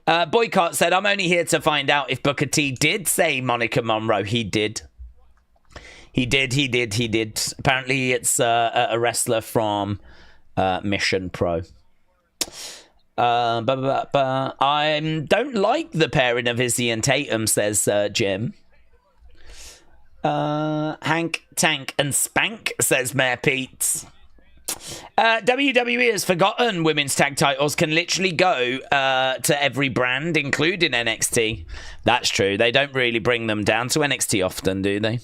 [SPEAKER 1] Boycott said, I'm only here to find out if Booker T did say Monica Monroe. He did. He did. Apparently it's a wrestler from Mission Pro. I don't like the pairing of Izzy and Tatum, says Jim. Hank, Tank, and Spank, says Mayor Pete. WWE has forgotten women's tag titles can literally go to every brand, including NXT. That's true. They don't really bring them down to NXT often, do they?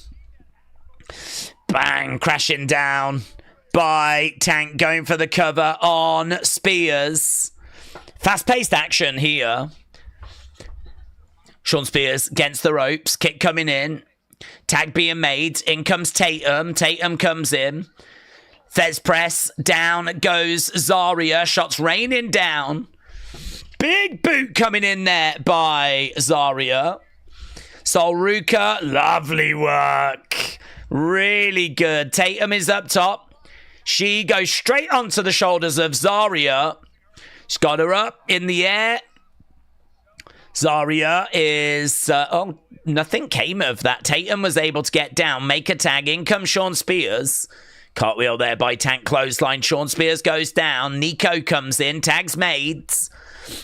[SPEAKER 1] Bang! Crashing down by Tank, going for the cover on Spears. Fast-paced action here. Sean Spears against the ropes. Kick coming in. Tag being made. In comes Tatum. Tatum comes in. Fez press. Down goes Zarya. Shots raining down. Big boot coming in there by Zarya. Solruka. Lovely work. Really good. Tatum is up top. She goes straight onto the shoulders of Zarya. She's got her up in the air. Zarya is... nothing came of that. Tatum was able to get down, make a tag. In comes Sean Spears. Cartwheel there by Tank, clothesline. Sean Spears goes down. Nico comes in. Tags made.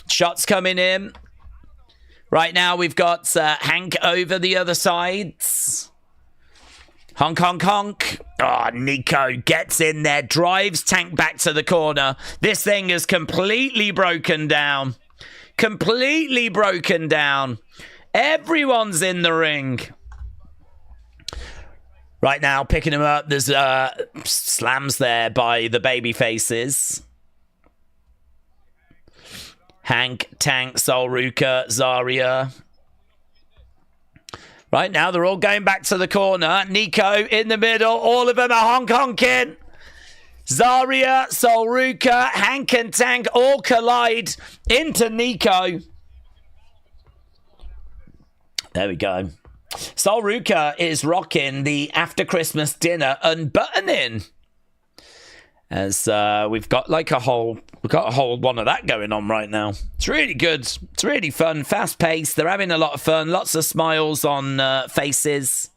[SPEAKER 1] Shots coming in. Right now we've got Hank over the other sides. Honk, honk, honk. Oh, Nico gets in there, drives Tank back to the corner. This thing is completely broken down. Completely broken down. Everyone's in the ring. Right now, picking him up. There's slams there by the baby faces. Hank, Tank, Solruka, Zarya. Right now, they're all going back to the corner. Nico in the middle. All of them are honking. Zarya, Solruka, Hank and Tank all collide into Nico. There we go. Solruka is rocking the after Christmas dinner unbuttoning. As we've got a whole one of that going on right now. It's really good. It's really fun, fast paced. They're having a lot of fun. Lots of smiles on faces.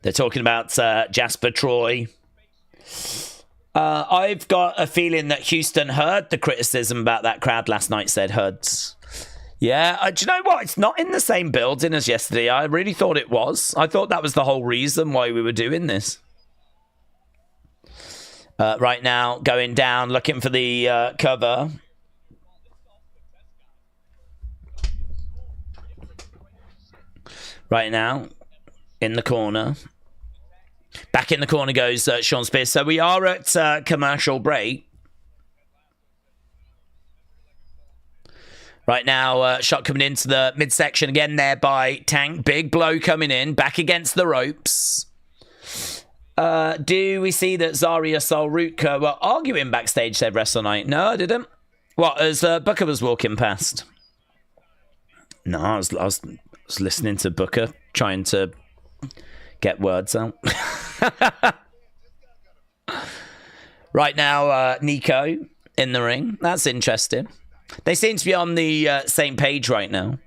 [SPEAKER 1] They're talking about Jasper Troy. I've got a feeling that Houston heard the criticism about that crowd last night, said Huds. Yeah, do you know what? It's not in the same building as yesterday. I really thought it was. I thought that was the whole reason why we were doing this. Right now, going down, looking for the cover. Right now, in the corner. Back in the corner goes Sean Spears. So we are at commercial break. Right now, shot coming into the midsection again there by Tank. Big blow coming in, back against the ropes. Do we see that Zarya Sol Rutka were arguing backstage, said WrestleNight? No, I didn't. What, as Booker was walking past? No, I was listening to Booker, trying to get words out. Right now, Nico in the ring. That's interesting. They seem to be on the same page right now.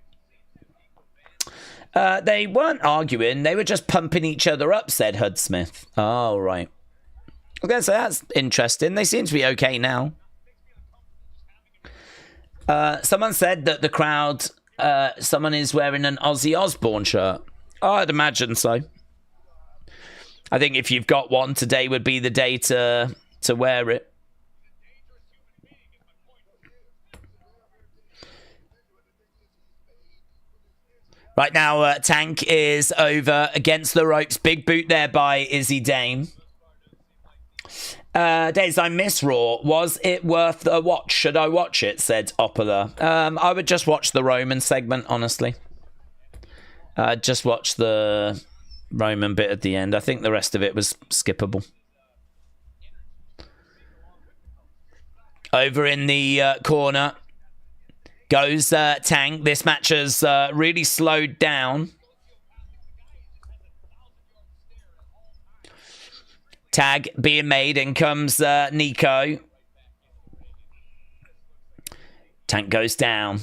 [SPEAKER 1] They weren't arguing. They were just pumping each other up, said Hud Smith. Oh, right. Okay, so that's interesting. They seem to be okay now. Someone said that the crowd, someone is wearing an Aussie Osbourne shirt. Oh, I'd imagine so. I think if you've got one, today would be the day to wear it. Right now, Tank is over against the ropes. Big boot there by Izzy Dame. Daze, I miss Raw. Was it worth a watch? Should I watch it? Said Opala. I would just watch the Roman segment, honestly. Just watch the Roman bit at the end. I think the rest of it was skippable. Over in the corner goes Tank. This match has really slowed down. Tag being made, and comes Nico. Tank goes down.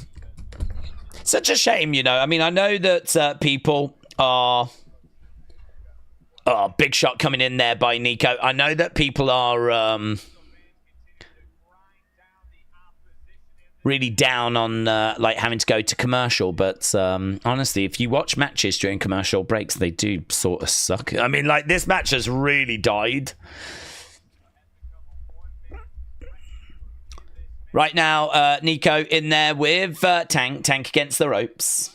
[SPEAKER 1] Such a shame, you know. I mean, I know that people are... Oh, big shot coming in there by Nico. I know that people are... really down on like having to go to commercial, but honestly, if you watch matches during commercial breaks, they do sort of suck. I mean, like, this match has really died. Right now, Nico in there with Tank against the ropes.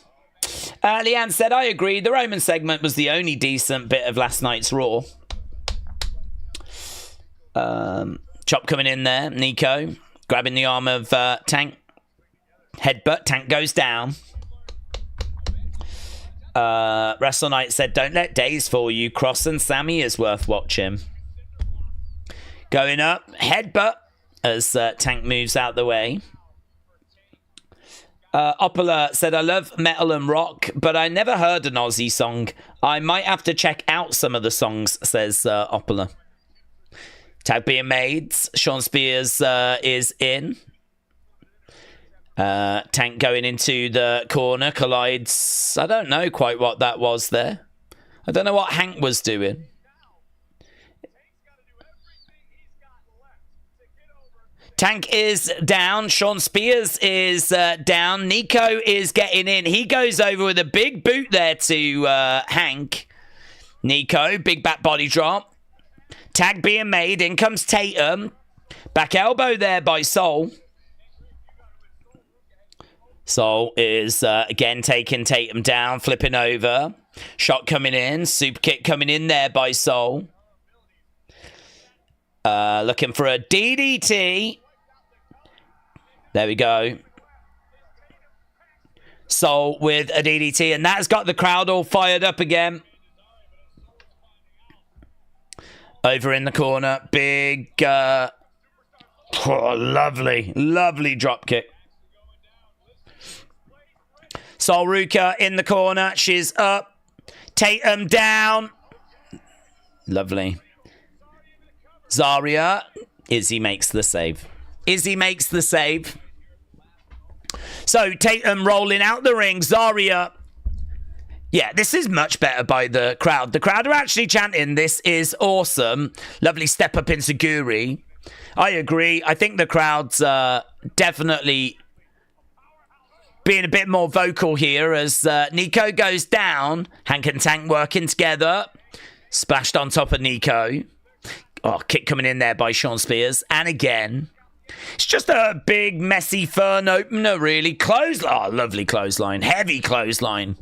[SPEAKER 1] Leanne said, I agree, the Roman segment was the only decent bit of last night's Raw. Chop coming in there, Nico grabbing the arm of Tank. Headbutt. Tank goes down. WrestleNight said, don't let Daze fool you. Cross and Sammy is worth watching. Going up. Headbutt as Tank moves out the way. Opala said, I love metal and rock, but I never heard an Aussie song. I might have to check out some of the songs, says Opala. Tag being made. Sean Spears is in. Tank going into the corner. Collides. I don't know quite what that was there. I don't know what Hank was doing. Tank is down. Sean Spears is down. Nico is getting in. He goes over with a big boot there to Hank. Nico, big back body drop. Tag being made. In comes Tatum. Back elbow there by Sol. Sol is again taking Tatum down, flipping over. Shot coming in. Super kick coming in there by Sol. Looking for a DDT. There we go. Sol with a DDT, and that's got the crowd all fired up again. Over in the corner, big, lovely drop kick. Sol Ruka in the corner, she's up. Tatum down. Lovely. Zarya. Izzy makes the save. Izzy makes the save. So Tatum rolling out the ring. Zarya. Yeah, this is much better by the crowd. The crowd are actually chanting, this is awesome. Lovely step up into Guri. I agree. I think the crowd's definitely being a bit more vocal here as Nico goes down. Hank and Tank working together. Splashed on top of Nico. Oh, kick coming in there by Sean Spears. And again, it's just a big, messy fern opener, really. Oh, lovely clothesline. Heavy clothesline.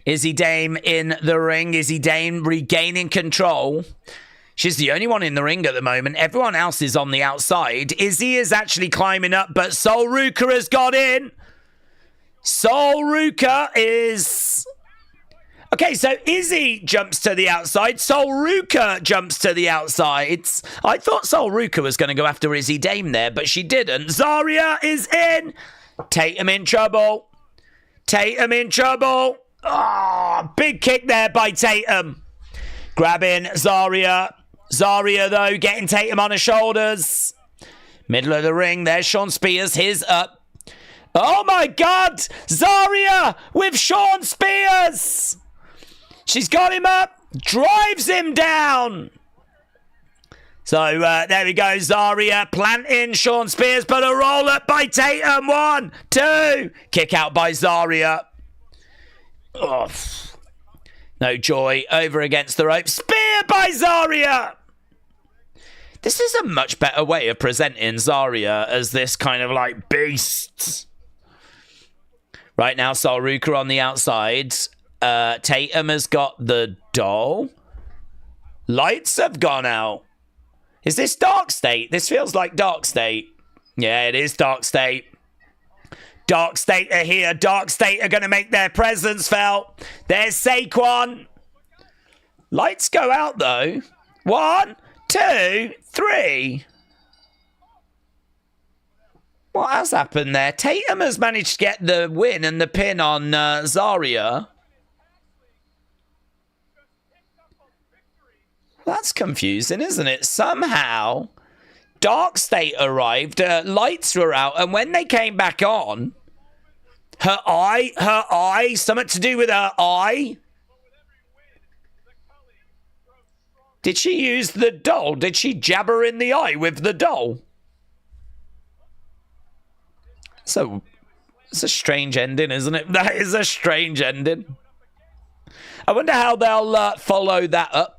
[SPEAKER 1] Izzy Dame in the ring. Izzy Dame regaining control. She's the only one in the ring at the moment. Everyone else is on the outside. Izzy is actually climbing up, but Sol Ruka has got in. Sol Ruka is... Okay, so Izzy jumps to the outside. Sol Ruka jumps to the outside. I thought Sol Ruka was going to go after Izzy Dame there, but she didn't. Zarya is in. Tatum in trouble. Tatum in trouble. Oh, big kick there by Tatum. Grabbing Zarya. Zarya, though, getting Tatum on her shoulders. Middle of the ring. There's Sean Spears. His up. Oh, my God. Zarya with Sean Spears. She's got him up. Drives him down. So, there we go. Zarya planting Sean Spears, but a roll up by Tatum. 1, 2. Kick out by Zarya. Oh. No joy. Over against the rope. Spear by Zarya. This is a much better way of presenting Zarya as this kind of like beast. Right now, Sol Ruka on the outside. Tatum has got the doll. Lights have gone out. Is this Dark State? This feels like Dark State. Yeah, it is Dark State. Dark State are here. Dark State are going to make their presence felt. There's Saquon. Lights go out, though. 1, 2, 3. What has happened there? Tatum has managed to get the win and the pin on Zarya. That's confusing, isn't it? Somehow, Dark State arrived, lights were out, and when they came back on, her eye, something to do with her eye. Did she use the doll? Did she jab her in the eye with the doll? So, it's a strange ending, isn't it? That is a strange ending. I wonder how they'll follow that up.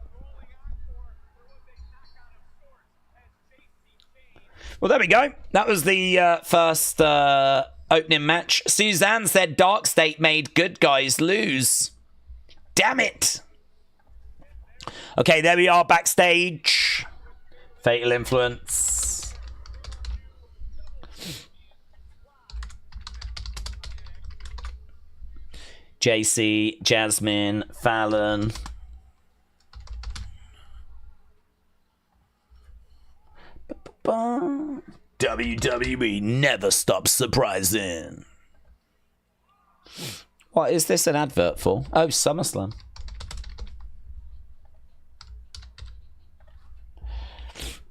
[SPEAKER 1] Well, there we go. That was the first opening match. Suzanne said Dark State made good guys lose. Damn it. Okay, there we are backstage. Fatal Influence. JC, Jasmine, Fallon. WWE never stops surprising. What is this an advert for? Oh, SummerSlam.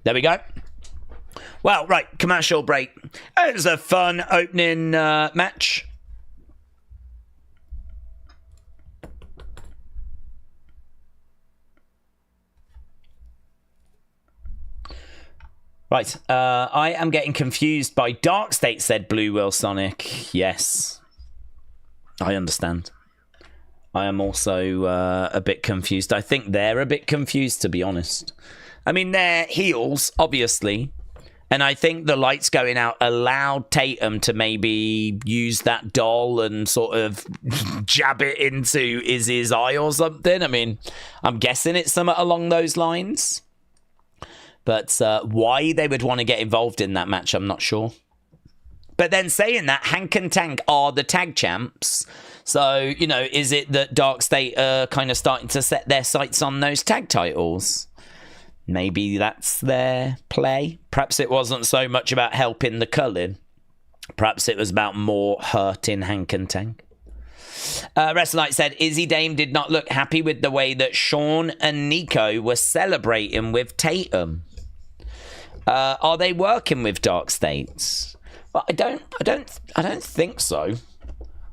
[SPEAKER 1] There we go. Well, right, commercial break. It was a fun opening match. Right, I am getting confused by Dark State, said Blue Will Sonic. Yes, I understand. I am also a bit confused. I think they're a bit confused, to be honest. I mean, they're heels, obviously. And I think the lights going out allowed Tatum to maybe use that doll and sort of jab it into Izzy's eye or something. I mean, I'm guessing it's something along those lines. But why they would want to get involved in that match, I'm not sure. But then saying that, Hank and Tank are the tag champs. So, you know, is it that Dark State are kind of starting to set their sights on those tag titles? Maybe that's their play. Perhaps it wasn't so much about helping the Cullen. Perhaps it was about more hurting Hank and Tank. WrestleNight said, Izzy Dame did not look happy with the way that Sean and Nico were celebrating with Tatum. Are they working with Dark States? Well, I don't think so.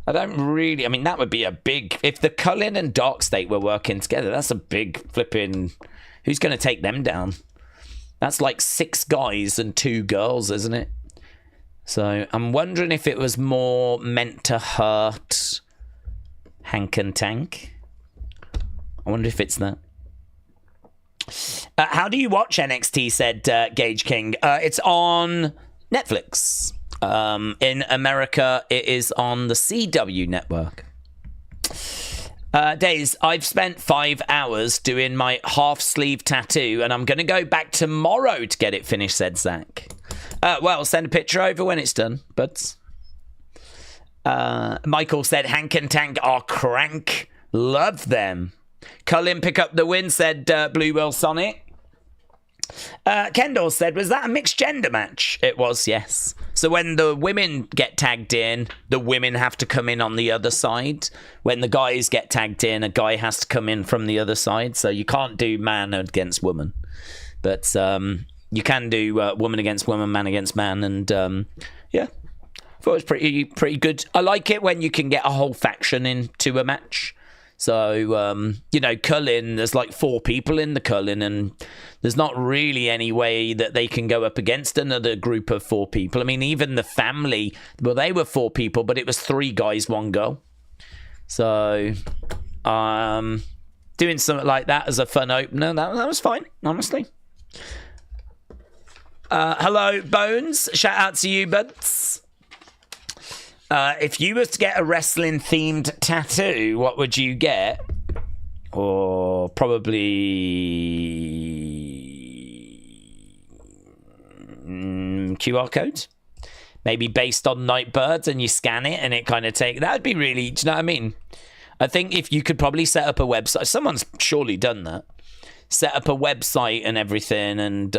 [SPEAKER 1] I don't really. I mean, that would be a big. If the Cullen and Dark State were working together, that's a big flipping. Who's going to take them down? That's like 6 guys and 2 girls, isn't it? So I'm wondering if it was more meant to hurt Hank and Tank. I wonder if it's that. How do you watch NXT, said Gage King. It's on Netflix. In America, it is on the CW network. Daze, I've spent 5 hours doing my half-sleeve tattoo, and I'm going to go back tomorrow to get it finished, said Zach. Well, send a picture over when it's done, but... Michael said, Hank and Tank are crank. Love them. Cullen pick up the win, said Blue Will Sonic. Kendall said, was that a mixed gender match? It was, yes. So when the women get tagged in, the women have to come in on the other side. When the guys get tagged in, a guy has to come in from the other side. So you can't do man against woman. But you can do woman against woman, man against man. And yeah, I thought it was pretty good. I like it when you can get a whole faction into a match. So, you know, Cullen, there's like 4 people in the Cullen, and there's not really any way that they can go up against another group of 4 people. I mean, even the family, well, they were 4 people, but it was 3 guys, 1 girl. So, doing something like that as a fun opener, that was fine, honestly. Hello, Bones. Shout out to you, buds. If you were to get a wrestling-themed tattoo, what would you get? Or probably... QR code? Maybe based on Nightbirds, and you scan it and it kind of take... That would be really... Do you know what I mean? I think if you could probably set up a website... Someone's surely done that. Set up a website and everything, and...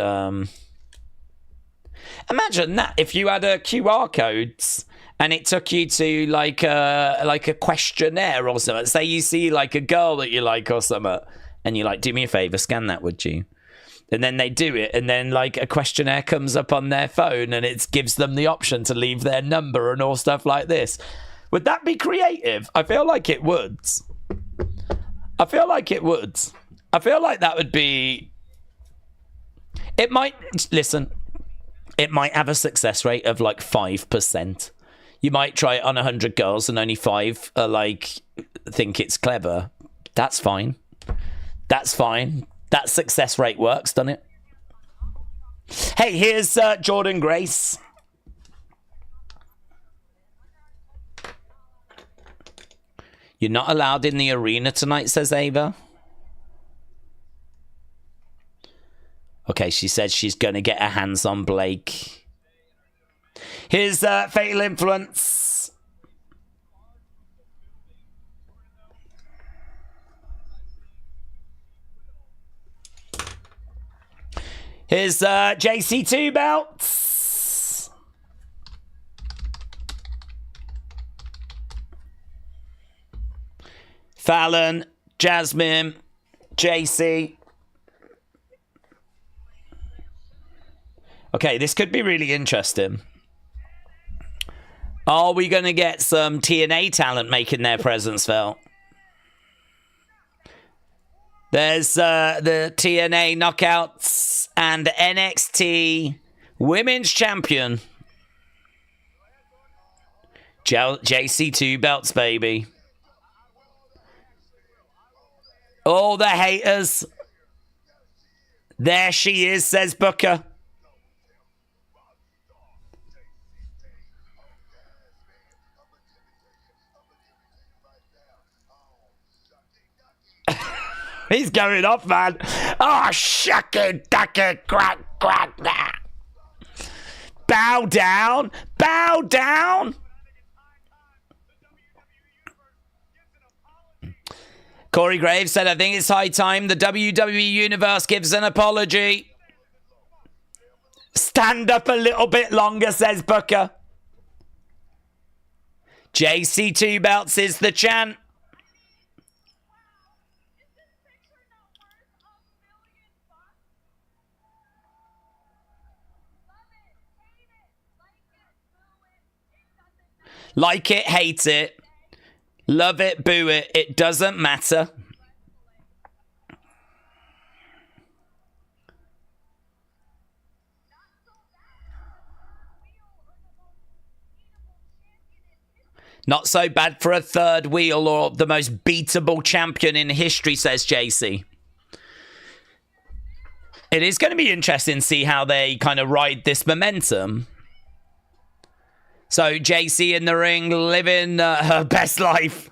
[SPEAKER 1] Imagine that, if you had a QR codes... And it took you to like a questionnaire or something. Say you see like a girl that you like or something, and you're like, do me a favor, scan that, would you? And then they do it, and then like a questionnaire comes up on their phone, and it gives them the option to leave their number and all stuff like this. Would that be creative? I feel like it would. I feel like that would be... It might... Listen, it might have a success rate of like 5%. You might try it on 100 girls and only 5 are like, think it's clever. That's fine. That's fine. That success rate works, doesn't it? Hey, here's Jordynne Grace. You're not allowed in the arena tonight, says Ava. Okay, she said she's going to get her hands on Blake. Here's Fatal Influence. Here's JC2 belts. Fallon, Jasmine, JC. Okay, this could be really interesting. Are we going to get some TNA talent making their presence felt? There's the TNA Knockouts and NXT Women's Champion. JC2 belts, baby. All the haters. There she is, says Booker. He's going off, man. Oh, shuck it, duck it, crack, crack, that. Bow down. Bow down. Corey Graves said, I think it's high time the WWE Universe gives an apology. Stand up a little bit longer, says Booker. JC2 belts is the chant. Like it, hate it, love it, boo it, it doesn't matter. Not so bad for a third wheel or the most beatable champion in history, says JC. It is going to be interesting to see how they kind of ride this momentum. So, JC in the ring, living her best life.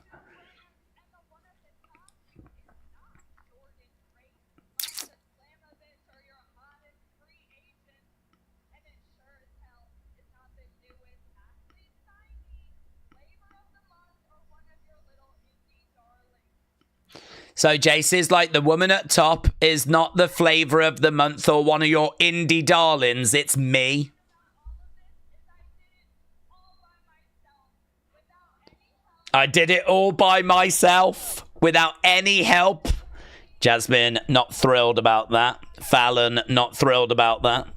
[SPEAKER 1] So JC's like, the woman at top is not the flavor of the month or one of your indie darlings. It's me. I did it all by myself without any help. Jasmine, not thrilled about that. Fallon, not thrilled about that.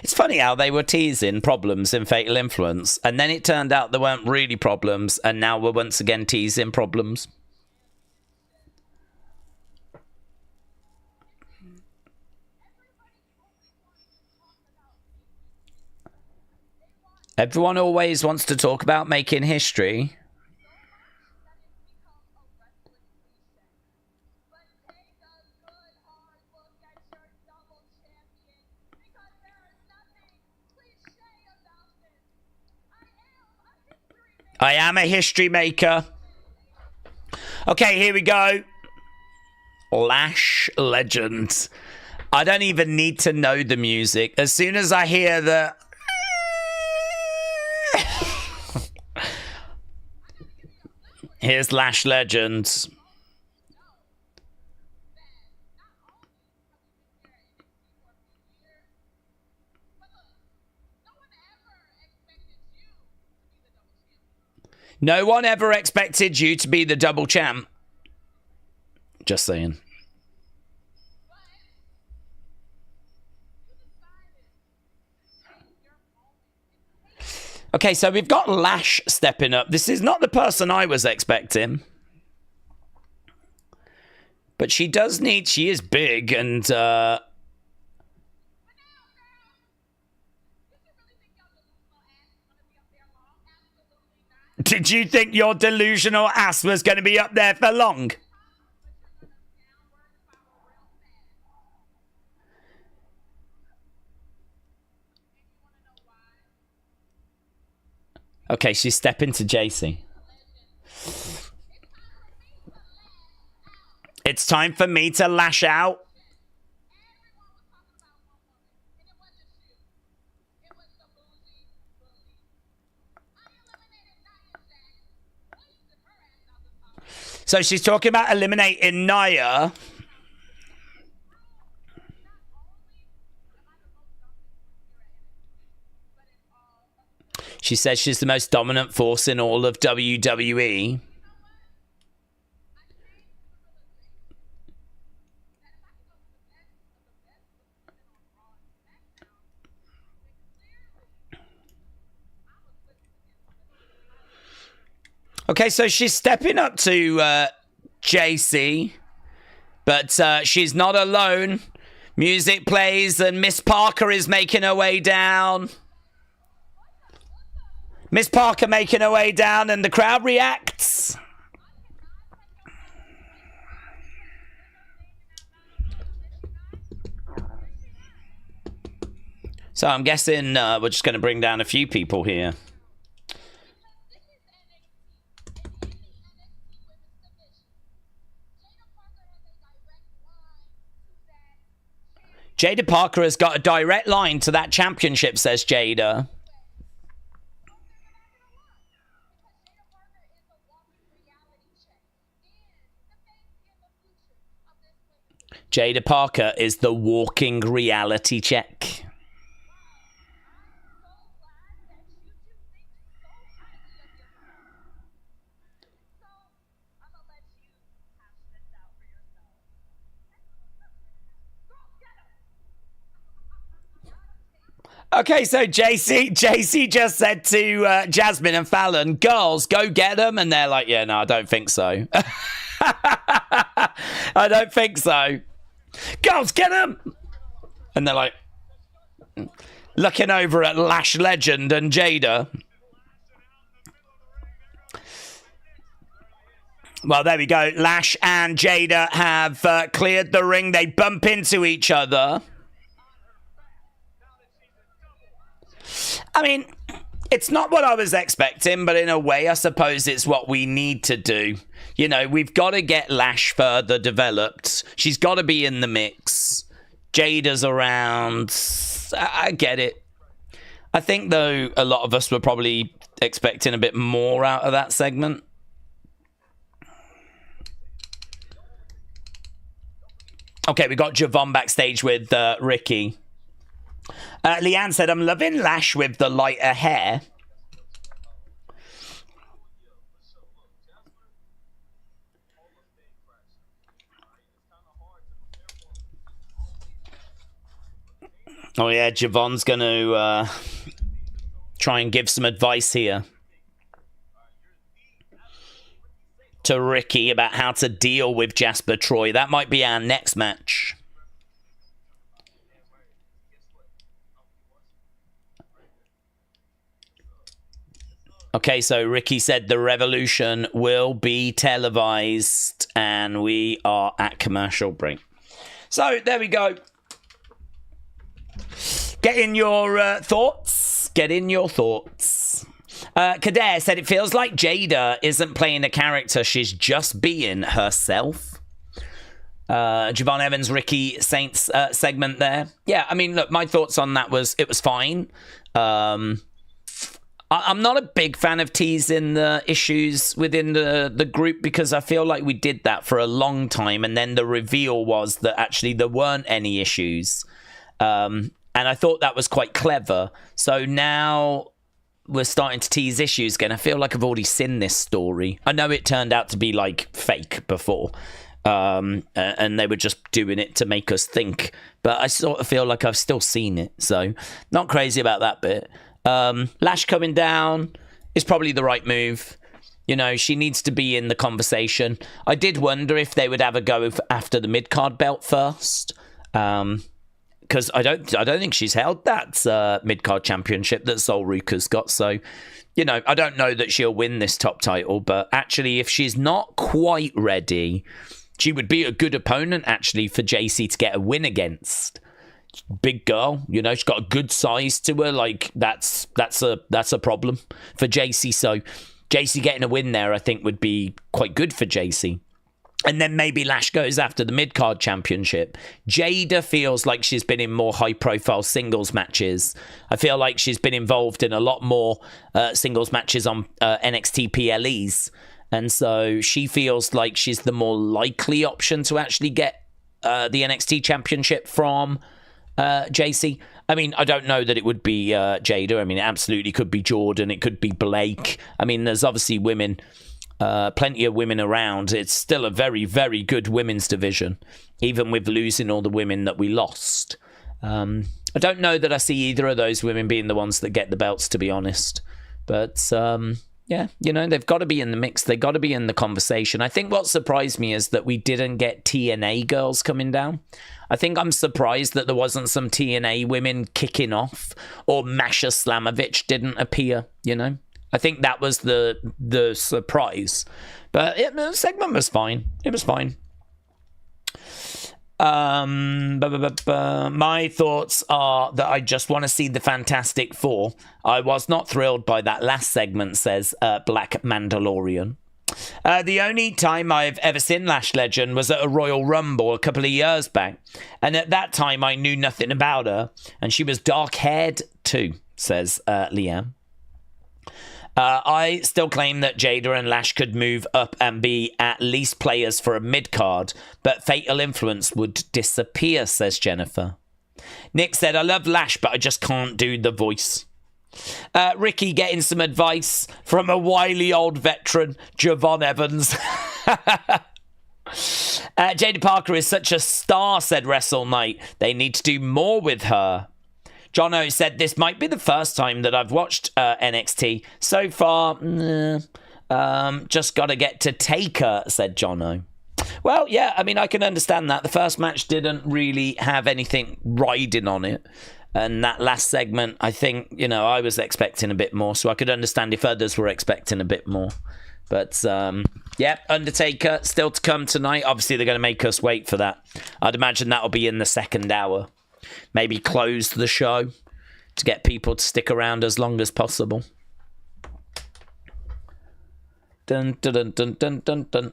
[SPEAKER 1] It's funny how they were teasing problems in Fatal Influence, and then it turned out there weren't really problems, and now we're once again teasing problems. Everyone always wants to talk about making history. I am a history maker. Okay, here we go. Lash Legend. I don't even need to know the music. As soon as I hear the... Here's Lash Legend. No one ever expected you to be the double champ. Just saying. Okay, so we've got Lash stepping up. This is not the person I was expecting. But she does need... She is big and... Did you think your delusional ass was going to be up there for long? Okay, she's stepping to JC. It's time for me to lash out. So she's talking about eliminating Nia. She says she's the most dominant force in all of WWE. Okay, so she's stepping up to JC, but she's not alone. Music plays and Miss Parker is making her way down. Miss Parker making her way down and the crowd reacts. So I'm guessing we're just going to bring down a few people here. Jada Parker has got a direct line to that championship, says Jada. Jada Parker is the walking reality check. Okay, so JC just said to Jasmine and Fallon, girls, go get them. And they're like, yeah, no, I don't think so. I don't think so. Girls, get them. And they're like, looking over at Lash Legend and Jada. Well, there we go. Lash and Jada have cleared the ring. They bump into each other. I mean, it's not what I was expecting, but in a way, I suppose it's what we need to do. You know, we've got to get Lash further developed. She's got to be in the mix. Jada's around. I get it. I think, though, a lot of us were probably expecting a bit more out of that segment. Okay, we got Javon backstage with Ricky. Leanne said, I'm loving Lash with the lighter hair. Oh, yeah, Javon's going to try and give some advice here to Ricky about how to deal with Jasper Troy. That might be our next match. Okay, so Ricky said the Revolution will be televised, and we are at commercial break. So, there we go. Get in your thoughts. Get in your thoughts. Kader said it feels like Jada isn't playing a character. She's just being herself. Javon Evans, Ricky Saints segment there. Yeah, I mean, look, my thoughts on that was it was fine. I'm not a big fan of teasing the issues within the group because I feel like we did that for a long time, and then the reveal was that actually there weren't any issues. And I thought that was quite clever. So now we're starting to tease issues again. I feel like I've already seen this story. I know it turned out to be like fake before. And they were just doing it to make us think. But I sort of feel like I've still seen it. So not crazy about that bit. Lash coming down is probably the right move. You know, she needs to be in the conversation. I did wonder if they would have a go after the mid-card belt first. Because I don't think she's held that mid-card championship that Sol Ruka's got. So, you know, I don't know that she'll win this top title. But actually, if she's not quite ready, she would be a good opponent, actually, for JC to get a win against. Big girl, you know, she's got a good size to her. Like, that's a problem for JC. So, JC getting a win there, I think, would be quite good for JC. And then maybe Lash goes after the mid-card championship. Jada feels like she's been in more high-profile singles matches. I feel like she's been involved in a lot more singles matches on NXT PLEs. And so she feels like she's the more likely option to actually get the NXT championship from JC. I mean, I don't know that it would be Jada. I mean, it absolutely could be Jordynne. It could be Blake. I mean, there's obviously women... plenty of women around. It's still a very, very good women's division, even with losing all the women that we lost. I don't know that I see either of those women being the ones that get the belts, to be honest. But, yeah, you know, they've got to be in the mix. They've got to be in the conversation. I think what surprised me is that we didn't get TNA girls coming down. I think I'm surprised that there wasn't some TNA women kicking off, or Masha Slamovich didn't appear, you know. I think that was the surprise. But the segment was fine. It was fine. My thoughts are that I just want to see the Fantastic Four. I was not thrilled by that last segment, says Black Mandalorian. The only time I've ever seen Lash Legend was at a Royal Rumble a couple of years back. And at that time, I knew nothing about her. And she was dark-haired too, says Liam. I still claim that Jada and Lash could move up and be at least players for a mid-card, but Fatal Influence would disappear, says Jennifer. Nick said, I love Lash, but I just can't do the voice. Ricky getting some advice from a wily old veteran, Javon Evans. Jada Parker is such a star, said Wrestle Night. They need to do more with her. Jono said, this might be the first time that I've watched NXT. So far, just got to get to Taker, said Jono. Well, yeah, I mean, I can understand that. The first match didn't really have anything riding on it. And that last segment, I think, you know, I was expecting a bit more. So I could understand if others were expecting a bit more. But, yeah, Undertaker still to come tonight. Obviously, they're going to make us wait for that. I'd imagine that'll be in the second hour. Maybe close the show to get people to stick around as long as possible. Dun, dun, dun, dun, dun, dun, dun.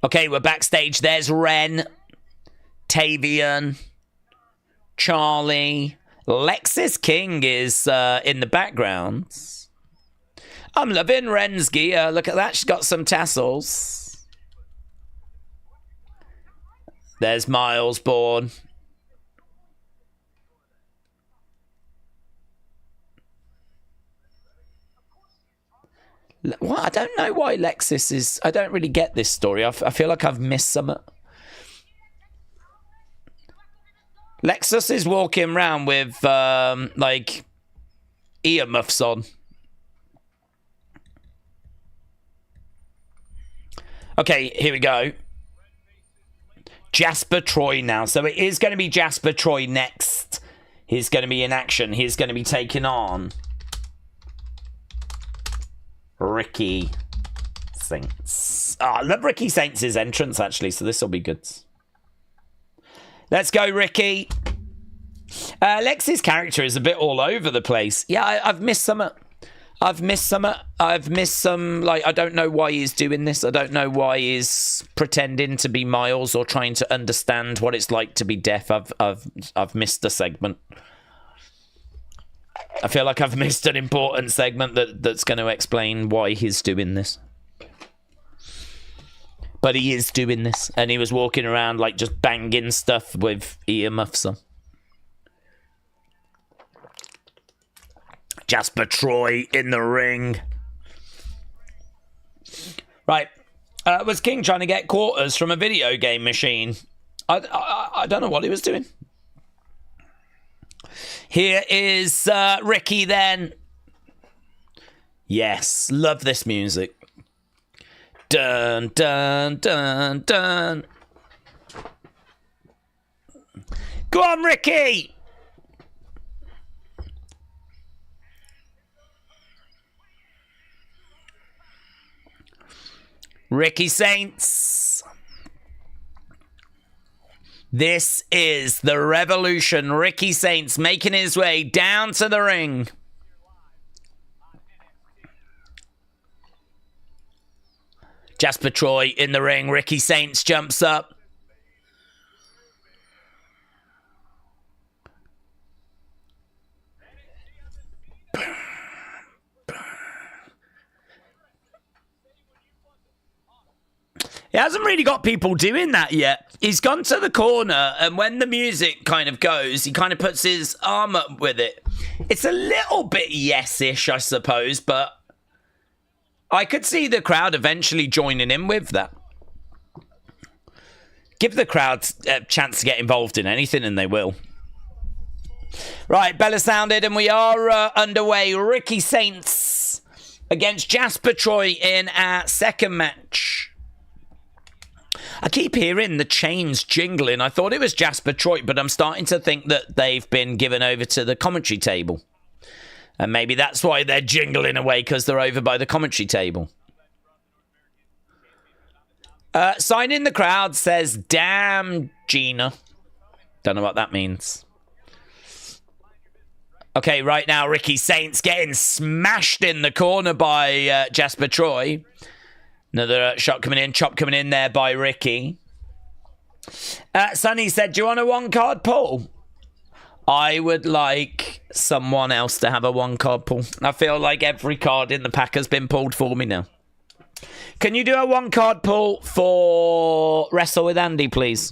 [SPEAKER 1] Okay, we're backstage. There's Ren, Tavian, Charlie, Lexis King is in the background. I'm loving Ren's gear. Look at that. She's got some tassels. There's Miles Bourne. Well, I don't know why Lexis is... I don't really get this story. I feel like I've missed some... Lexus is walking around with, like, earmuffs on. Okay, here we go. Jasper Troy now. So it is going to be Jasper Troy next. He's going to be in action. He's going to be taking on Ricky Saints. Oh, I love Ricky Saints' entrance, actually, so this will be good. Let's go, Ricky. Lex's character is a bit all over the place. Yeah, I've missed some. I've missed some. Like, I don't know why he's doing this. I don't know why he's pretending to be Miles or trying to understand what it's like to be deaf. I've missed a segment. I feel like I've missed an important segment that's going to explain why he's doing this. But he is doing this, and he was walking around like just banging stuff with earmuffs on. Jasper Troy in the ring. Right. Was King trying to get quarters from a video game machine? I don't know what he was doing. Here is Ricky then. Yes, love this music. Dun, dun, dun, dun. Go on, Ricky! Ricky Saints. This is the Revolution. Ricky Saints making his way down to the ring. Jasper Troy in the ring. Ricky Saints jumps up. He hasn't really got people doing that yet. He's gone to the corner, and when the music kind of goes, he kind of puts his arm up with it. It's a little bit yes-ish, I suppose, but I could see the crowd eventually joining in with that. Give the crowd a chance to get involved in anything, and they will. Right, bell has sounded, and we are underway. Ricky Saints against Jasper Troy in our second match. I keep hearing the chains jingling. I thought it was Jasper Troy, but I'm starting to think that they've been given over to the commentary table. And maybe that's why they're jingling away, because they're over by the commentary table. Sign in the crowd says, damn Gina. Don't know what that means. Okay, right now, Ricky Saints getting smashed in the corner by Jasper Troy. Another shot coming in, chop coming in there by Ricky. Sonny said, do you want a one-card pull? I would like someone else to have a one-card pull. I feel like every card in the pack has been pulled for me now. Can you do a one-card pull for Wrestle with Andy, please?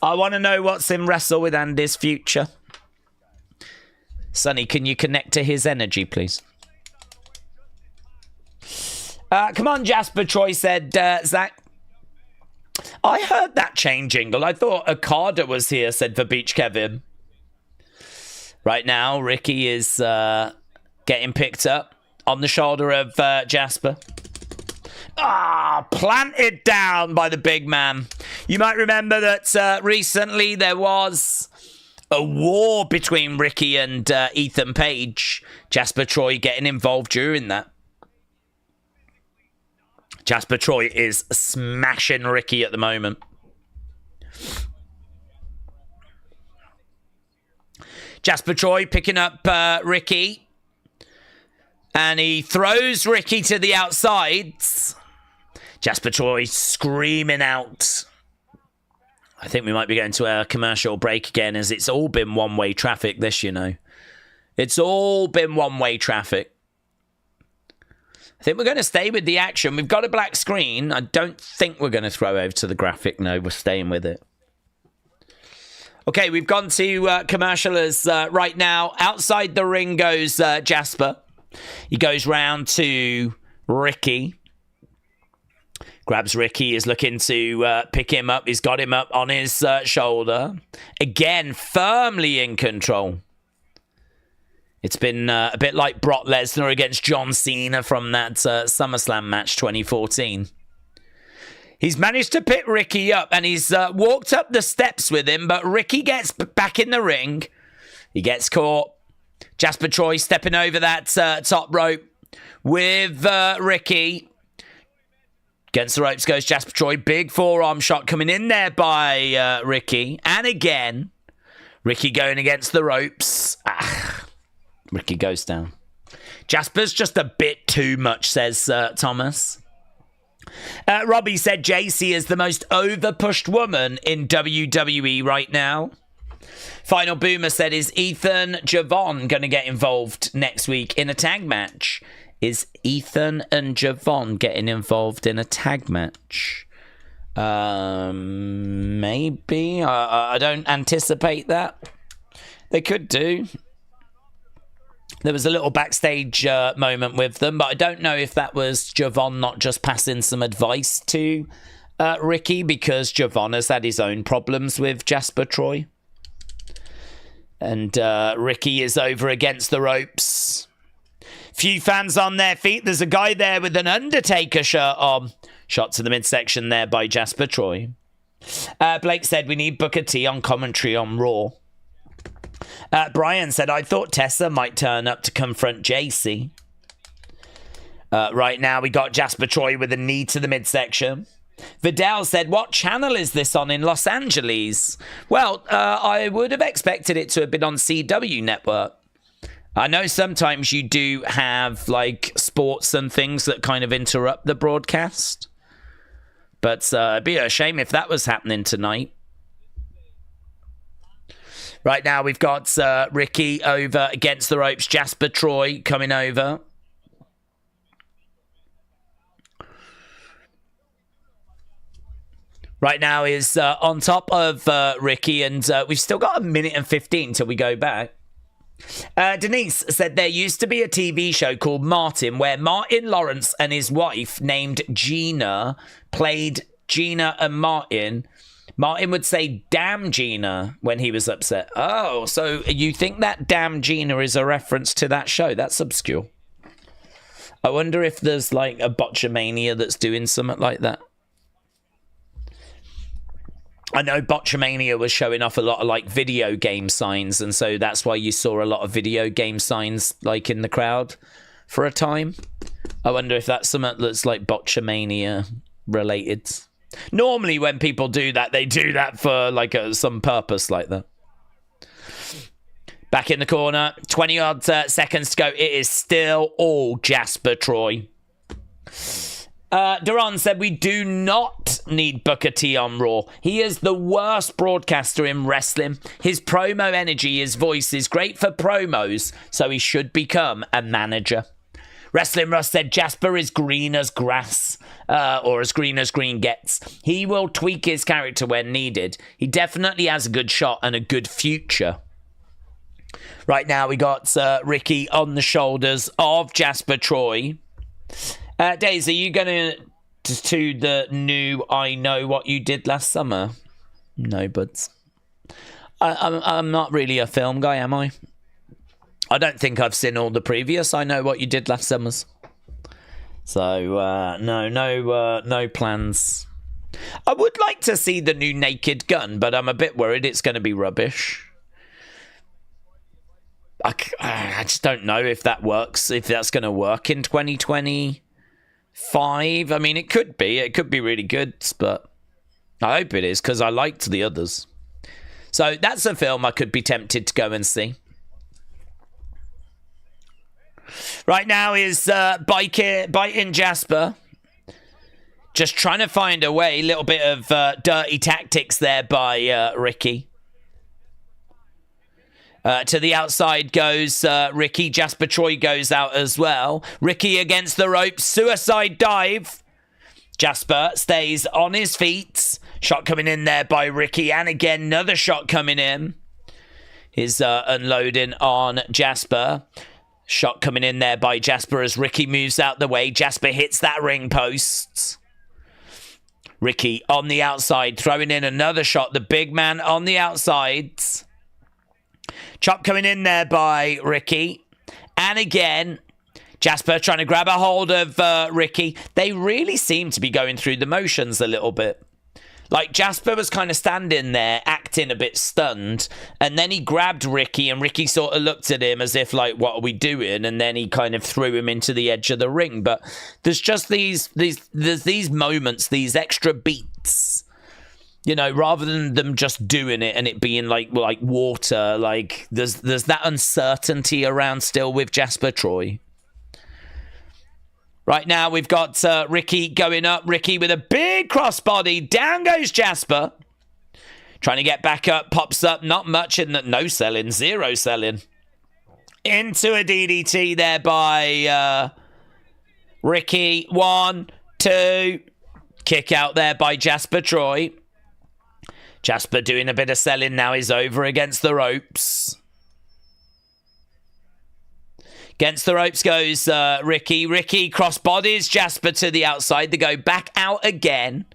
[SPEAKER 1] I want to know what's in Wrestle with Andy's future. Sonny, can you connect to his energy, please? Come on, Jasper, Troy said, Zach. I heard that chain jingle. I thought Okada was here, said for Beach Kevin. Right now, Ricky is getting picked up on the shoulder of Jasper. Planted down by the big man. You might remember that recently there was a war between Ricky and Ethan Page. Jasper Troy getting involved during that. Jasper Troy is smashing Ricky at the moment. Jasper Troy picking up Ricky. And he throws Ricky to the outside. Jasper Troy screaming out I think we might be going to a commercial break again, as it's all been one-way traffic, this, you know. It's all been one-way traffic. I think we're going to stay with the action. We've got a black screen. I don't think we're going to throw over to the graphic. No, we're staying with it. Okay, we've gone to commercial as right now. Outside the ring goes Jasper. He goes round to Ricky. Grabs Ricky, is looking to pick him up. He's got him up on his shoulder. Again, firmly in control. It's been a bit like Brock Lesnar against John Cena from that SummerSlam match 2014. He's managed to pick Ricky up, and he's walked up the steps with him, but Ricky gets back in the ring. He gets caught. Jasper Troy stepping over that top rope with Ricky. Against the ropes goes Jasper Troy. Big forearm shot coming in there by Ricky. And again, Ricky going against the ropes. Ricky goes down. Jasper's just a bit too much, says Thomas. Robbie said JC is the most over-pushed woman in WWE right now. Final Boomer said, is Ethan Javon going to get involved next week in a tag match? Is Ethan and Javon getting involved in a tag match? Maybe. I don't anticipate that. They could do. There was a little backstage moment with them, but I don't know if that was Javon not just passing some advice to Ricky, because Javon has had his own problems with Jasper Troy. And Ricky is over against the ropes. Few fans on their feet. There's a guy there with an Undertaker shirt on. Shot to the midsection there by Jasper Troy. Blake said, we need Booker T on commentary on Raw. Brian said, I thought Tessa might turn up to confront JC. Right now, we got Jasper Troy with a knee to the midsection. Vidal said, what channel is this on in Los Angeles? Well, I would have expected it to have been on CW Network. I know sometimes you do have, like, sports and things that kind of interrupt the broadcast. But it'd be a shame if that was happening tonight. Right now, we've got Ricky over against the ropes. Jasper Troy coming over. Right now is on top of Ricky, and we've still got a minute and 15 till we go back. Denise said there used to be a TV show called Martin, where Martin Lawrence and his wife named Gina played Gina and Martin. Martin would say, damn Gina, when he was upset. Oh, so you think that damn Gina is a reference to that show? That's obscure. I wonder if there's like a Botchamania that's doing something like that. I know Botchamania was showing off a lot of like video game signs, and so that's why you saw a lot of video game signs like in the crowd for a time. I wonder if that's something that's like Botchamania related. Normally when people do that, they do that for like some purpose like that. Back in the corner, 20 odd seconds to go. It is still all Jasper Troy. Duran said, we do not need Booker T on Raw. He is the worst broadcaster in wrestling. His promo energy, his voice is great for promos, so he should become a manager. Wrestling Russ said, Jasper is green as grass, or as green gets. He will tweak his character when needed. He definitely has a good shot and a good future. Right now, we got Ricky on the shoulders of Jasper Troy. Daze, are you going to the new I Know What You Did Last Summer? No, buds. I'm not really a film guy, am I? I don't think I've seen all the previous I Know What You Did Last Summers. So, no plans. I would like to see the new Naked Gun, but I'm a bit worried it's going to be rubbish. I just don't know if that works, if that's going to work in 2025. I mean, it could be really good, but I hope it is, because I liked the others. So that's a film I could be tempted to go and see. Right now is biting Jasper. Just trying to find a way. A little bit of dirty tactics there by Ricky. To the outside goes Ricky. Jasper Troy goes out as well. Ricky against the ropes. Suicide dive. Jasper stays on his feet. Shot coming in there by Ricky. And again, another shot coming in. Is unloading on Jasper. Shot coming in there by Jasper as Ricky moves out the way. Jasper hits that ring post. Ricky on the outside, throwing in another shot. The big man on the outside. Chop coming in there by Ricky. And again, Jasper trying to grab a hold of Ricky. They really seem to be going through the motions a little bit. Like, Jasper was kind of standing there, acting a bit stunned, and then he grabbed Ricky, and Ricky sort of looked at him as if, like, what are we doing? And then he kind of threw him into the edge of the ring. But there's just these moments, these extra beats, you know, rather than them just doing it and it being like water. Like, there's that uncertainty around still with Jasper Troy. Right now, we've got Ricky going up. Ricky with a big crossbody. Down goes Jasper. Trying to get back up. Pops up. Not much in the... No selling. Zero selling. Into a DDT there by Ricky. 1, 2. Kick out there by Jasper Troy. Jasper doing a bit of selling now. He's over against the ropes. Against the ropes goes Ricky. Ricky crossbodies Jasper to the outside. They go back out again.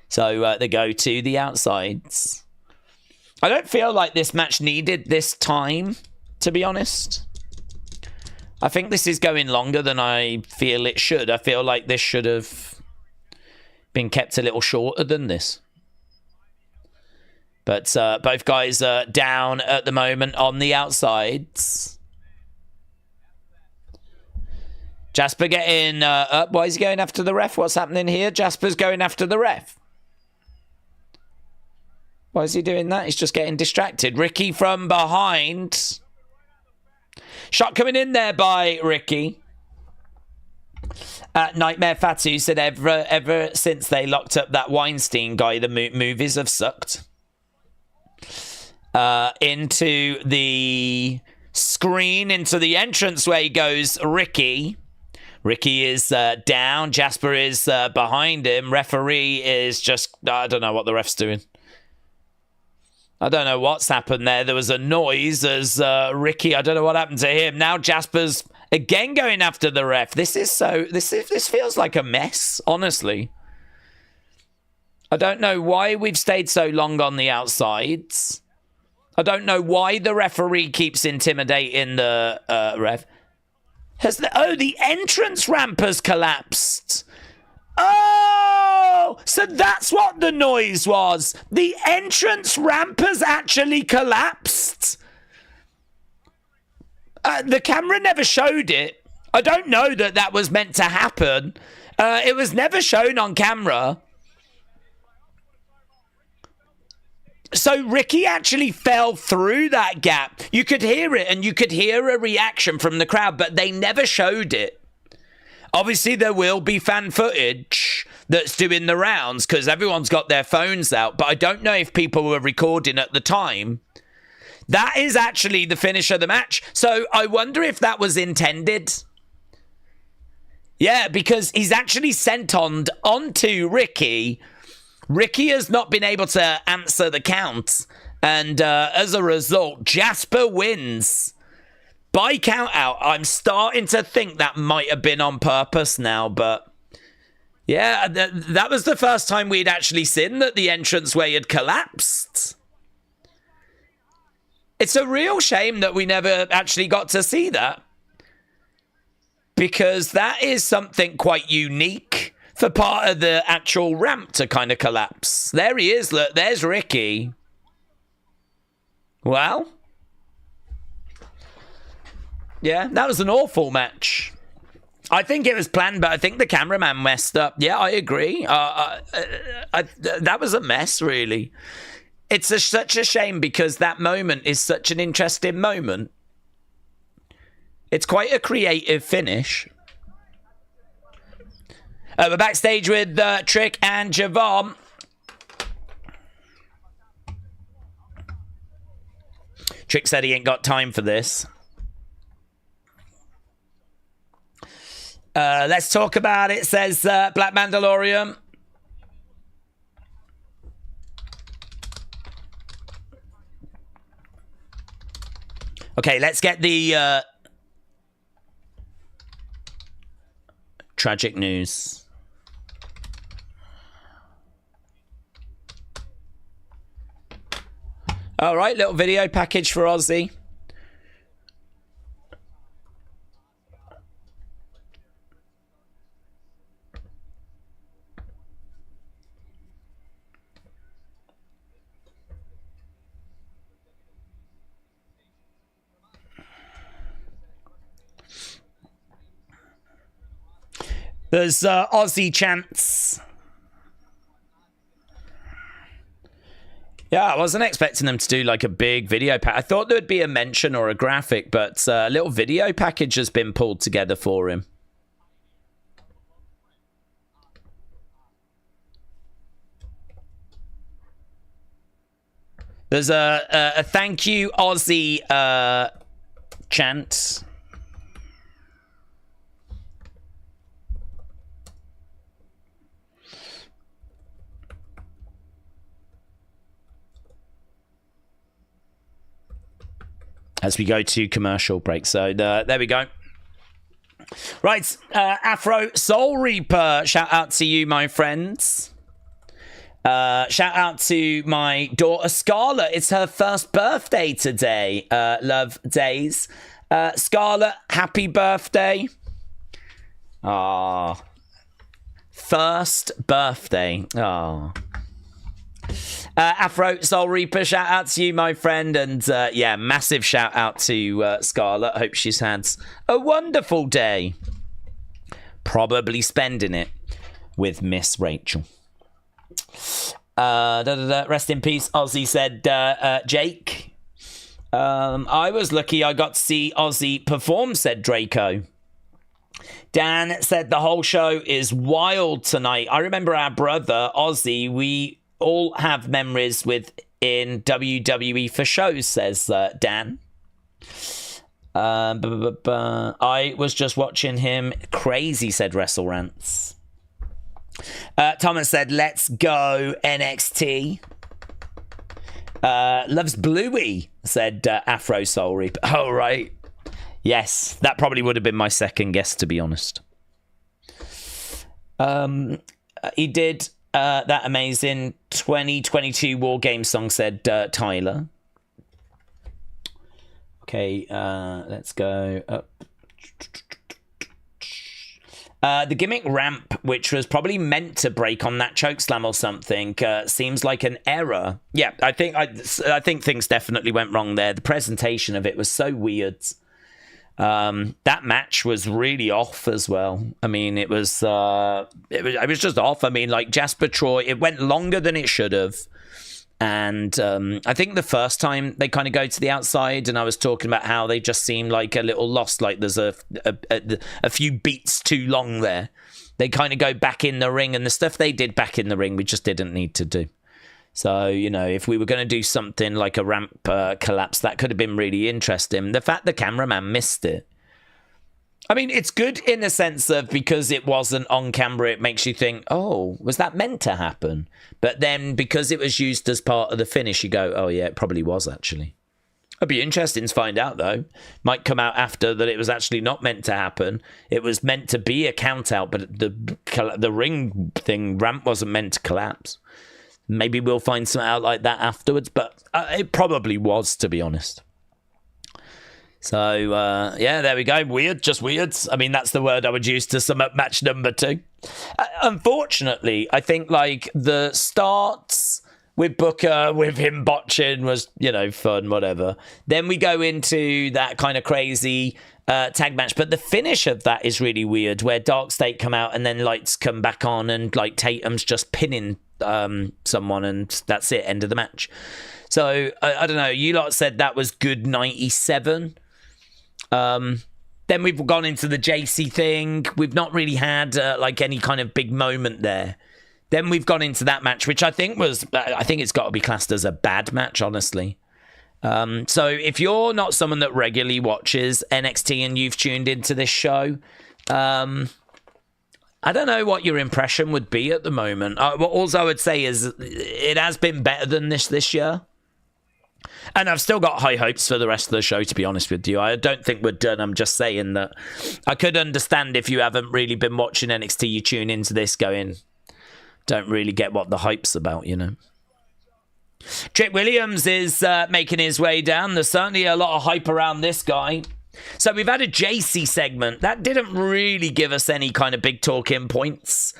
[SPEAKER 1] So they go to the outsides. I don't feel like this match needed this time, to be honest. I think this is going longer than I feel it should. I feel like this should have been kept a little shorter than this. But both guys are down at the moment on the outsides. Jasper getting up. Why is he going after the ref? What's happening here? Jasper's going after the ref. Why is he doing that? He's just getting distracted. Ricky from behind. Shot coming in there by Ricky. Nightmare Fatu said ever since they locked up that Weinstein guy, the movies have sucked. Into the screen, into the entranceway goes Ricky. Ricky is down. Jasper is behind him. Referee is just... I don't know what the ref's doing. I don't know what's happened there. There was a noise as Ricky... I don't know what happened to him. Now Jasper's again going after the ref. This feels like a mess, honestly. I don't know why we've stayed so long on the outsides. I don't know why the referee keeps intimidating the ref. The entrance ramp has collapsed. Oh, so that's what the noise was. The entrance ramp has actually collapsed. The camera never showed it. I don't know that was meant to happen. It was never shown on camera. So Ricky actually fell through that gap. You could hear it, and you could hear a reaction from the crowd, but they never showed it. Obviously, there will be fan footage that's doing the rounds because everyone's got their phones out, but I don't know if people were recording at the time. That is actually the finish of the match. So I wonder if that was intended. Yeah, because he's actually sent onto Ricky. Ricky has not been able to answer the count. And as a result, Jasper wins by count out. I'm starting to think that might have been on purpose now. But yeah, that was the first time we'd actually seen that the entranceway had collapsed. It's a real shame that we never actually got to see that. Because that is something quite unique for part of the actual ramp to kind of collapse. There he is. Look, there's Ricky. Well. Yeah, that was an awful match. I think it was planned, but I think the cameraman messed up. Yeah, I agree. That was a mess, really. It's such a shame because that moment is such an interesting moment. It's quite a creative finish. We're backstage with Trick and Javon. Trick said he ain't got time for this. Let's talk about it, says Black Mandalorian. Okay, let's get the tragic news. All right, little video package for Aussie. There's Aussie chants. Yeah, I wasn't expecting them to do like a big video pack. I thought there would be a mention or a graphic, but a little video package has been pulled together for him. There's a thank you Aussie chant. As we go to commercial break. So there we go. Right, Afro Soul Reaper, shout out to you, my friends. Shout out to my daughter Scarlett. It's her first birthday today. Love Daze. Scarlett, happy birthday. Ah, first birthday. Ah. Afro Soul Reaper, shout out to you, my friend. And yeah, massive shout out to Scarlett. Hope she's had a wonderful day. Probably spending it with Miss Rachel. Rest in peace, Aussie, said Jake. I was lucky I got to see Aussie perform, said Draco. Dan said the whole show is wild tonight. I remember our brother, Aussie, we all have memories with in WWE for shows, says Dan. I was just watching him. Crazy, said Wrestle Rants. Thomas said, let's go NXT. Loves Bluey, said Afro Soul Reaper. Oh, right. Yes, that probably would have been my second guess, to be honest. He did that amazing 2022 War Game song, said Tyler. Okay, let's go up. The gimmick ramp, which was probably meant to break on that chokeslam or something, seems like an error. Yeah, I think things definitely went wrong there. The presentation of it was so weird. That match was really off as well. I mean, it was just off. I mean, like Jasper Troy, it went longer than it should have. And I think the first time they kind of go to the outside, and I was talking about how they just seem like a little lost, like there's a few beats too long there. They kind of go back in the ring, and the stuff they did back in the ring, we just didn't need to do. So, you know, if we were going to do something like a ramp collapse, that could have been really interesting. The fact the cameraman missed it. I mean, it's good in the sense of because it wasn't on camera, it makes you think, oh, was that meant to happen? But then because it was used as part of the finish, you go, oh, yeah, it probably was actually. It'd be interesting to find out, though. Might come out after that it was actually not meant to happen. It was meant to be a count out, but the ring thing, ramp wasn't meant to collapse. Maybe we'll find something out like that afterwards, but it probably was, to be honest. So, yeah, there we go. Weird, just weird. I mean, that's the word I would use to sum up match number 2. Unfortunately, I think, like, the starts with Booker, with him botching was, you know, fun, whatever. Then we go into that kind of crazy tag match. But the finish of that is really weird, where Dark State come out and then lights come back on and, like, Tatum's just pinning someone and that's it, end of the match. So, I don't know. You lot said that was good 97. There Then we've gone into the JC thing. We've not really had like any kind of big moment there. Then we've gone into that match, which I think it's got to be classed as a bad match, honestly. So if you're not someone that regularly watches NXT and you've tuned into this show, I don't know what your impression would be at the moment. All I would say is it has been better than this year. And I've still got high hopes for the rest of the show, to be honest with you. I don't think we're done. I'm just saying that I could understand if you haven't really been watching NXT, you tune into this going, don't really get what the hype's about, you know. Trick Williams is making his way down. There's certainly a lot of hype around this guy. So we've had a JC segment. That didn't really give us any kind of big talking points.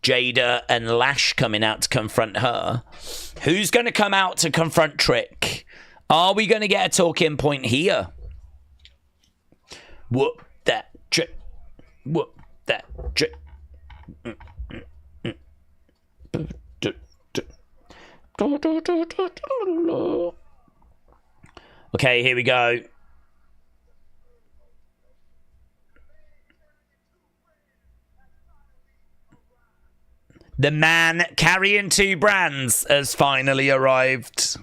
[SPEAKER 1] Jada and Lash coming out to confront her. Who's going to come out to confront Trick? Are we going to get a talking point here? Whoop that Trick. Whoop that Trick. Okay, here we go. The man carrying two brands has finally arrived.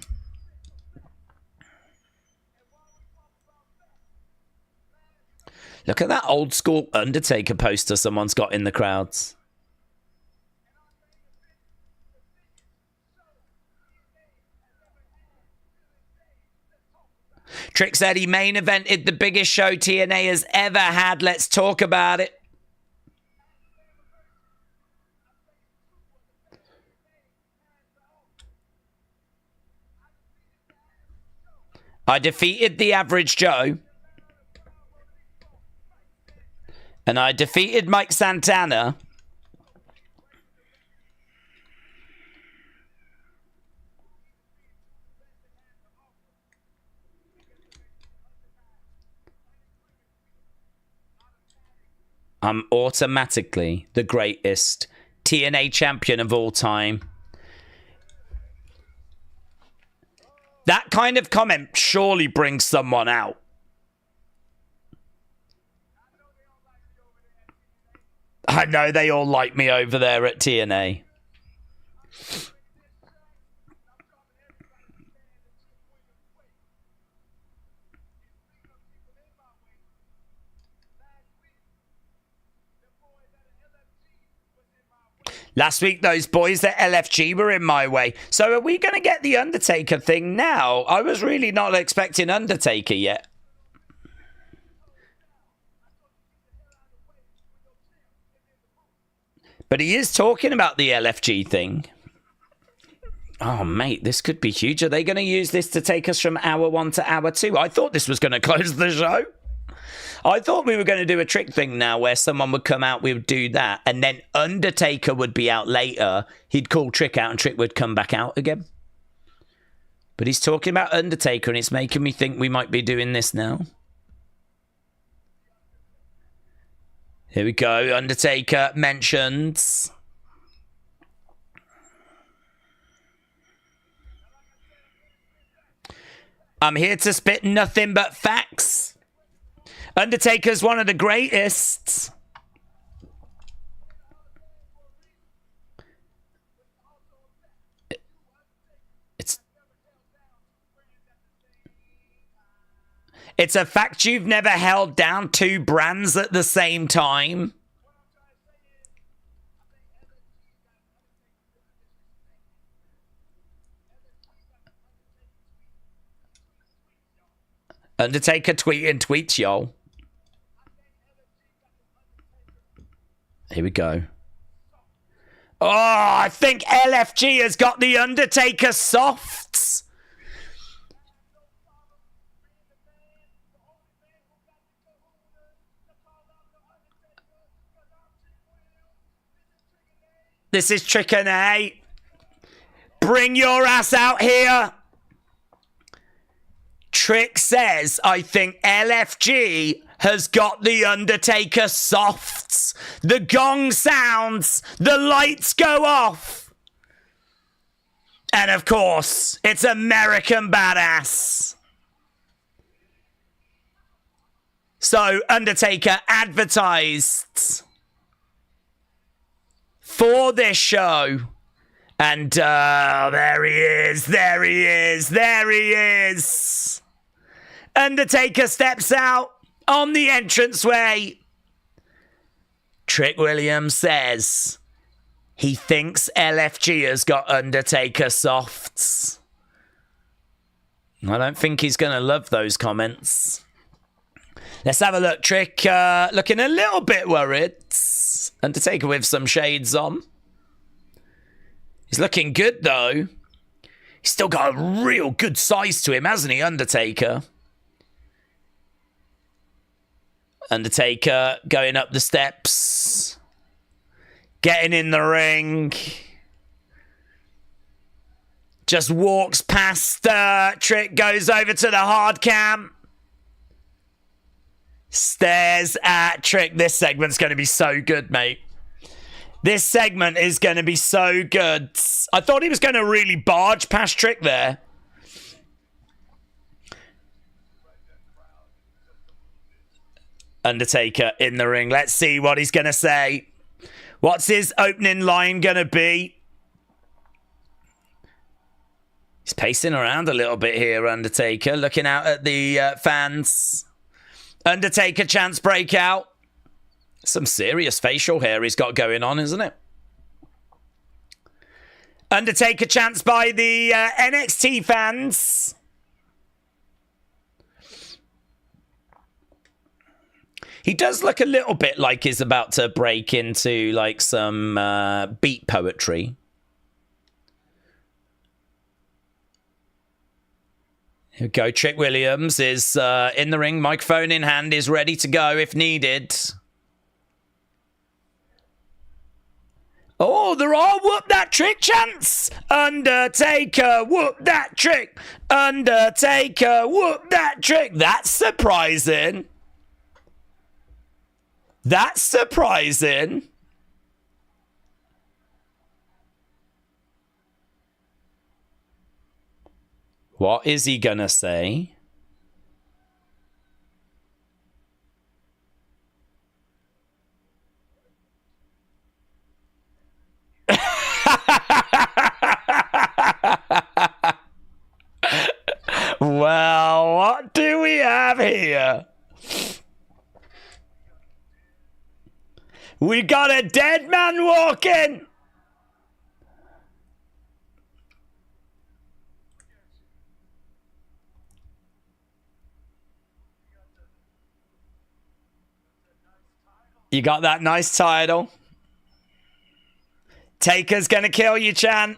[SPEAKER 1] Look at that old school Undertaker poster someone's got in the crowds. Trick said he main evented the biggest show TNA has ever had. Let's talk about it. I defeated the Average Joe. And I defeated Mike Santana. I'm automatically the greatest TNA champion of all time. That kind of comment surely brings someone out. I know they all like me over there at TNA. Last week, those boys at LFG were in my way. So are we going to get the Undertaker thing now? I was really not expecting Undertaker yet. But he is talking about the LFG thing. Oh, mate, this could be huge. Are they going to use this to take us from hour 1 to hour 2? I thought this was going to close the show. I thought we were going to do a Trick thing now where someone would come out, we would do that, and then Undertaker would be out later. He'd call Trick out and Trick would come back out again. But he's talking about Undertaker and it's making me think we might be doing this now. Here we go. Undertaker mentions... I'm here to spit nothing but facts. Undertaker's one of the greatest. It's a fact you've never held down two brands at the same time. Undertaker tweeting tweets, y'all. Here we go. Oh, I think LFG has got the Undertaker softs. This is Trick and A. Bring your ass out here. Trick says, I think LFG has got the Undertaker softs. The gong sounds. The lights go off. And of course, it's American Badass. So Undertaker advertised for this show. And there he is. There he is. There he is. Undertaker steps out on the entranceway. Trick Williams says he thinks LFG has got Undertaker softs. I don't think he's going to love those comments. Let's have a look. Trick looking a little bit worried. Undertaker with some shades on. He's looking good, though. He's still got a real good size to him, hasn't he, Undertaker? Undertaker going up the steps. Getting in the ring. Just walks past Trick, goes over to the hard cam. Stares at Trick. This segment's going to be so good, mate. This segment is going to be so good. I thought he was going to really barge past Trick there. Undertaker in the ring. Let's see what he's going to say. What's his opening line going to be? He's pacing around a little bit here, Undertaker. Looking out at the fans. Undertaker chants breakout. Some serious facial hair he's got going on, isn't it? Undertaker chants by the NXT fans. He does look a little bit like he's about to break into like some beat poetry. Here we go. Trick Williams is in the ring. Microphone in hand, is ready to go if needed. Oh, there are whoop that trick chants. Undertaker, whoop that trick. Undertaker, whoop that trick. That's surprising. That's surprising. What is he gonna say? Well, what do we have here? We got a dead man walking. You got that nice title. Taker's gonna kill you, Chan.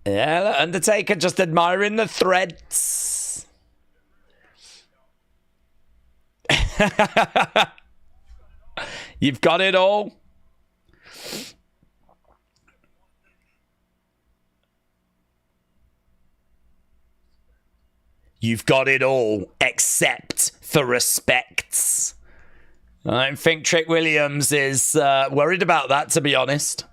[SPEAKER 1] Yeah, Undertaker just admiring the threads. You've got it all. You've got it all, except for respects. I don't think Trick Williams is worried about that, to be honest.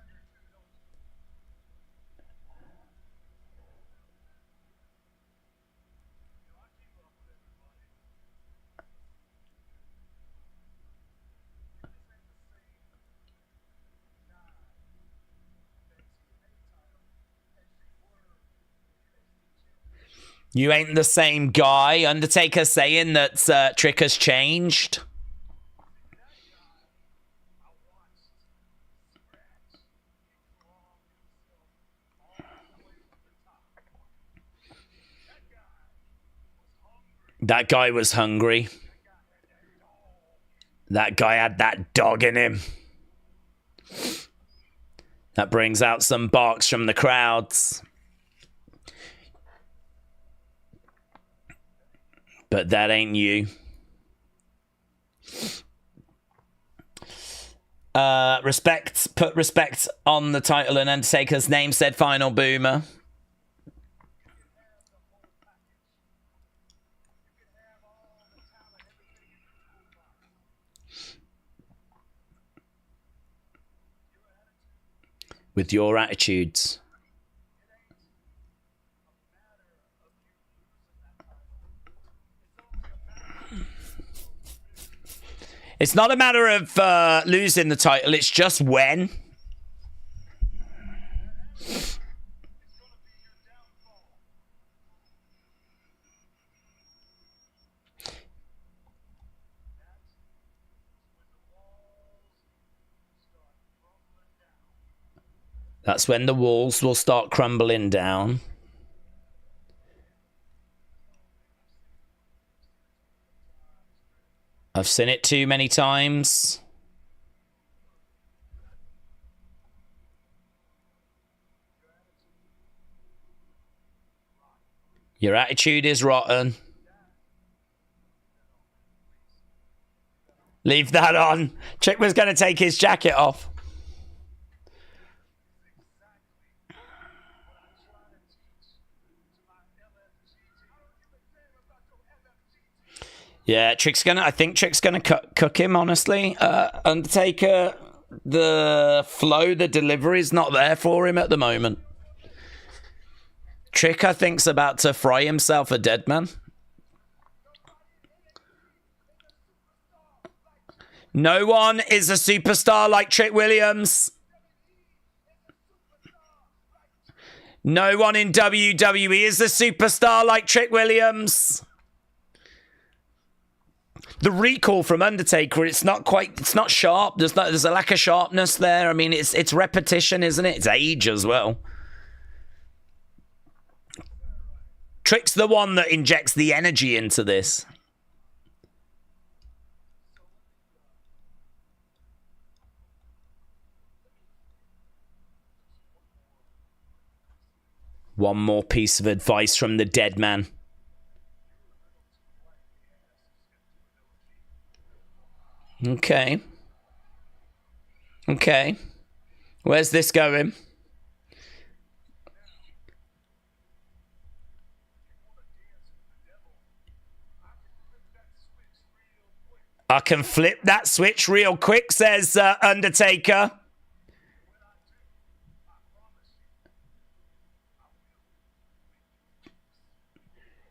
[SPEAKER 1] You ain't the same guy. Undertaker saying that Trick has changed. That guy was hungry. That guy had that dog in him. That brings out some barks from the crowds. But that ain't you. Respect. Put respect on the title and Undertaker's name, said Final Boomer. With your attitudes. It's not a matter of losing the title. It's just when. That's when the walls will start crumbling down. I've seen it too many times. Your attitude is rotten. Leave that on. Trick was going to take his jacket off. Yeah, I think Trick's gonna cook him, honestly. Undertaker, the flow, the delivery's not there for him at the moment. Trick, I think's about to fry himself a dead man. No one is a superstar like Trick Williams. No one in WWE is a superstar like Trick Williams. The recall from Undertaker, it's not sharp. There's a lack of sharpness there. I mean, it's repetition, isn't it? It's age as well. Trick's the one that injects the energy into this. One more piece of advice from the dead man. Okay. Okay. Where's this going? I can flip that switch real quick, says Undertaker.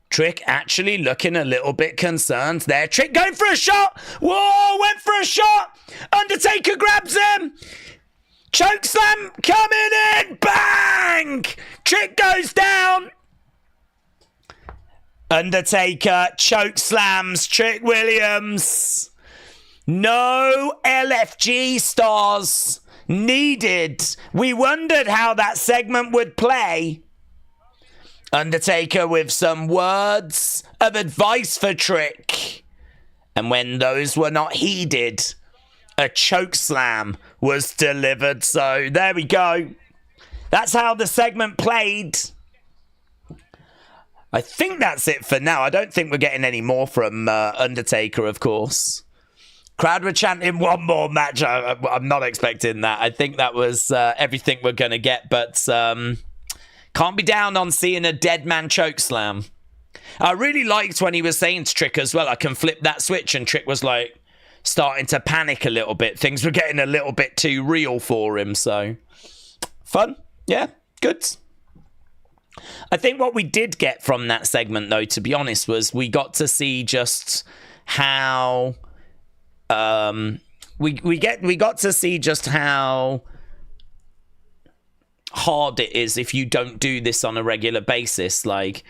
[SPEAKER 1] Trick actually looking a little bit concerned there. Trick going for a shot. Whoa, went for a shot. Undertaker grabs him. Chokeslam coming in. Bang! Trick goes down. Undertaker chokeslams Trick Williams. No LFG stars needed. We wondered how that segment would play. Undertaker with some words of advice for Trick. And when those were not heeded, a chokeslam was delivered. So there we go. That's how the segment played. I think that's it for now. I don't think we're getting any more from Undertaker, of course. Crowd were chanting one more match. I'm not expecting that. I think that was everything we're going to get. But can't be down on seeing a dead man chokeslam. I really liked when he was saying to Trick as well, I can flip that switch. And Trick was like starting to panic a little bit. Things were getting a little bit too real for him. So fun. Yeah, good. I think what we did get from that segment, though, to be honest, was we got to see just how we got to see just how hard it is if you don't do this on a regular basis. Like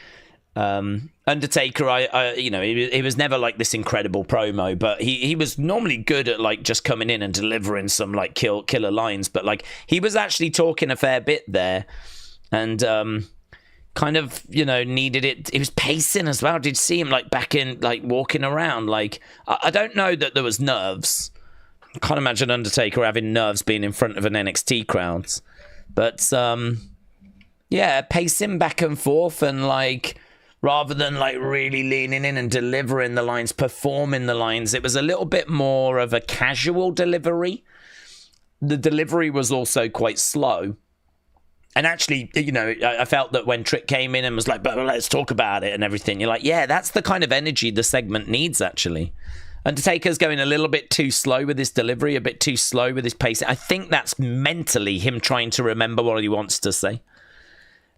[SPEAKER 1] Undertaker, he was never like this incredible promo, but he was normally good at like just coming in and delivering some like killer lines. But like he was actually talking a fair bit there, and kind of, needed it. He was pacing as well. Did you see him like back in, like walking around? Like, I don't know that there was nerves. I can't imagine Undertaker having nerves being in front of an NXT crowd. But, yeah, pacing back and forth and like, rather than like really leaning in and delivering the lines, performing the lines, it was a little bit more of a casual delivery. The delivery was also quite slow. And actually, I felt that when Trick came in and was like, but let's talk about it and everything, you're like, yeah, that's the kind of energy the segment needs, actually. Undertaker's going a little bit too slow with his delivery, a bit too slow with his pacing. I think that's mentally him trying to remember what he wants to say.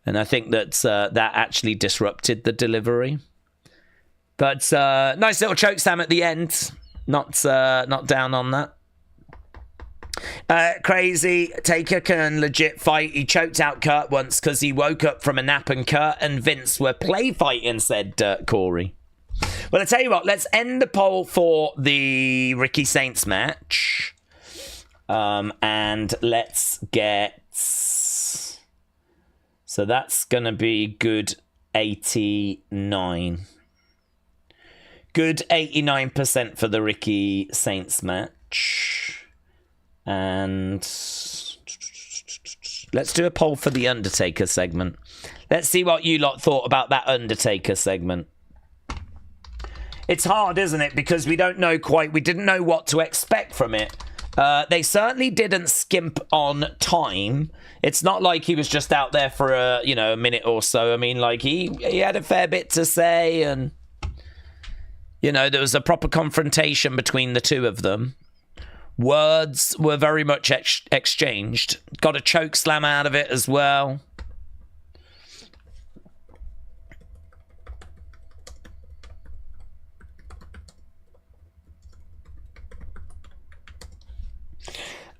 [SPEAKER 1] And I think that that actually disrupted the delivery. But nice little chokeslam at the end. Not down on that. Crazy. Taker can legit fight. He choked out Kurt once because he woke up from a nap and Kurt and Vince were play fighting, said Corey. Well, I tell you what, let's end the poll for the Ricky Saints match. And let's get... So that's going to be good 89. Good 89% for the Ricky Saints match. And let's do a poll for the Undertaker segment. Let's see what you lot thought about that Undertaker segment. It's hard, isn't it? Because we don't know quite, we didn't know what to expect from it. They certainly didn't skimp on time. It's not like he was just out there for a minute or so. I mean, like he had a fair bit to say, and there was a proper confrontation between the two of them. Words were very much exchanged. Got a choke slam out of it as well.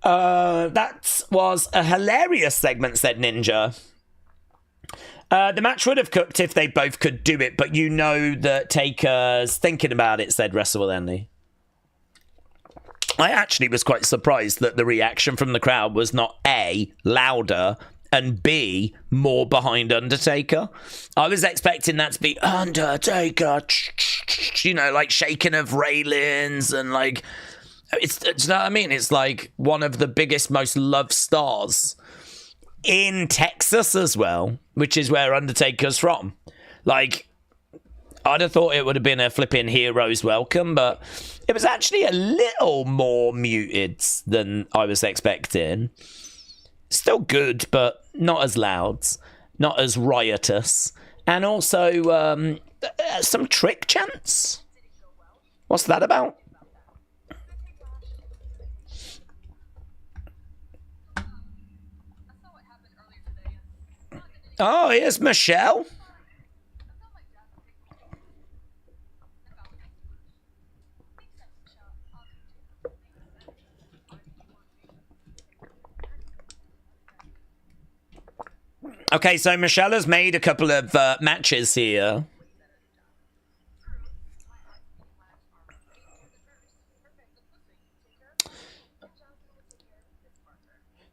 [SPEAKER 1] That was a hilarious segment, said Ninja. The match would have cooked if they both could do it, but that Taker's thinking about it, said WrestleMania. I actually was quite surprised that the reaction from the crowd was not A, louder, and B, more behind Undertaker. I was expecting that to be Undertaker, like shaking of railings and like... Do you know what I mean? It's like one of the biggest, most loved stars in Texas as well, which is where Undertaker's from. Like, I'd have thought it would have been a flipping hero's welcome, but it was actually a little more muted than I was expecting. Still good, but not as loud, not as riotous. And also some trick chants. What's that about? Oh, here's Michelle. Okay, so Michelle has made a couple of matches here.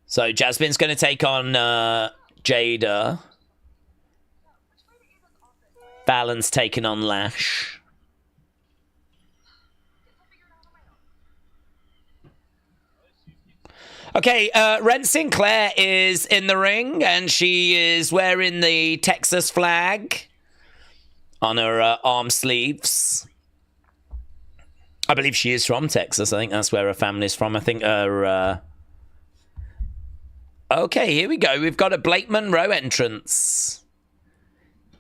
[SPEAKER 1] So Jasmine's going to take on Jada. Fallon's taking on Lash. Okay, Ren Sinclair is in the ring, and she is wearing the Texas flag on her arm sleeves. I believe she is from Texas. I think that's where her family's from. I think her... Okay, here we go. We've got a Blake Monroe entrance.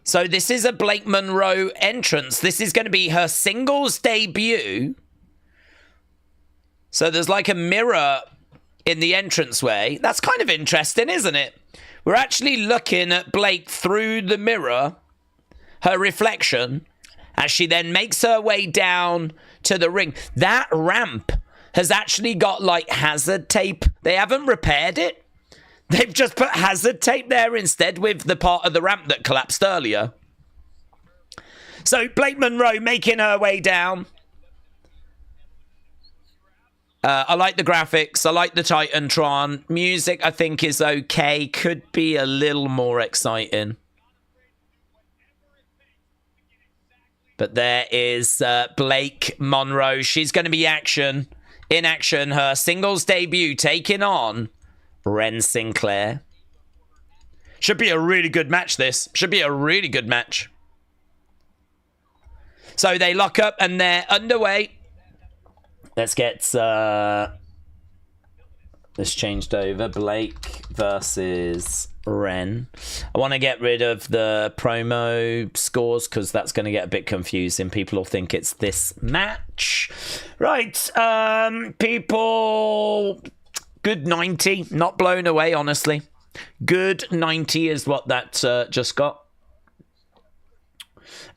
[SPEAKER 1] So this is a Blake Monroe entrance. This is going to be her singles debut. So there's like a mirror in the entranceway. That's kind of interesting, isn't it? We're actually looking at Blake through the mirror, her reflection, as she then makes her way down to the ring. That ramp has actually got like hazard tape. They haven't repaired it. They've just put hazard tape there instead with the part of the ramp that collapsed earlier. So Blake Monroe making her way down. I like the graphics. I like the Titantron. Music, I think, is okay. Could be a little more exciting. But there is Blake Monroe. She's going to be in action. Her singles debut taking on Ren Sinclair. Should be a really good match, this. Should be a really good match. So they lock up and they're underway. Let's get this changed over. Blake versus Ren. I want to get rid of the promo scores because that's going to get a bit confusing. People will think it's this match. Right. People... Good 90. Not blown away, honestly. Good 90 is what that just got.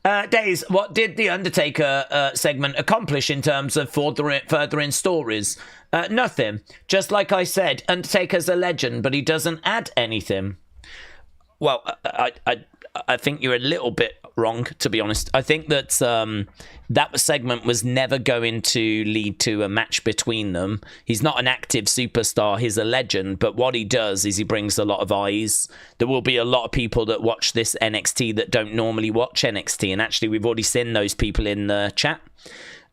[SPEAKER 1] Daze, what did the Undertaker segment accomplish in terms of furthering stories? Nothing. Just like I said, Undertaker's a legend, but he doesn't add anything. Well, I think you're a little bit wrong, to be honest. I think that that segment was never going to lead to a match between them. He's not an active superstar. He's a legend. But what he does is he brings a lot of eyes. There will be a lot of people that watch this NXT that don't normally watch NXT. And actually, we've already seen those people in the chat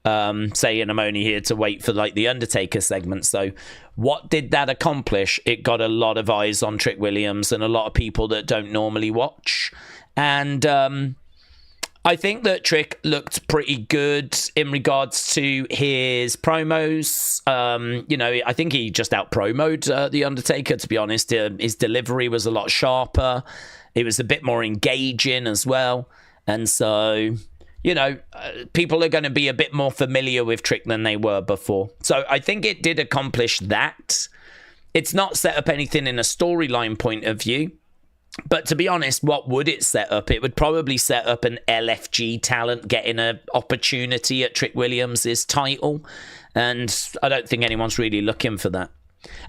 [SPEAKER 1] saying I'm only here to wait for like the Undertaker segment. So what did that accomplish? It got a lot of eyes on Trick Williams and a lot of people that don't normally watch. And I think that Trick looked pretty good in regards to his promos. I think he just out-promoed The Undertaker, to be honest. His delivery was a lot sharper. It was a bit more engaging as well. And so, people are going to be a bit more familiar with Trick than they were before. So I think it did accomplish that. It's not set up anything in a storyline point of view. But to be honest, what would it set up? It would probably set up an LFG talent getting an opportunity at Trick Williams' title. And I don't think anyone's really looking for that.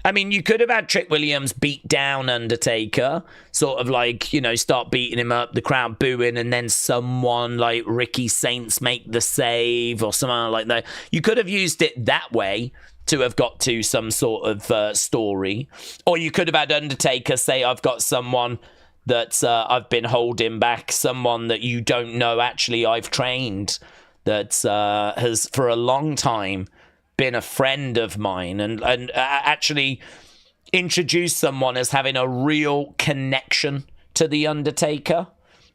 [SPEAKER 1] I mean, you could have had Trick Williams beat down Undertaker, sort of like, start beating him up, the crowd booing, and then someone like Ricky Saints make the save or something like that. You could have used it that way to have got to some sort of story. Or you could have had Undertaker say, I've got someone that I've been holding back, someone that you don't know actually I've trained, that has for a long time been a friend of mine, and actually introduce someone as having a real connection to The Undertaker.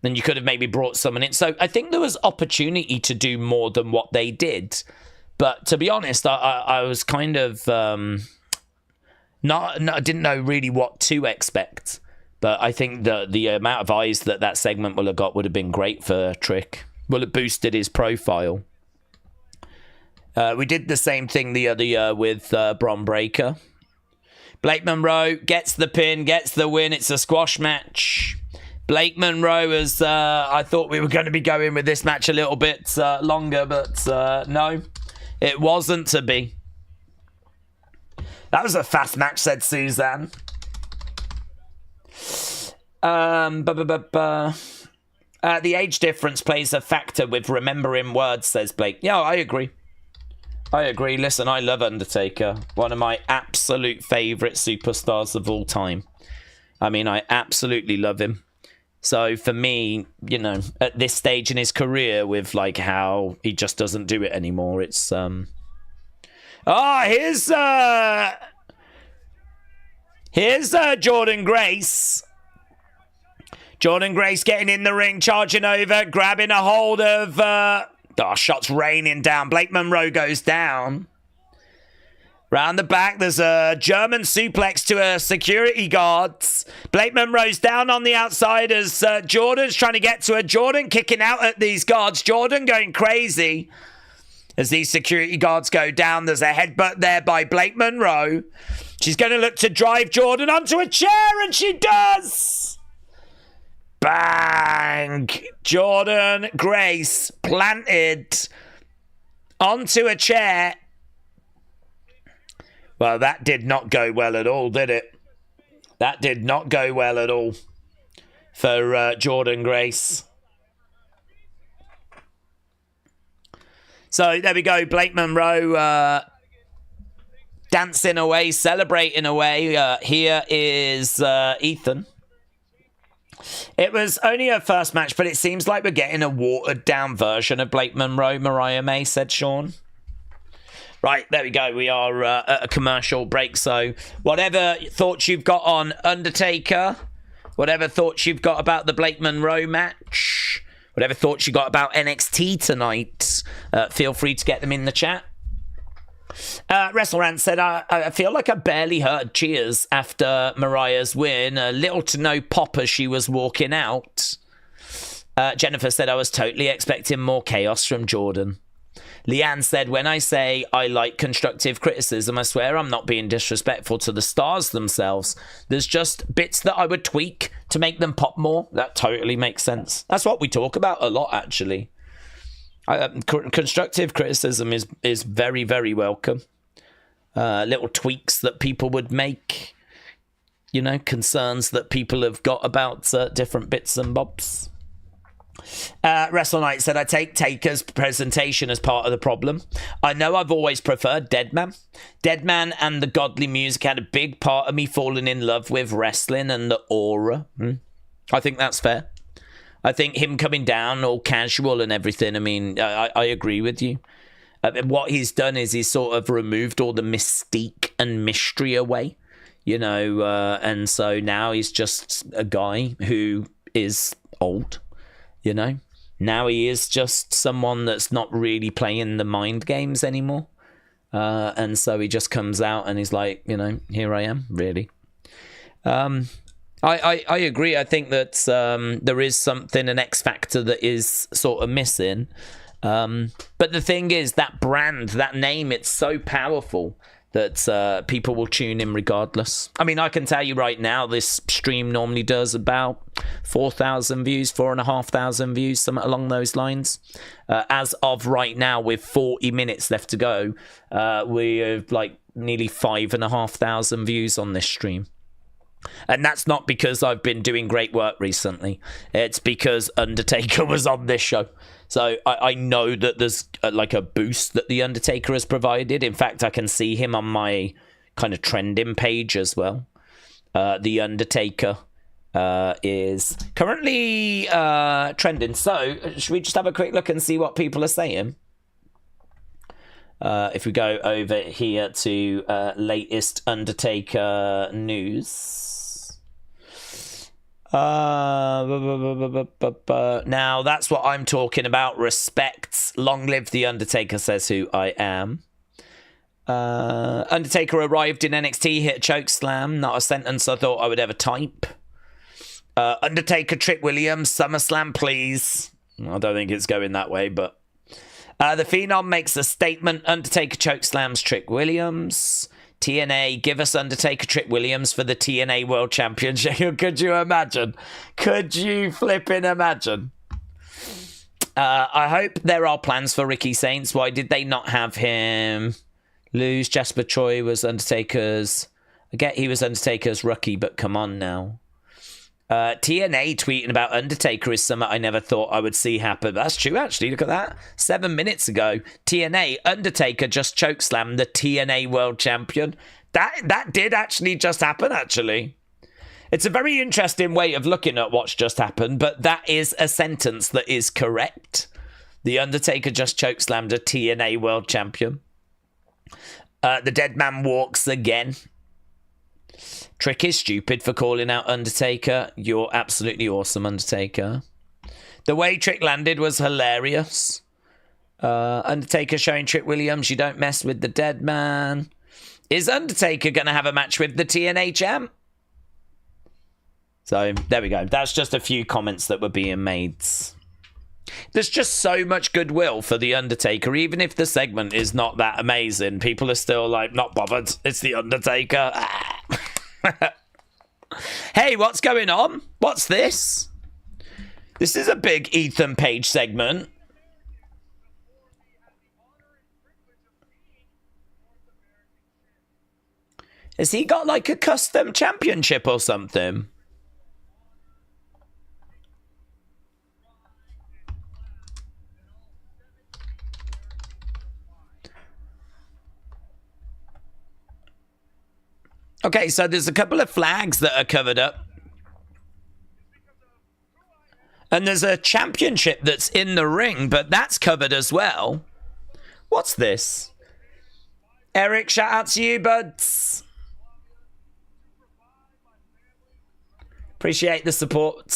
[SPEAKER 1] Then you could have maybe brought someone in. So I think there was opportunity to do more than what they did. But to be honest, I was kind of I didn't know really what to expect. But I think the amount of eyes that segment will have got would have been great for Trick. Well, it boosted his profile. We did the same thing the other year with Bron Breakker. Blake Monroe gets the pin, gets the win. It's a squash match. Blake Monroe is, I thought we were going to be going with this match a little bit longer, but no, it wasn't to be. That was a fast match, said Suzanne. The age difference plays a factor with remembering words, says Blake. Yeah, I agree. Listen, I love Undertaker. One of my absolute favourite superstars of all time. I mean, I absolutely love him. So for me, at this stage in his career with like how he just doesn't do it anymore, it's here's Jordynne Grace. Jordynne Grace getting in the ring, charging over, grabbing a hold of shots raining down. Blake Monroe goes down. Round the back, there's a German suplex to a security guard. Blake Monroe's down on the outside as Jordynne's trying to get to her. Jordynne kicking out at these guards. Jordynne going crazy as these security guards go down. There's a headbutt there by Blake Monroe. She's going to look to drive Jordynne onto a chair, and she does. Bang! Jordynne Grace planted onto a chair. Well, that did not go well at all, did it? That did not go well at all for Jordynne Grace. So there we go. Blake Monroe dancing away, celebrating away. Here is Ethan. It was only her first match, but it seems like we're getting a watered-down version of Blake Monroe, Mariah May, said Sean. Right, there we go. We are at a commercial break, so whatever thoughts you've got on Undertaker, whatever thoughts you've got about the Blake Monroe match, whatever thoughts you got about NXT tonight, feel free to get them in the chat. WrestleRant said, I feel like I barely heard cheers after Mariah's win. Little to no pop as she was walking out. Jennifer said, I was totally expecting more chaos from Jordynne. Leanne said, when I say I like constructive criticism, I swear I'm not being disrespectful to the stars themselves. There's just bits that I would tweak to make them pop more. That totally makes sense. That's what we talk about a lot, actually. Constructive criticism is very, very welcome. Little tweaks that people would make, you know, concerns that people have got about different bits and bobs. Wrestle Knight said, I take Taker's presentation as part of the problem. I know I've always preferred Deadman. Deadman and the godly music had a big part of me falling in love with wrestling and the aura. I think that's fair. I think him coming down all casual and everything, I mean, I agree with you. What he's done is he's sort of removed all the mystique and mystery away, you know, and so now he's just a guy who is old. You know, now he is just someone that's not really playing the mind games anymore. And so he just comes out and he's like, you know, here I am, really. I agree. I think that there is something, an X factor that is sort of missing. But the thing is, that brand, that name, it's so powerful that people will tune in regardless. I mean, I can tell you right now, this stream normally does about 4,000 views, 4,500 views, something along those lines. As of right now, with 40 minutes left to go, we have like nearly 5,500 views on this stream. And that's not because I've been doing great work recently. It's because Undertaker was on this show. So I know that there's like a boost that the Undertaker has provided. In fact, I can see him on my kind of trending page as well. The Undertaker is currently trending. So should we just have a quick look and see what people are saying? If we go over here to latest Undertaker news. Now that's what I'm talking about. Respects. Long live the Undertaker, says who I am. Undertaker arrived in NXT, hit a choke slam. Not a sentence I thought I would ever type. Undertaker, Trick Williams, SummerSlam, please. I don't think it's going that way, but the Phenom makes a statement. Undertaker choke slams Trick Williams. TNA, give us Undertaker, Trick Williams for the TNA World Championship. Could you imagine? Could you flipping imagine? I hope there are plans for Ricky Saints. Why did they not have him lose? Jasper Troy was Undertaker's... I get he was Undertaker's rookie, but come on now. TNA tweeting about Undertaker is something I never thought I would see happen. That's true, actually. Look at that. 7 minutes ago, TNA, Undertaker just chokeslammed the TNA World Champion. That did actually just happen, actually. It's a very interesting way of looking at what's just happened, but that is a sentence that is correct. The Undertaker just chokeslammed a TNA World Champion. The dead man walks again. Trick is stupid for calling out Undertaker. You're absolutely awesome, Undertaker. The way Trick landed was hilarious. Undertaker showing Trick Williams, you don't mess with the dead man. Is Undertaker going to have a match with the TNA champ? So, there we go. That's just a few comments that were being made. There's just so much goodwill for the Undertaker. Even if the segment is not that amazing, people are still like, not bothered. It's the Undertaker. Hey, what's going on? What's this? This is a big Ethan Page segment. Has he got like a custom championship or something? Okay, so there's a couple of flags that are covered up. And there's a championship that's in the ring, but that's covered as well. What's this? Eric, shout out to you, buds. Appreciate the support,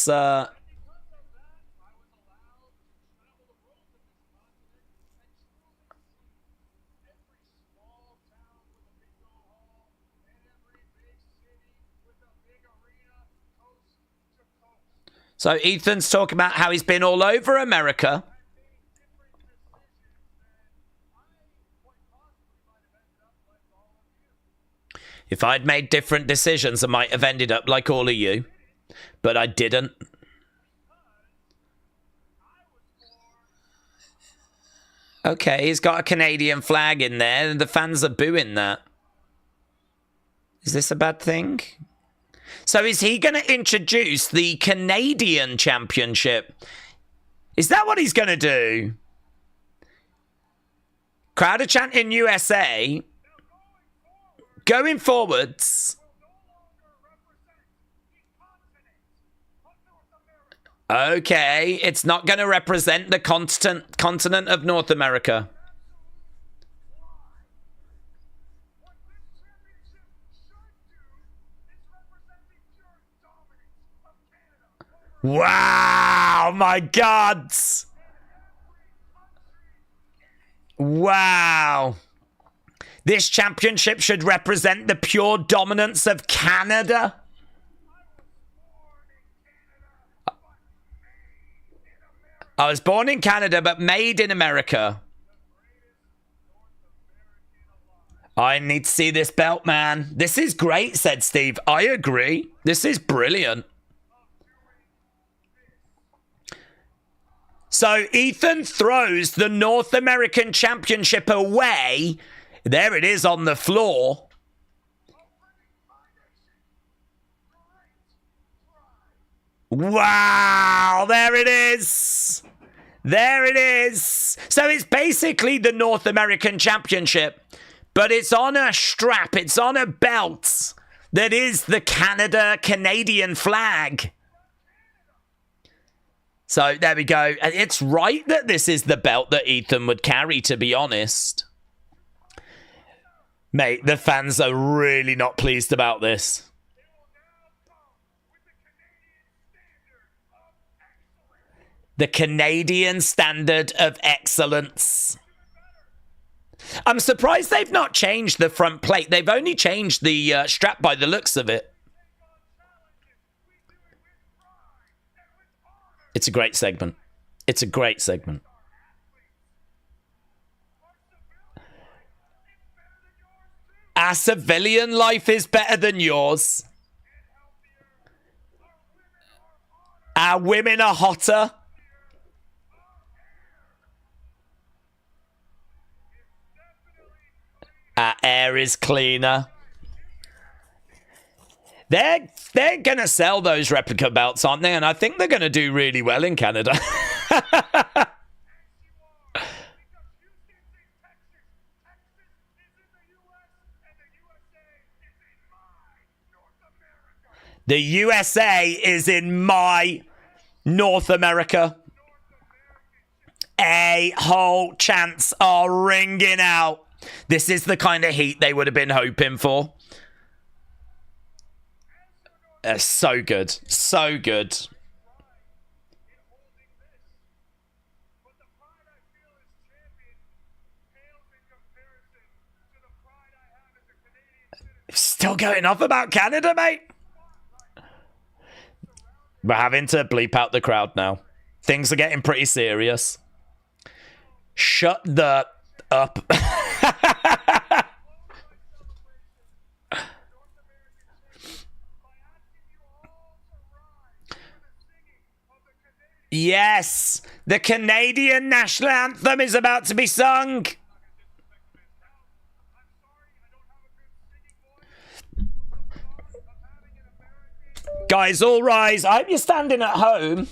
[SPEAKER 1] So Ethan's talking about how he's been all over America. If I'd made different decisions, I might have ended up like all of you. but I didn't. Okay, he's got a Canadian flag in there, and the fans are booing that. Is this a bad thing? So is he going to introduce the Canadian Championship? Is that what he's going to do? Crowd are chanting USA. Going forwards. Okay, it's not going to represent the continent of North America. Wow, my God. Wow. This championship should represent the pure dominance of Canada. I was born in Canada, but made in America. I need to see this belt, man. This is great, said Steve. I agree. This is brilliant. So Ethan throws the North American Championship away. There it is on the floor. Wow, there it is. There it is. So it's basically the North American Championship, but it's on a strap. It's on a belt that is the Canadian flag. So there we go. It's right that this is the belt that Ethan would carry, to be honest. Mate, the fans are really not pleased about this. The Canadian standard of excellence. I'm surprised they've not changed the front plate. They've only changed the strap by the looks of it. It's a great segment. It's a great segment. Our civilian life is better than yours. Our women are hotter. Our air is cleaner. They're going to sell those replica belts, aren't they? And I think they're going to do really well in Canada. The USA is in my North America. A whole chants are ringing out. This is the kind of heat they would have been hoping for. So good. So good. Still going off about Canada, mate? We're having to bleep out the crowd now. Things are getting pretty serious. Shut the up. Yes, the Canadian national anthem is about to be sung. Guys, all rise. I hope you're standing at home.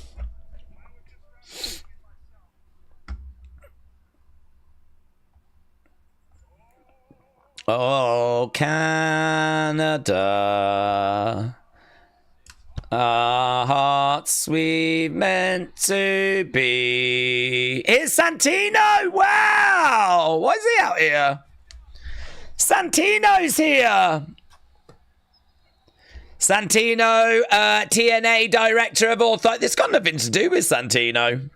[SPEAKER 1] Oh, Canada. Our hearts we've meant to be. Here's Santino! Wow! Why is he out here? Santino's here! Santino, TNA director of Authority. This got nothing to do with Santino.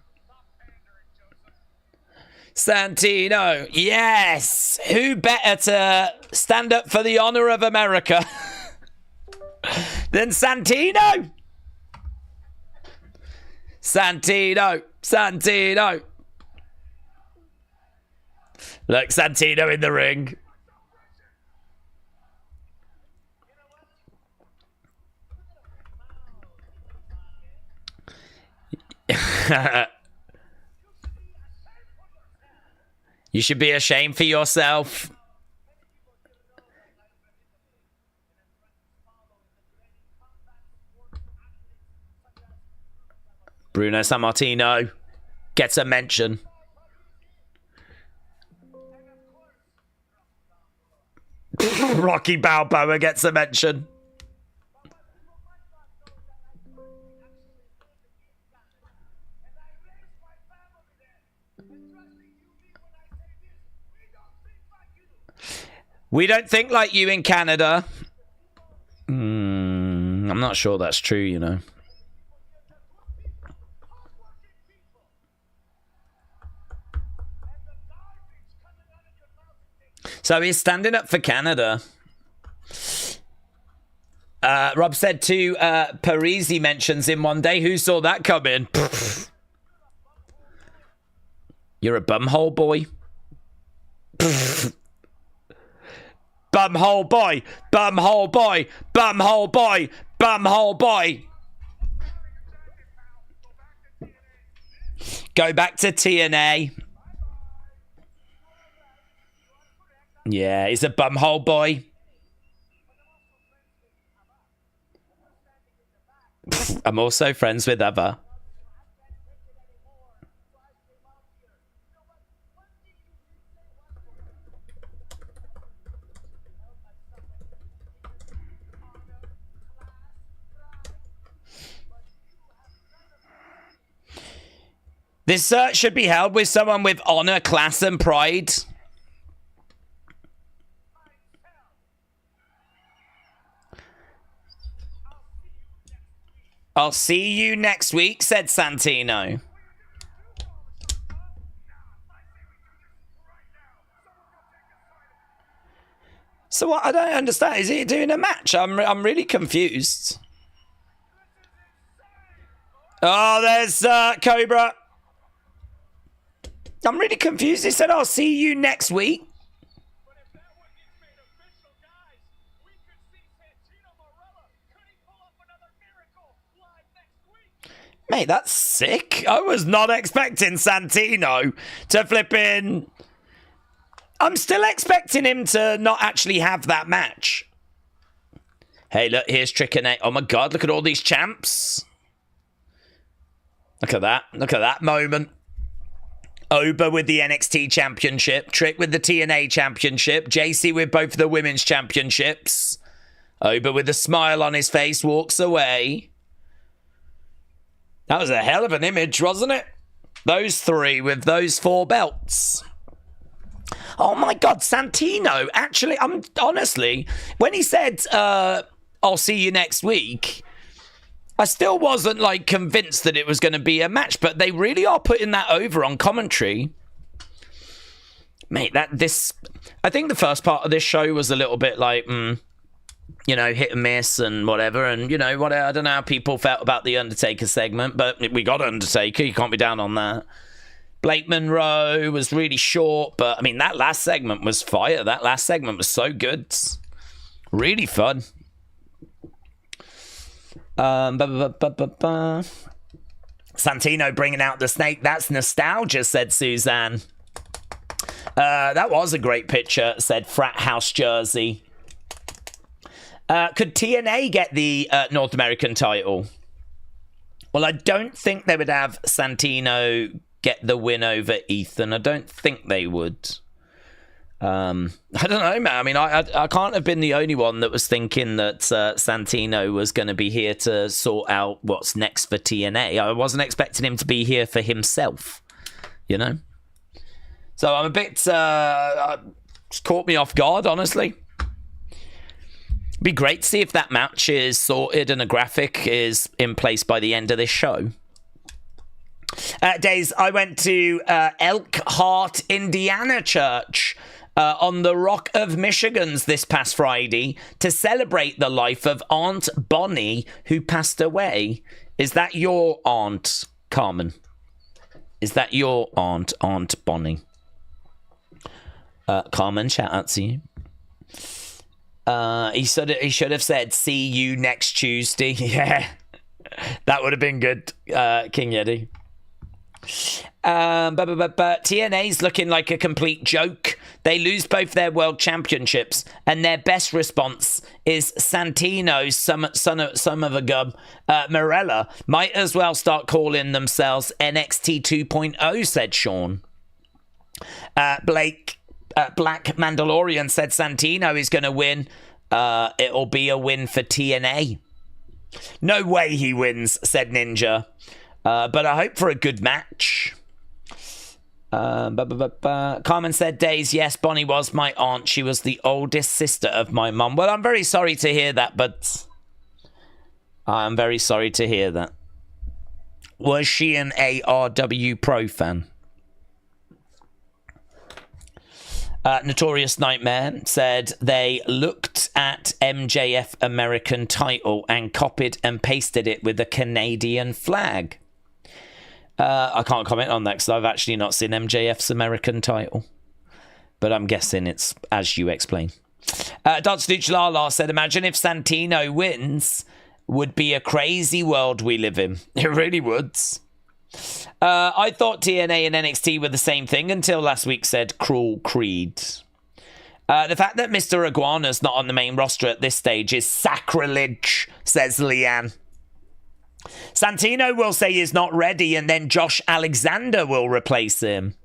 [SPEAKER 1] Santino, yes! Who better to stand up for the honor of America than Santino? Santino. Look, Santino in the ring. You should be ashamed for yourself. Bruno Sammartino gets a mention. Rocky Balboa gets a mention. We don't think like you in Canada. I'm not sure that's true, you know. So he's standing up for Canada. Rob said two Parisi mentions in one day. Who saw that coming? You're a bumhole boy. Bumhole boy. Bumhole boy. Bumhole boy. Bumhole boy. Go back to TNA. Yeah, he's a bumhole boy. I'm also friends with Eva. This search should be held with someone with honor, class, and pride. I'll see you next week, said Santino. So what? I don't understand. Is he doing a match? I'm really confused. Oh, there's Cobra. I'm really confused. He said, I'll see you next week. Mate, that's sick. I was not expecting Santino to flip in. I'm still expecting him to not actually have that match. Hey, look, here's Trick and Nate. Oh my God, look at all these champs. Look at that. Look at that moment. Oba with the NXT Championship. Trick with the TNA Championship. JC with both the Women's Championships. Oba with a smile on his face walks away. That was a hell of an image, wasn't it? Those three with those 4 belts. Oh my God, Santino. Actually, honestly, when he said, I'll see you next week, I still wasn't like convinced that it was going to be a match, but they really are putting that over on commentary. Mate, I think the first part of this show was a little bit like, you know, hit and miss and whatever. And, you know, I don't know how people felt about the Undertaker segment, but we got Undertaker. You can't be down on that. Blake Monroe was really short, but I mean, that last segment was fire. That last segment was so good. Really fun. Santino bringing out the snake. That's nostalgia, said Suzanne. That was a great picture, said Frat House Jersey. Could TNA get the North American title? Well, I don't think they would have Santino get the win over Ethan. I don't think they would. I don't know, man. I mean, I can't have been the only one that was thinking that Santino was going to be here to sort out what's next for TNA. I wasn't expecting him to be here for himself, you know? So I'm a bit... it's caught me off guard, honestly. Be great to see if that match is sorted and a graphic is in place by the end of this show. Days, I went to Elkhart, Indiana Church on the Rock of Michigans this past Friday to celebrate the life of Aunt Bonnie, who passed away. Is that your aunt, Carmen? Is that your aunt, Aunt Bonnie? Carmen, shout out to you. He should have said, see you next Tuesday. Yeah, that would have been good, King Yeti. But TNA's looking like a complete joke. They lose both their world championships, and their best response is Santino's son of a gum, Marella. Might as well start calling themselves NXT 2.0, said Sean. Black Mandalorian said Santino is going to win. It'll be a win for TNA. No way he wins, said Ninja. But I hope for a good match. Carmen said, Daze, yes, Bonnie was my aunt. She was the oldest sister of my mum. Well, I'm very sorry to hear that, but I'm very sorry to hear that. Was she an ARW Pro fan? Notorious Nightmare said they looked at MJF American title and copied and pasted it with a Canadian flag. I can't comment on that because I've actually not seen MJF's American title. But I'm guessing it's as you explain. Dr. Duchlala said, imagine if Santino wins, would be a crazy world we live in. It really would. I thought TNA and NXT were the same thing until last week said Cruel Creed. The fact that Mr. Iguana's not on the main roster at this stage is sacrilege, says Leanne. Santino will say he's not ready, and then Josh Alexander will replace him.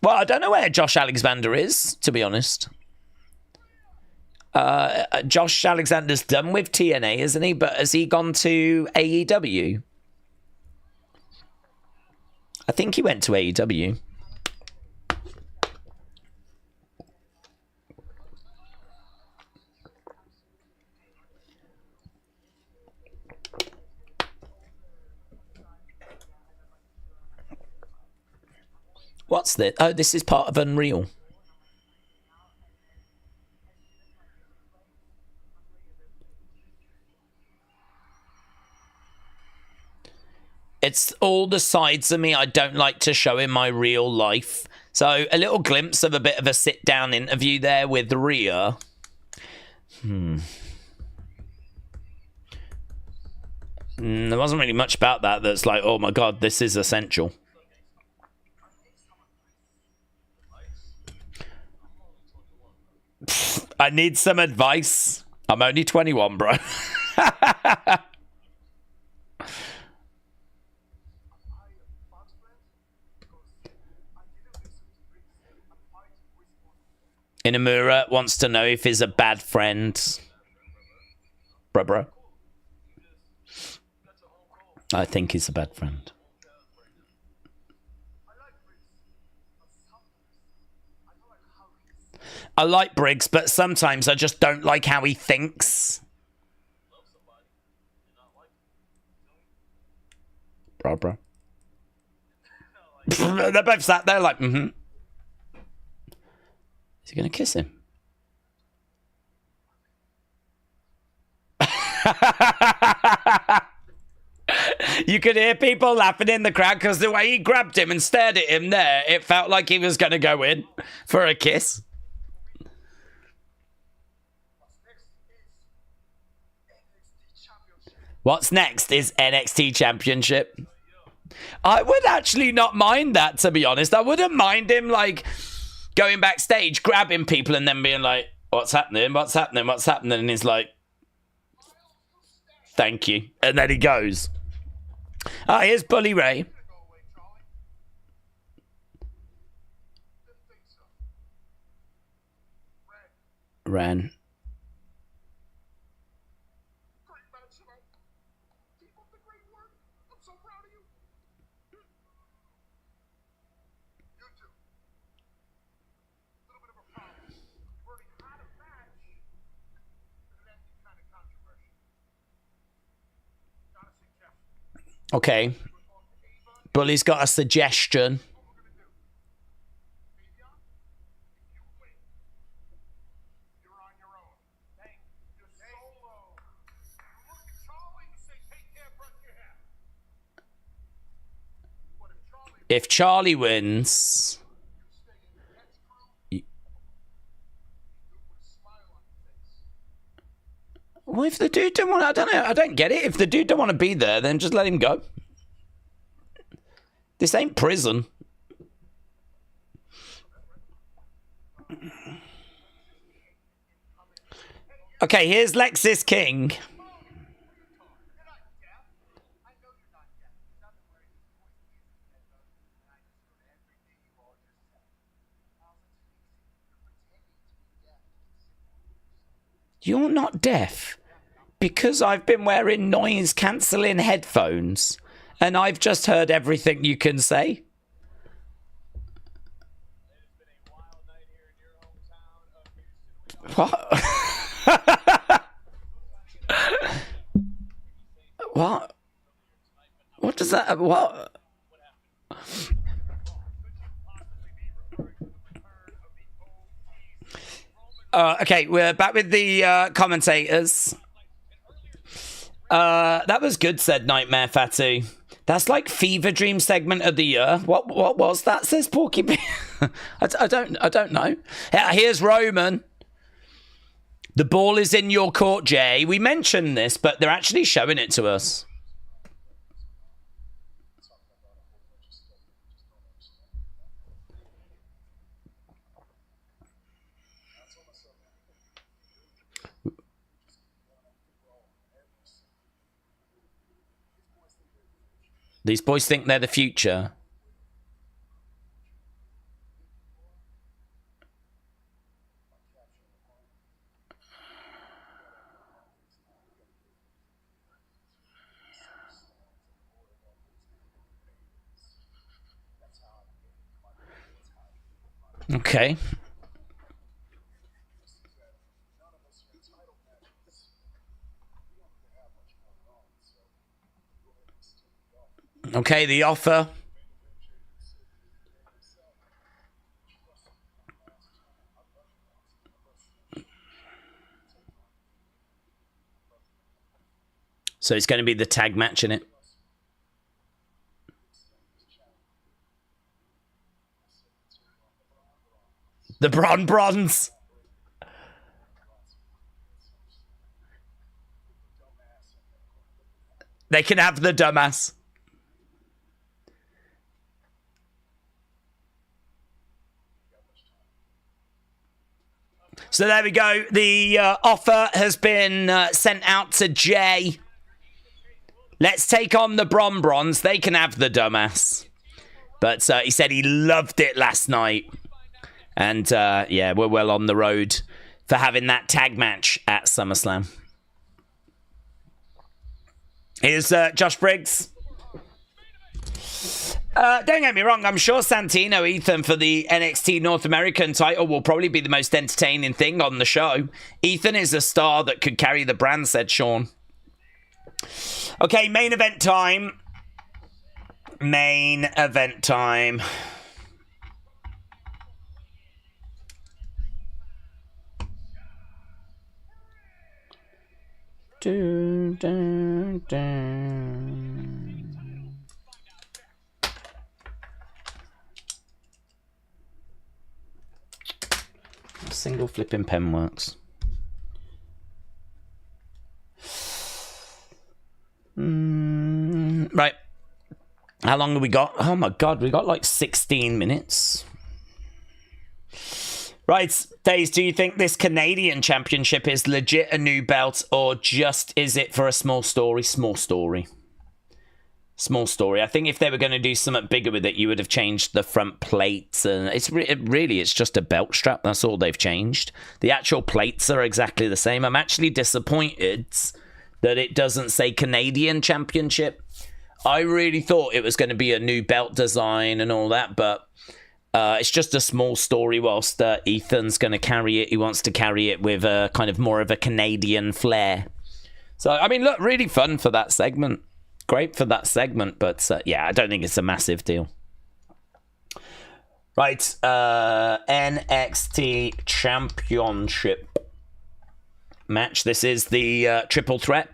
[SPEAKER 1] Well, I don't know where Josh Alexander is, to be honest. Josh Alexander's done with TNA, isn't he? But has he gone to AEW? I think he went to AEW. What's this? Oh, this is part of Unreal. It's all the sides of me I don't like to show in my real life. So a little glimpse of a bit of a sit-down interview there with Rhea. There wasn't really much about that that's like, oh my god, this is essential. I need some advice. I'm only 21, bro. Inamura wants to know if he's a bad friend. Bro. I think he's a bad friend. I like Briggs, but sometimes I just don't like how he thinks. Bro. They're both sat there like, Is he going to kiss him? You could hear people laughing in the crowd because the way he grabbed him and stared at him there, it felt like he was going to go in for a kiss. What's next is NXT Championship. I would actually not mind that, to be honest. I wouldn't mind him, like, going backstage, grabbing people, and then being like, what's happening? What's happening? What's happening? And he's like, thank you. And then he goes. Ah, here's Bully Ray. Ren. Okay. Bully's got a suggestion. If Charlie wins... Well, if the dude don't want... I don't know. I don't get it. If the dude don't want to be there, then just let him go. This ain't prison. Okay, here's Lexis King. You're not deaf because I've been wearing noise-cancelling headphones and I've just heard everything you can say. What? What? What does that... What? Okay, we're back with the commentators. That was good, said Nightmare Fatu. That's like Fever Dream segment of the year. What was that, says Porky Pig? I don't know. Here's Roman. The ball is in your court, Jay. We mentioned this, but they're actually showing it to us. These boys think they're the future. Okay. Okay, the offer. So it's going to be the tag match in it. The Bronze. They can have the dumbass. So there we go. The offer has been sent out to Jay. Let's take on the Bronze. They can have the dumbass. But he said he loved it last night. And yeah, we're well on the road for having that tag match at SummerSlam. Here's Josh Briggs. Don't get me wrong, I'm sure Santino Ethan for the NXT North American title will probably be the most entertaining thing on the show. Ethan is a star that could carry the brand, said Sean. Okay, main event time. Main event time. Dun, dun, dun. Single flipping pen works. Right. How long have we got? Oh my god, we got like 16 minutes. Right, Daze, do you think this Canadian championship is legit a new belt, or just is it for a small story? Small story. Small story. I think if they were going to do something bigger with it, you would have changed the front plates. And it's really, it's just a belt strap. That's all they've changed. The actual plates are exactly the same. I'm actually disappointed that it doesn't say Canadian Championship. I really thought it was going to be a new belt design and all that, but it's just a small story whilst Ethan's going to carry it. He wants to carry it with a kind of more of a Canadian flair. So, I mean, look, really fun for that segment. Great for that segment, but yeah, I don't think it's a massive deal. Right, NXT Championship match. This is the triple threat.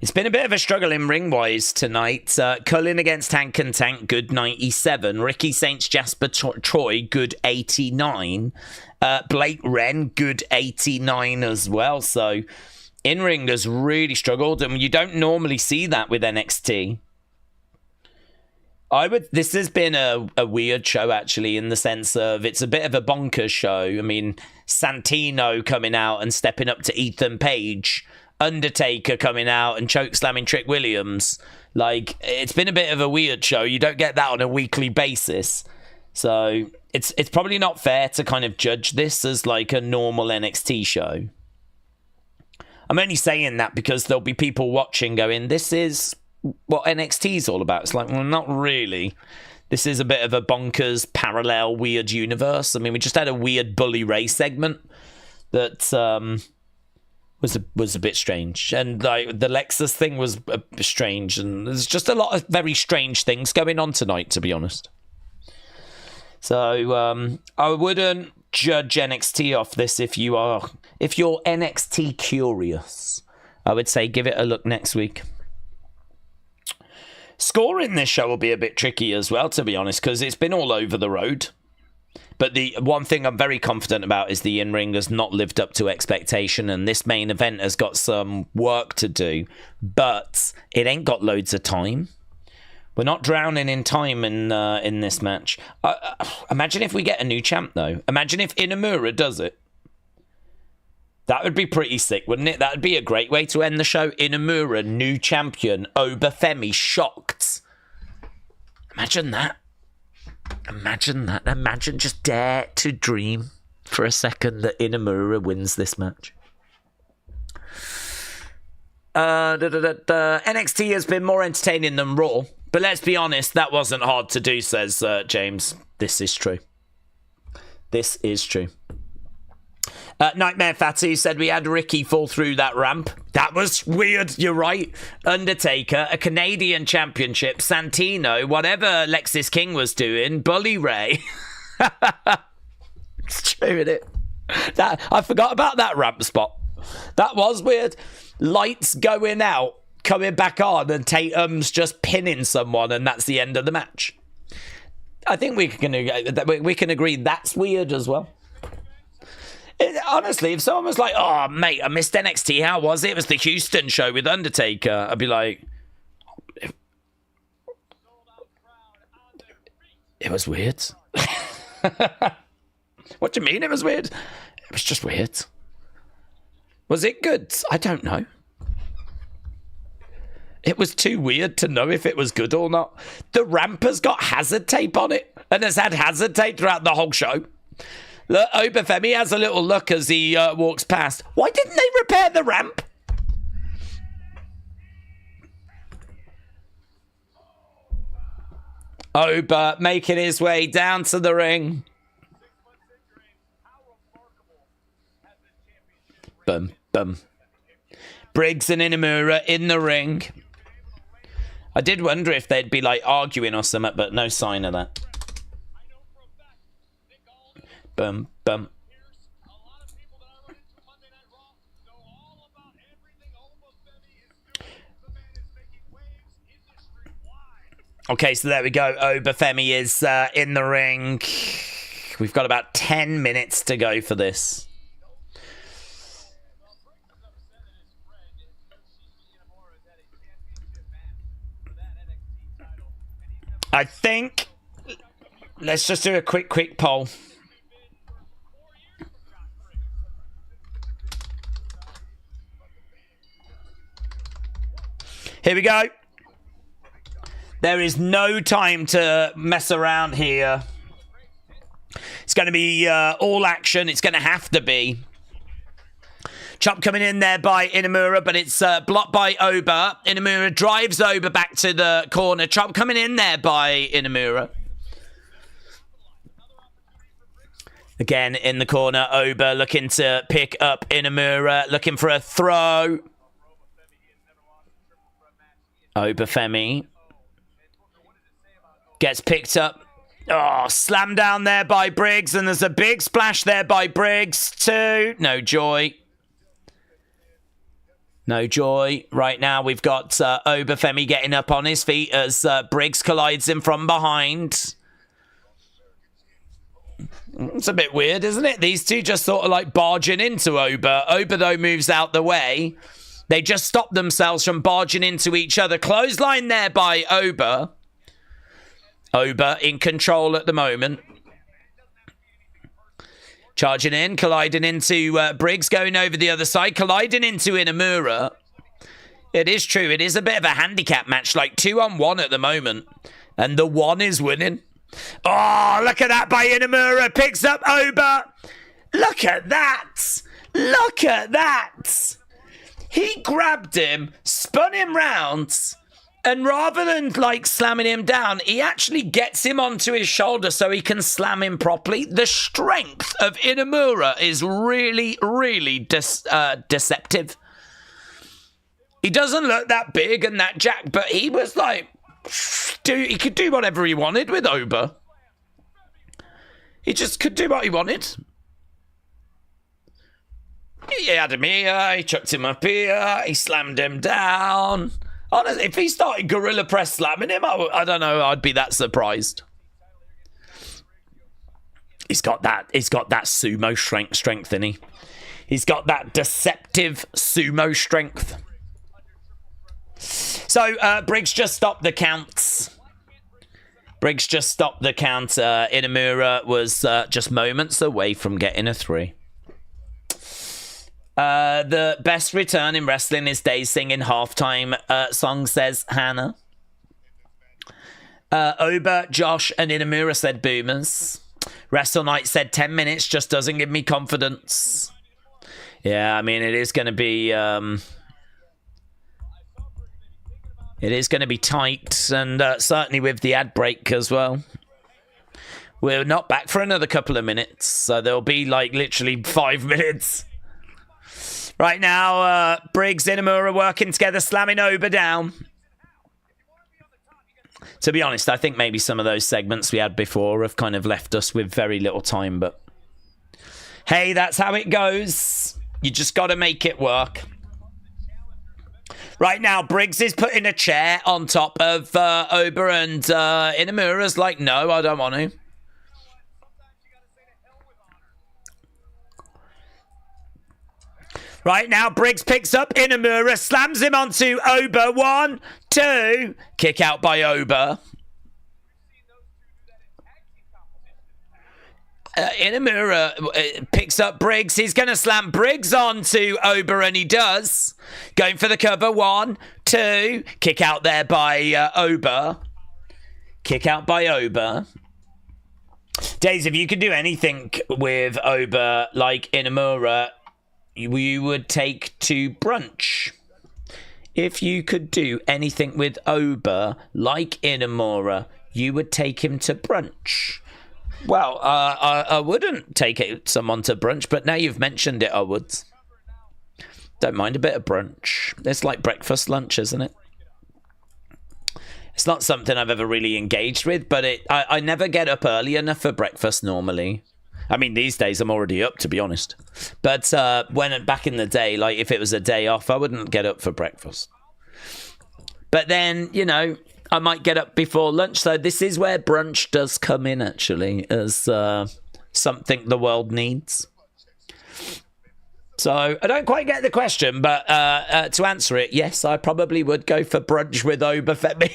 [SPEAKER 1] It's been a bit of a struggle in ring-wise tonight. Cullen against Tank and Tank, good 97. Ricky Saints, Jasper Troy, good 89. Blake Wren, good 89 as well. So in-ring has really struggled, and you don't normally see that with NXT. This has been a weird show, actually, in the sense of it's a bit of a bonkers show. I mean, Santino coming out and stepping up to Ethan Page, Undertaker coming out and chokeslamming Trick Williams. Like, it's been a bit of a weird show. You don't get that on a weekly basis. So it's probably not fair to kind of judge this as like a normal NXT show. I'm only saying that because there'll be people watching going, this is what NXT is all about. It's like, well, not really. This is a bit of a bonkers, parallel, weird universe. I mean, we just had a weird Bully Ray segment that was a bit strange, and like the Lexus thing was strange, and there's just a lot of very strange things going on tonight, to be honest. So I wouldn't judge NXT off this if you're NXT curious. I would say give it a look next week. Scoring this show will be a bit tricky as well, to be honest, because it's been all over the road. But the one thing I'm very confident about is the in-ring has not lived up to expectation, and this main event has got some work to do, but it ain't got loads of time. We're not drowning in time in this match. Imagine if we get a new champ, though. Imagine if Inamura does it. That would be pretty sick, wouldn't it? That would be a great way to end the show. Inamura, new champion. Obafemi, shocked. Imagine that. Imagine that. Imagine, just dare to dream for a second that Inamura wins this match. NXT has been more entertaining than Raw. But let's be honest, that wasn't hard to do, says James. This is true. This is true. Nightmare Fatty said we had Ricky fall through that ramp. That was weird, you're right. Undertaker, a Canadian championship, Santino, whatever Lexis King was doing, Bully Ray. It's true, isn't it? I forgot about that ramp spot. That was weird. Lights going out, coming back on, and Tatum's just pinning someone, and that's the end of the match. I think we can agree that's weird as well. Honestly, if someone was like, oh, mate, I missed NXT, how was it? It was the Houston show with Undertaker. I'd be like, it was weird. What do you mean it was weird? It was just weird. Was it good? I don't know. It was too weird to know if it was good or not. The ramp has got hazard tape on it and has had hazard tape throughout the whole show. Look, Obafemi has a little look as he walks past. Why didn't they repair the ramp? Oba making his way down to the ring. Boom, boom. Briggs and Inamura in the ring. I did wonder if they'd be like arguing or something, but no sign of that. Boom, boom. Okay, so there we go. Obafemi is in the ring. We've got about 10 minutes to go for this. I think let's just do a quick poll. Here we go. There is no time to mess around here. It's going to be all action. It's going to have to be. Chop coming in there by Inamura, but it's blocked by Oba. Inamura drives Oba back to the corner. Chop coming in there by Inamura. Again, in the corner, Oba looking to pick up Inamura, looking for a throw. Obafemi gets picked up. Oh, slammed down there by Briggs, and there's a big splash there by Briggs too. No joy. No joy. Right now we've got Obafemi getting up on his feet as Briggs collides him from behind. It's a bit weird, isn't it? These two just sort of like barging into Oba. Oba, though, moves out the way. They just stop themselves from barging into each other. Clothesline there by Oba. Oba in control at the moment. Charging in, colliding into Briggs, going over the other side, colliding into Inamura. It is true, it is a bit of a handicap match, like 2-on-1 at the moment. And the one is winning. Oh, look at that by Inamura. Picks up Oba. Look at that. Look at that. He grabbed him, spun him round, and rather than like slamming him down, he actually gets him onto his shoulder so he can slam him properly. The strength of Inamura is really, really deceptive. He doesn't look that big and that jacked, but he was like, he could do whatever he wanted with Oba. He just could do what he wanted. He had him here, he chucked him up here, he slammed him down. Honestly, if he started gorilla press slamming him, I don't know, I'd be that surprised. He's got that sumo strength in he. He's got that deceptive sumo strength. So, Briggs just stopped the counts. Inamura was just moments away from getting a 3. The best return in wrestling is Daze singing halftime song, says Hannah. Oba, Josh, and Inamura said boomers. Wrestle Night said 10 minutes just doesn't give me confidence. Yeah, I mean, it is going to be... it is going to be tight, and certainly with the ad break as well. We're not back for another couple of minutes, so there'll be like literally 5 minutes. Right now, Briggs, Inamura working together, slamming Oba down. To be honest, I think maybe some of those segments we had before have kind of left us with very little time, but hey, that's how it goes. You just got to make it work. Right now, Briggs is putting a chair on top of Oba, and Inamura's like, no, I don't want to. Right now, Briggs picks up Inamura, slams him onto Oba. 1, 2. Kick out by Oba. Inamura picks up Briggs. He's going to slam Briggs onto Oba, and he does. Going for the cover. 1, 2. Kick out there by Oba. Kick out by Oba. Daze, if you could do anything with Oba like Inamura, you would take to brunch. If you could do anything with Oba like Inamura, you would take him to brunch. Well, I wouldn't take someone to brunch, but now you've mentioned it, I would. Don't mind a bit of brunch. It's like breakfast lunch, isn't it? It's not something I've ever really engaged with, but I never get up early enough for breakfast normally. I mean, these days I'm already up, to be honest. But when back in the day, like if it was a day off, I wouldn't get up for breakfast. But then, you know, I might get up before lunch. So this is where brunch does come in, actually, as something the world needs. So I don't quite get the question, but to answer it, yes, I probably would go for brunch with Oba Femi.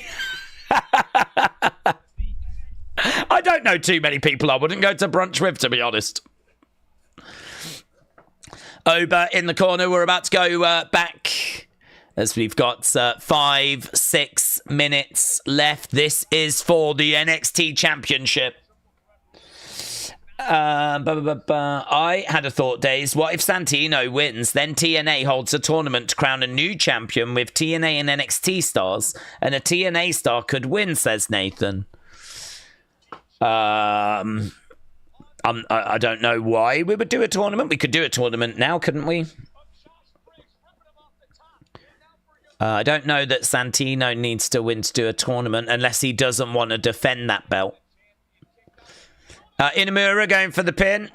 [SPEAKER 1] I don't know too many people I wouldn't go to brunch with, to be honest. Oba in the corner. We're about to go back as we've got 5-6 minutes left. This is for the NXT Championship. I had a thought, Daze. What if Santino wins, then TNA holds a tournament to crown a new champion with TNA and NXT stars, and a TNA star could win, says Nathan. I don't know why we would do a tournament. We could do a tournament now, couldn't we? I don't know that Santino needs to win to do a tournament unless he doesn't want to defend that belt. Inamura going for the pin.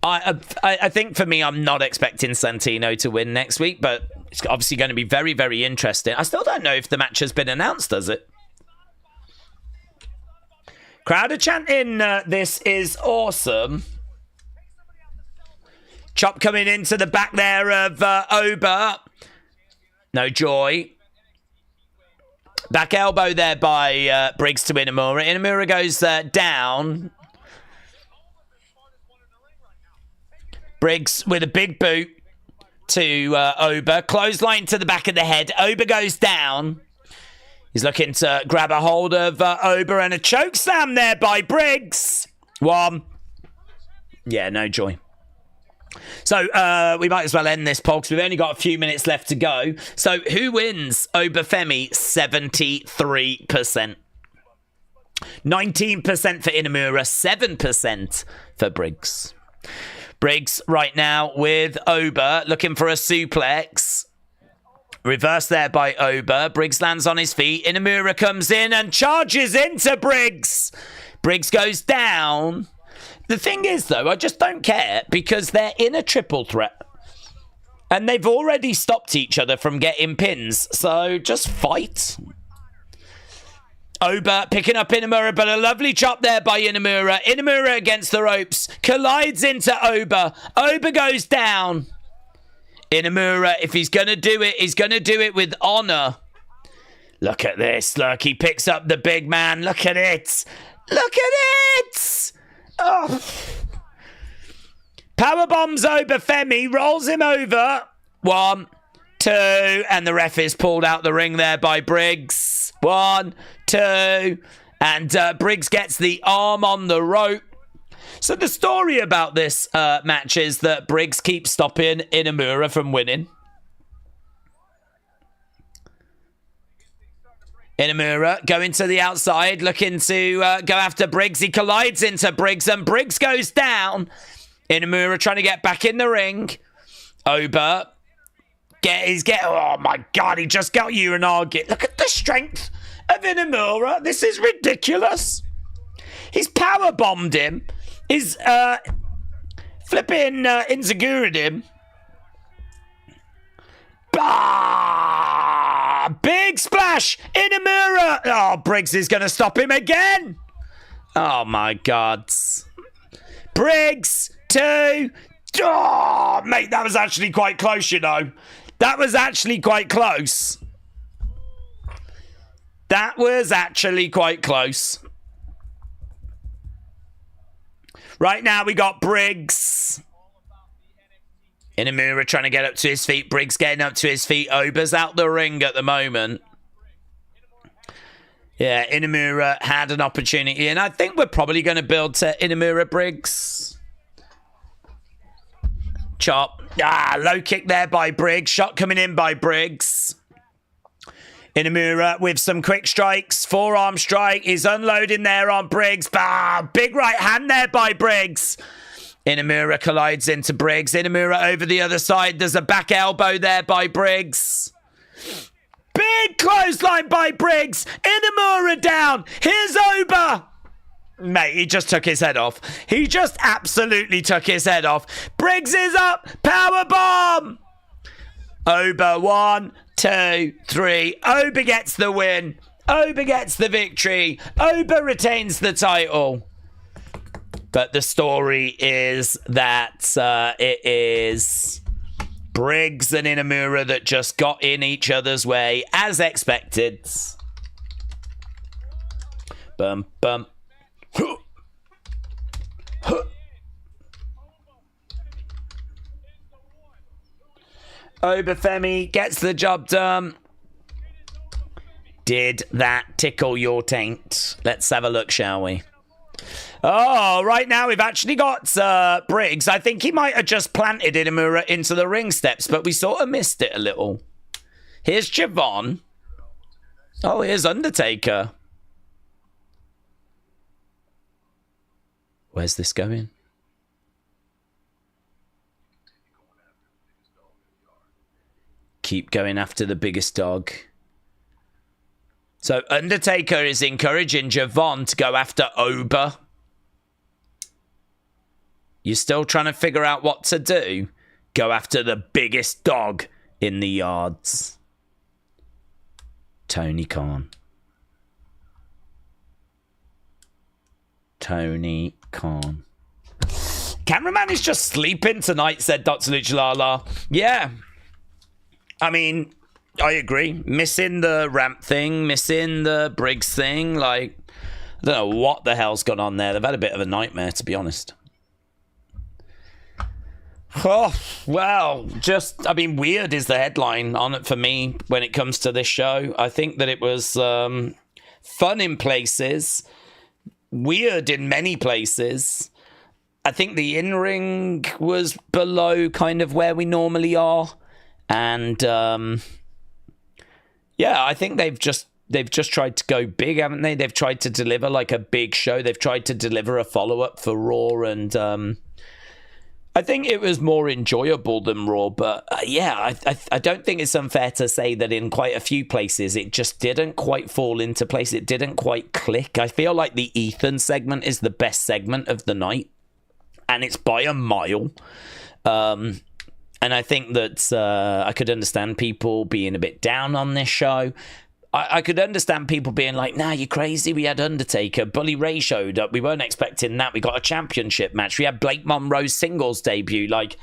[SPEAKER 1] I think for me, I'm not expecting Santino to win next week, but it's obviously going to be very, very interesting. I still don't know if the match has been announced, does it? Crowd are chanting, this is awesome. Chop coming into the back there of Oba. No joy. Back elbow there by Briggs to Inamura. Inamura goes down. Briggs with a big boot to Oba. Clothesline to the back of the head. Oba goes down. He's looking to grab a hold of Oba, and a choke slam there by Briggs. One. Yeah, no joy. So we might as well end this poll because we've only got a few minutes left to go. So who wins? Obafemi, 73%. 19% for Inamura, 7% for Briggs. Briggs right now with Oba, looking for a suplex. Reverse there by Oba. Briggs lands on his feet. Inamura comes in and charges into Briggs. Briggs goes down. The thing is, though, I just don't care because they're in a triple threat. And they've already stopped each other from getting pins. So just fight. Oba picking up Inamura, but a lovely chop there by Inamura. Inamura against the ropes. Collides into Oba. Oba goes down. Inamura, if he's going to do it, he's going to do it with honor. Look at this. Look, he picks up the big man. Look at it. Look at it. Oh. Power bombs Obafemi, rolls him over. 1, 2, and the ref is pulled out the ring there by Briggs. 1, 2, and Briggs gets the arm on the rope. So the story about this match is that Briggs keeps stopping Inamura from winning. Inamura going to the outside, looking to go after Briggs. He collides into Briggs, and Briggs goes down. Inamura trying to get back in the ring. Oba. Oh my God, he just got Uranagi. Look at the strength of Inamura. This is ridiculous. He's power bombed him. He's flipping Inzaguri'd him. Bah! Big splash! Inamura! Oh, Briggs is going to stop him again! Oh, my God. Briggs, 2. Oh, mate, that was actually quite close, you know. That was actually quite close. That was actually quite close. Right now, we got Briggs. Inamura trying to get up to his feet. Briggs getting up to his feet. Oba's out the ring at the moment. Yeah, Inamura had an opportunity. And I think we're probably going to build to Inamura Briggs. Chop. Low kick there by Briggs. Shot coming in by Briggs. Inamura with some quick strikes. Forearm strike. He's unloading there on Briggs. Big right hand there by Briggs. Inamura collides into Briggs. Inamura over the other side. There's a back elbow there by Briggs. Big clothesline by Briggs. Inamura down. Here's Oba. Mate, he just took his head off. He just absolutely took his head off. Briggs is up. Power bomb. Oba, 1, 2, 3. Oba gets the win. Oba gets the victory. Oba retains the title. But the story is that it is Briggs and Inamura that just got in each other's way, as expected. Bum, bum. Obafemi gets the job done. Did that tickle your taint? Let's have a look, shall we? Oh, right now we've actually got Briggs. I think he might have just planted Inamura into the ring steps, but we sort of missed it a little. Here's Javon. Oh, here's Undertaker. Where's this going? Keep going after the biggest dog. So Undertaker is encouraging Javon to go after Oba. You're still trying to figure out what to do? Go after the biggest dog in the yards. Tony Khan. Tony Khan. Cameraman is just sleeping tonight, said Dr. Luchalala. Yeah. I mean, I agree. Missing the ramp thing, missing the Briggs thing. Like, I don't know what the hell's gone on there. They've had a bit of a nightmare, to be honest. Oh, well, just, I mean, weird is the headline on it for me when it comes to this show. I think that it was fun in places, weird in many places. I think the in-ring was below kind of where we normally are. And, yeah, I think they've just tried to go big, haven't they? They've tried to deliver like a big show. They've tried to deliver a follow-up for Raw, and I think it was more enjoyable than Raw, but yeah, I don't think it's unfair to say that in quite a few places it just didn't quite fall into place. It didn't quite click. I feel like the Ethan segment is the best segment of the night, and it's by a mile. And I think that I could understand people being a bit down on this show. I could understand people being like, nah, you're crazy. We had Undertaker. Bully Ray showed up. We weren't expecting that. We got a championship match. We had Blake Monroe's singles debut. Like,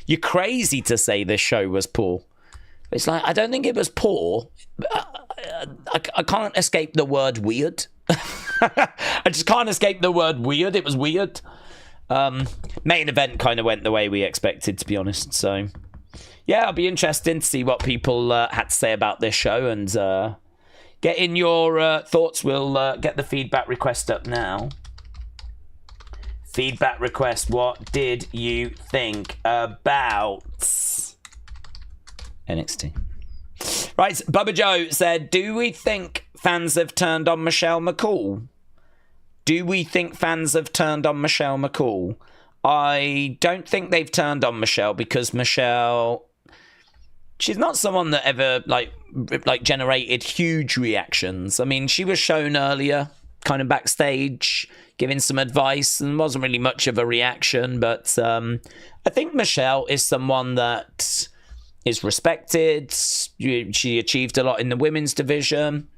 [SPEAKER 1] you're crazy to say this show was poor. It's like, I don't think it was poor. I can't escape the word weird. I just can't escape the word weird. It was weird. Main event kind of went the way we expected, to be honest. So, yeah, it'll be interesting to see what people had to say about this show, and get in your thoughts. We'll get the feedback request up now. Feedback request. What did you think about NXT? Right, Bubba Joe said, do we think fans have turned on Michelle McCool? Do we think fans have turned on Michelle McCool? I don't think they've turned on Michelle, because Michelle, she's not someone that ever like generated huge reactions. I mean, she was shown earlier, kind of backstage, giving some advice, and wasn't really much of a reaction. But I think Michelle is someone that is respected. She achieved a lot in the women's division.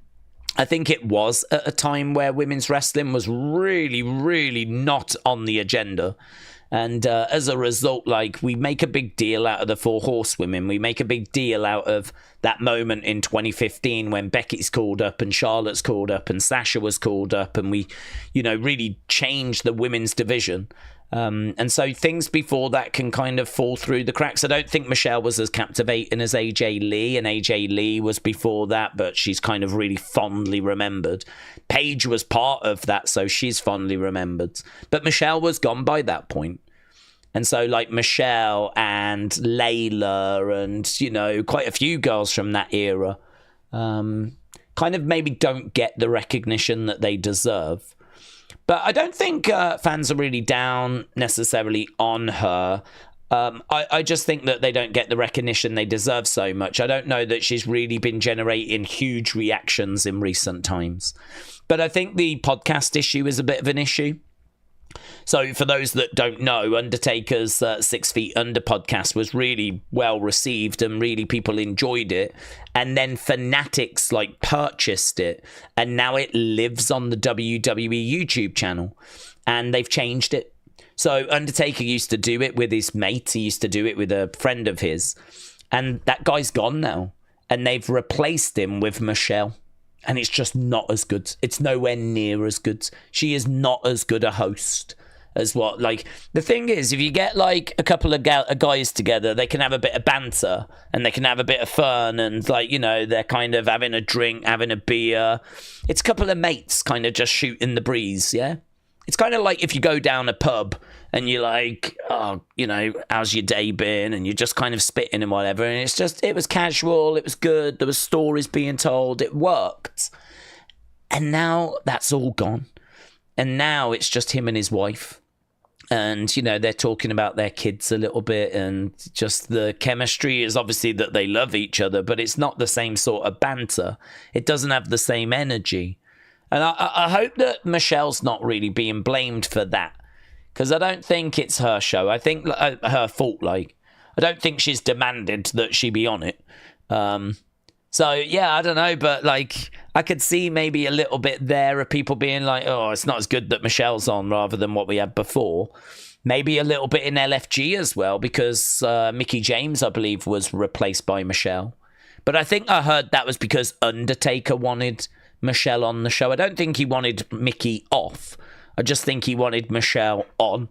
[SPEAKER 1] I think it was at a time where women's wrestling was really, really not on the agenda. And as a result, like, we make a big deal out of the Four Horsewomen. We make a big deal out of that moment in 2015 when Becky's called up and Charlotte's called up and Sasha was called up, and we, you know, really changed the women's division. And so things before that can kind of fall through the cracks. I don't think Michelle was as captivating as AJ Lee, and AJ Lee was before that, but she's kind of really fondly remembered. Paige was part of that, so she's fondly remembered. But Michelle was gone by that point. And so, like, Michelle and Layla and, you know, quite a few girls from that era kind of maybe don't get the recognition that they deserve. But I don't think fans are really down necessarily on her. I just think that they don't get the recognition they deserve so much. I don't know that she's really been generating huge reactions in recent times. But I think the podcast issue is a bit of an issue. So for those that don't know, Undertaker's 6 Feet Under podcast was really well received, and really people enjoyed it. And then Fanatics like purchased it, and now it lives on the WWE YouTube channel, and they've changed it. So Undertaker used to do it with his mate. He used to do it with a friend of his, and that guy's gone now, and they've replaced him with Michelle. And it's just not as good. It's nowhere near as good. She is not as good a host as what, like, the thing is, if you get like a couple of guys together, they can have a bit of banter and they can have a bit of fun, and, like, you know, they're kind of having a drink, having a beer. It's a couple of mates kind of just shooting the breeze, yeah? It's kind of like if you go down a pub and you're like, oh, you know, how's your day been? And you're just kind of spitting and whatever. And it's just, it was casual. It was good. There was stories being told. It worked. And now that's all gone. And now it's just him and his wife. And, you know, they're talking about their kids a little bit. And just the chemistry is obviously that they love each other, but it's not the same sort of banter. It doesn't have the same energy. And I hope that Michelle's not really being blamed for that, because I don't think it's her show. I think her fault. Like, I don't think she's demanded that she be on it. So, yeah, I don't know, but, like, I could see maybe a little bit there of people being like, oh, it's not as good that Michelle's on rather than what we had before. Maybe a little bit in LFG as well, because Mickie James, I believe, was replaced by Michelle. But I think I heard that was because Undertaker wanted Michelle on the show. I don't think he wanted Mickie off. I just think he wanted Michelle on.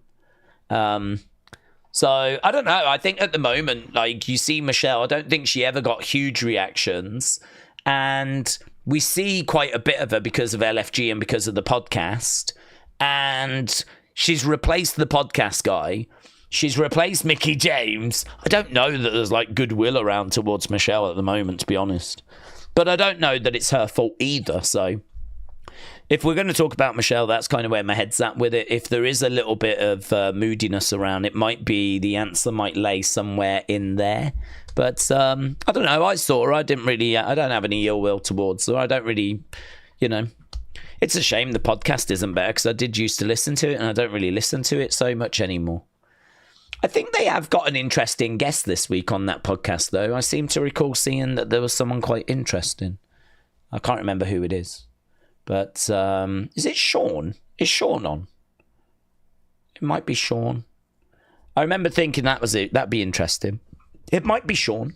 [SPEAKER 1] So, I don't know. I think at the moment, like, you see Michelle, I don't think she ever got huge reactions. And we see quite a bit of her because of LFG and because of the podcast. And she's replaced the podcast guy. She's replaced Mickie James. I don't know that there's, like, goodwill around towards Michelle at the moment, to be honest. But I don't know that it's her fault either, so... If we're going to talk about Michelle, that's kind of where my head's at with it. If there is a little bit of moodiness around, it might be the answer might lay somewhere in there. But I don't know. I saw her. I don't have any ill will towards her. I don't really, It's a shame the podcast isn't better because I did used to listen to it and I don't really listen to it so much anymore. I think they have got an interesting guest this week on that podcast, though. I seem to recall seeing that there was someone quite interesting. I can't remember who it is. But is it Sean? Is Sean on? It might be Sean. I remember thinking that was it. That'd be interesting. It might be Sean.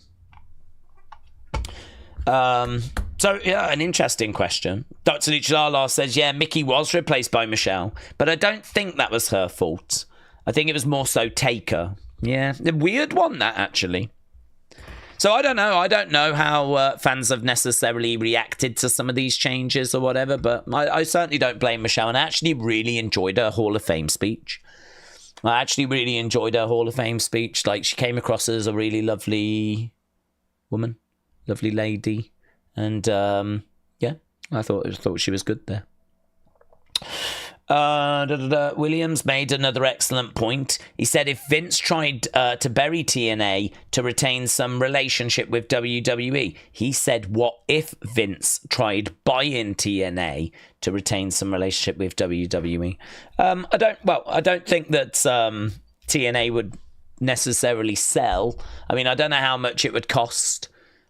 [SPEAKER 1] So, yeah, an interesting question. Dr. Luchalala says, yeah, Mickie was replaced by Michelle, but I don't think that was her fault. I think it was more so Taker. Yeah, a weird one, that, actually. So I don't know. I don't know how fans have necessarily reacted to some of these changes or whatever, but I certainly don't blame Michelle. And I actually really enjoyed her Hall of Fame speech. Like, she came across as a really lovely woman, lovely lady. And, yeah, I thought she was good there. Williams made another excellent point. He said if Vince tried to bury TNA to retain some relationship with WWE, he said, what if Vince tried buying TNA to retain some relationship with WWE? I don't think that TNA would necessarily sell. I mean, I don't know how much it would cost.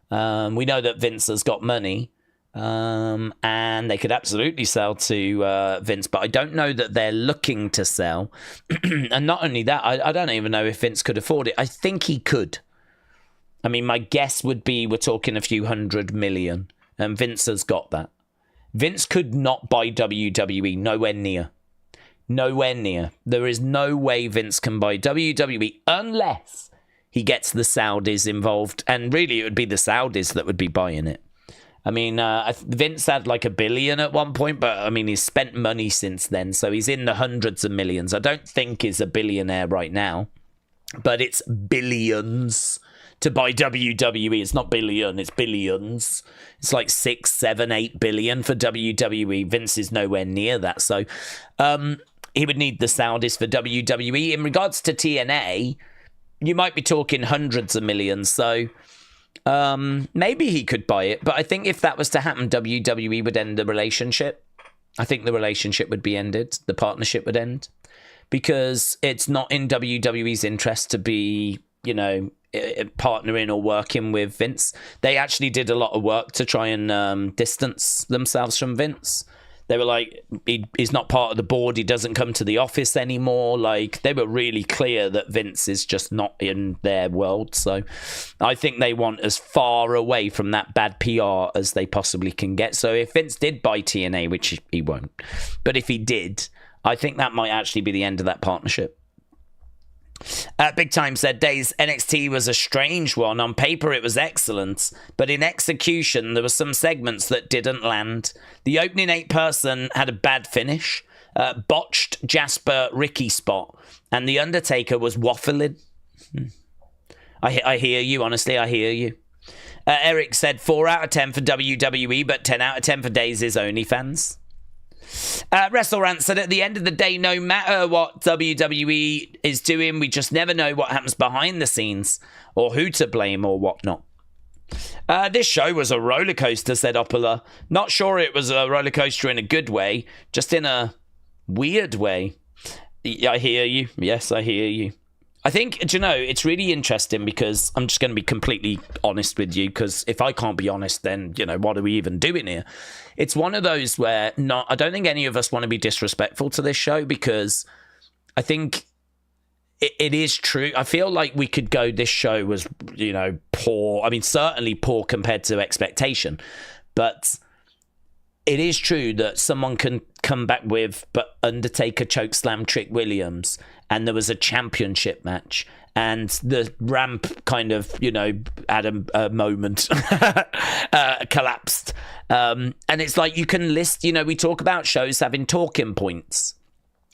[SPEAKER 1] We know that Vince has got money. And they could absolutely sell to Vince, but I don't know that they're looking to sell. And not only that, I don't even know if Vince could afford it. I think he could. I mean, my guess would be we're talking a few $100 million, and Vince has got that. Vince could not buy WWE, nowhere near. Nowhere near. There is no way Vince can buy WWE unless he gets the Saudis involved, and really it would be the Saudis that would be buying it. I mean, Vince had like $1 billion at one point, but I mean, he's spent money since then, so he's in the hundreds of millions. I don't think he's a billionaire right now, but it's billions to buy WWE. It's not billion, it's billions. It's like 6, 7, 8 billion for WWE. Vince is nowhere near that, so he would need the Saudis for WWE. In regards to TNA, you might be talking hundreds of millions, so... maybe he could buy it, but I think if that was to happen, WWE would end the relationship. I think the relationship would be ended. The partnership would end because it's not in WWE's interest to be, partnering or working with Vince. They actually did a lot of work to try and distance themselves from Vince. They were like, he's not part of the board. He doesn't come to the office anymore. Like, they were really clear that Vince is just not in their world. So I think they want as far away from that bad PR as they possibly can get. So if Vince did buy TNA, which he won't, but if he did, I think that might actually be the end of that partnership. Big Time said, Daze, NXT was a strange one. On paper, it was excellent, but in execution, there were some segments that didn't land. The opening 8-person had a bad finish, botched Jasper Ricky spot, and The Undertaker was waffling. I hear you, honestly, I hear you. Eric said 4 out of 10 for WWE, but 10 out of 10 for Daze's OnlyFans. WrestleRant said, at the end of the day, no matter what WWE is doing, we just never know what happens behind the scenes or who to blame or whatnot. This show was a roller coaster, said Opala. Not sure it was a roller coaster in a good way, just in a weird way. I hear you. Yes, I hear you. I think, do you know, it's really interesting because I'm just going to be completely honest with you, because if I can't be honest, then, you know, what are we even doing here? It's one of those where I don't think any of us want to be disrespectful to this show, because I think it is true. I feel like we could go, this show was, you know, poor. I mean, certainly poor compared to expectation, but it is true that someone can come back with, but Undertaker chokeslam Trick Williams, and there was a championship match, and the ramp kind of, you know, had a moment, collapsed. And it's like, you can list, you know, we talk about shows having talking points.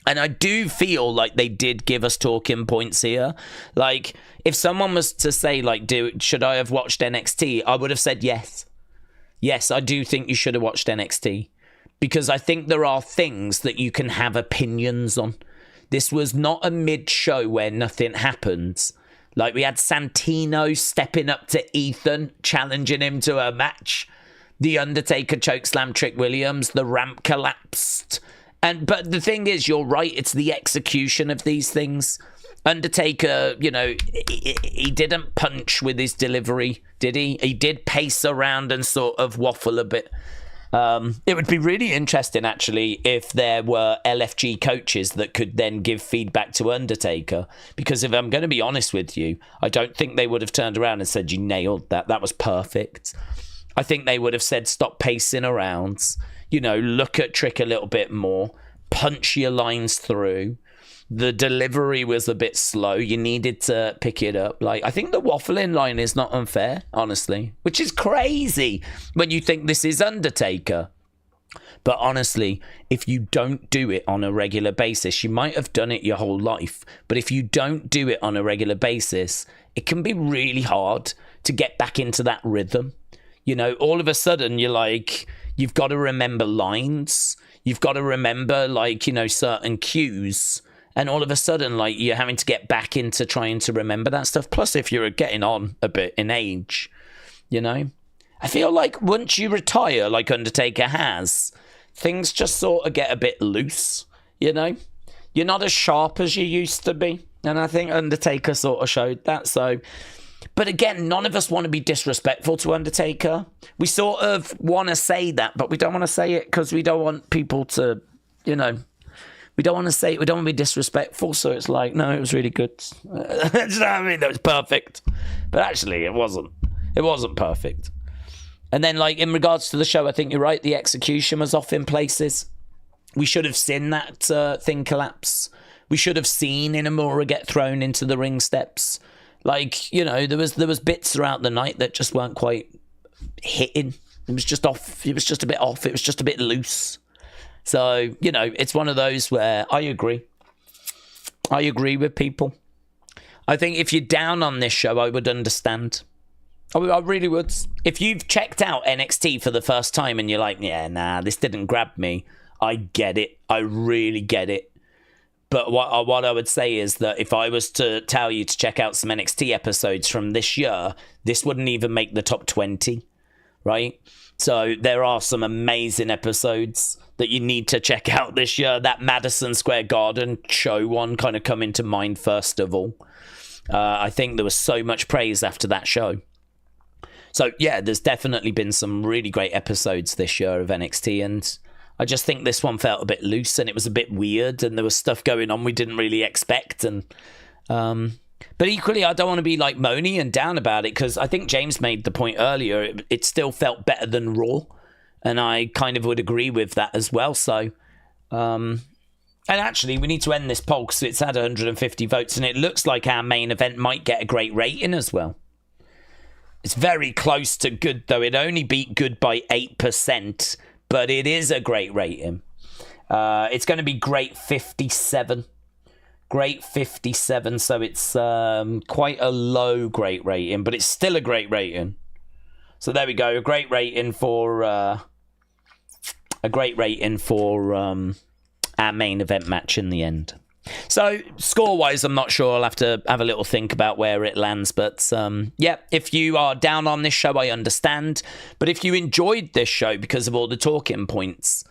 [SPEAKER 1] And I do feel like they did give us talking points here. Like, if someone was to say, like, should I have watched NXT? I would have said yes. Yes, I do think you should have watched NXT, because I think there are things that you can have opinions on. This was not a mid-show where nothing happens. Like, we had Santino stepping up to Ethan, challenging him to a match. The Undertaker chokeslam Trick Williams. The ramp collapsed. But the thing is, you're right, it's the execution of these things. Undertaker, you know, he didn't punch with his delivery, did he? He did pace around and sort of waffle a bit. It would be really interesting, actually, if there were LFG coaches that could then give feedback to Undertaker. Because if I'm going to be honest with you, I don't think they would have turned around and said, you nailed that. That was perfect. I think they would have said, stop pacing around. You know, look at Trick a little bit more. Punch your lines through. The delivery was a bit slow. You needed to pick it up. Like, I think the waffling line is not unfair, honestly, which is crazy when you think this is Undertaker. But honestly, if you don't do it on a regular basis, you might have done it your whole life, but if you don't do it on a regular basis, it can be really hard to get back into that rhythm. You know, all of a sudden you're like, you've got to remember lines. You've got to remember, like, you know, certain cues. And all of a sudden, like, you're having to get back into trying to remember that stuff. Plus, if you're getting on a bit in age, you know, I feel like once you retire, like Undertaker has, things just sort of get a bit loose, you know? You're not as sharp as you used to be. And I think Undertaker sort of showed that. So, but again, none of us want to be disrespectful to Undertaker. We sort of want to say that, but we don't want to say it because we don't want people to, you know, we don't want to say it. We don't want to be disrespectful. So it's like, no, it was really good. Do you know what I mean? That was perfect. But actually, it wasn't. It wasn't perfect. And then, like, in regards to the show, I think you're right. The execution was off in places. We should have seen that thing collapse. We should have seen Inamura get thrown into the ring steps. Like, you know, there was bits throughout the night that just weren't quite hitting. It was just off. It was just a bit off. It was just a bit loose. So, you know, it's one of those where I agree. I agree with people. I think if you're down on this show, I would understand. I really would. If you've checked out NXT for the first time and you're like, yeah, nah, this didn't grab me, I get it. I really get it. But what I would say is that if I was to tell you to check out some NXT episodes from this year, this wouldn't even make the top 20, right? So there are some amazing episodes that you need to check out this year. That Madison Square Garden show one kind of come into mind first of all. I think there was so much praise after that show. So yeah, there's definitely been some really great episodes this year of NXT, and I just think this one felt a bit loose and it was a bit weird and there was stuff going on we didn't really expect. And but equally, I don't want to be like moany and down about it, because I think James made the point earlier, it still felt better than Raw, and I kind of would agree with that as well. So and actually, we need to end this poll because it's had 150 votes and it looks like our main event might get a great rating as well. It's very close to good, though. It only beat good by 8%, but it is a great rating. It's going to be great 57. Great 57, so it's quite a low great rating, but it's still a great rating. So there we go, a great rating for our main event match in the end. So, score-wise, I'm not sure. I'll have to have a little think about where it lands. But, yeah, if you are down on this show, I understand. But if you enjoyed this show because of all the talking points,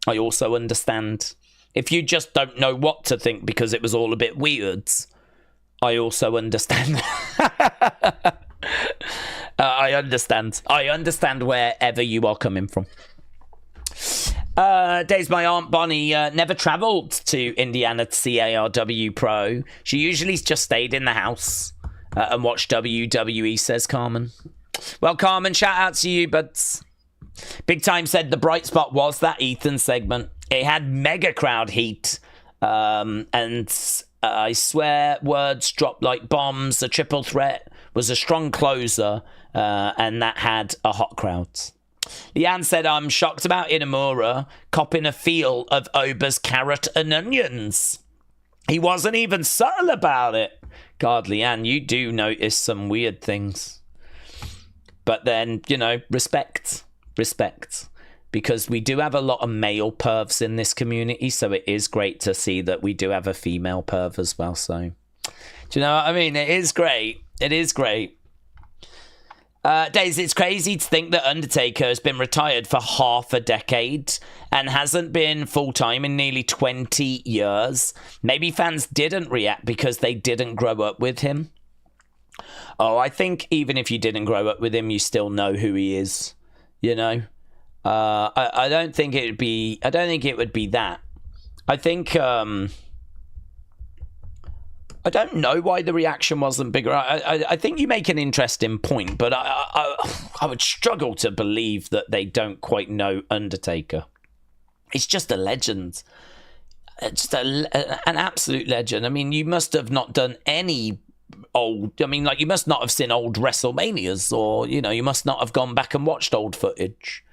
[SPEAKER 1] I also understand. If you just don't know what to think because it was all a bit weird, I also understand. I understand wherever you are coming from. Days, my Aunt Bonnie never travelled to Indiana to see ARW Pro. She usually just stayed in the house and watched WWE, says Carmen. Well, Carmen, shout out to you, but Big Time said the bright spot was that Ethan segment. It had mega crowd heat, and I swear words dropped like bombs. The triple threat was a strong closer, and that had a hot crowd. Leanne said, I'm shocked about Inamura copping a feel of Ober's carrot and onions. He wasn't even subtle about it. God, Leanne, you do notice some weird things. But then, you know, respect. Because we do have a lot of male pervs in this community, so it is great to see that we do have a female perv as well. So, do you know what I mean? It is great. Days, it's crazy to think that Undertaker has been retired for half a decade and hasn't been full-time in nearly 20 years. Maybe fans didn't react because they didn't grow up with him. Oh, I think even if you didn't grow up with him, you still know who he is, you know? I don't think it would be that. I think, I don't know why the reaction wasn't bigger. I think you make an interesting point, but I would struggle to believe that they don't quite know Undertaker. It's just a legend. It's just an absolute legend. I mean, you must have not done any old... I mean, like, you must not have seen old WrestleManias, or, you know, you must not have gone back and watched old footage.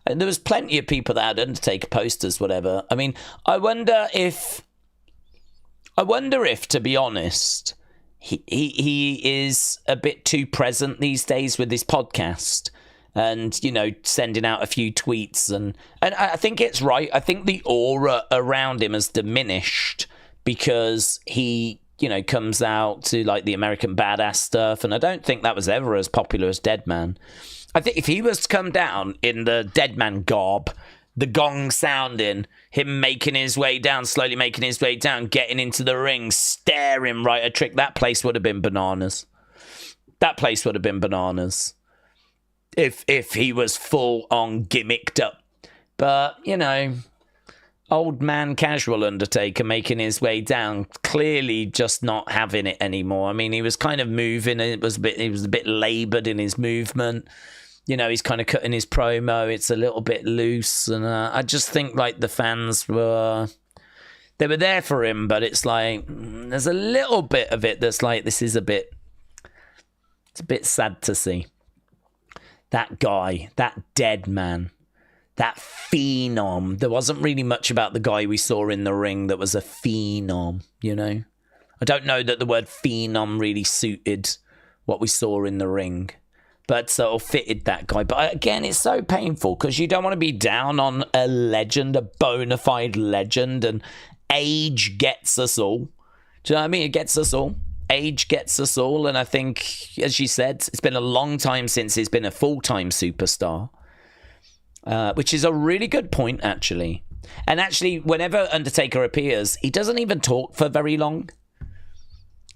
[SPEAKER 1] And there was plenty of people that had Undertaker posters, whatever. I mean, I wonder if, to be honest, he is a bit too present these days with his podcast and, you know, sending out a few tweets. And I think it's right. I think the aura around him has diminished because he, you know, comes out to, like, the American Badass stuff. And I don't think that was ever as popular as Deadman. I think if he was to come down in the Deadman garb, the gong sounding, him making his way down, slowly making his way down, getting into the ring, staring right at Trick, that place would have been bananas. That place would have been bananas if he was full on gimmicked up. But, you know, old man casual Undertaker making his way down, clearly just not having it anymore. I mean, he was kind of moving, and he was a bit laboured in his movement. You know, he's kind of cutting his promo. It's a little bit loose. And I just think, like, the fans were there for him, but it's like, there's a little bit of it that's like, it's a bit sad to see. That guy, that dead man, that phenom. There wasn't really much about the guy we saw in the ring that was a phenom, you know? I don't know that the word phenom really suited what we saw in the ring, but sort of fitted that guy. But again, it's so painful because you don't want to be down on a legend, a bona fide legend, and age gets us all. Do you know what I mean? It gets us all. Age gets us all, and I think, as you said, it's been a long time since he's been a full-time superstar, which is a really good point, actually. And actually, whenever Undertaker appears, he doesn't even talk for very long.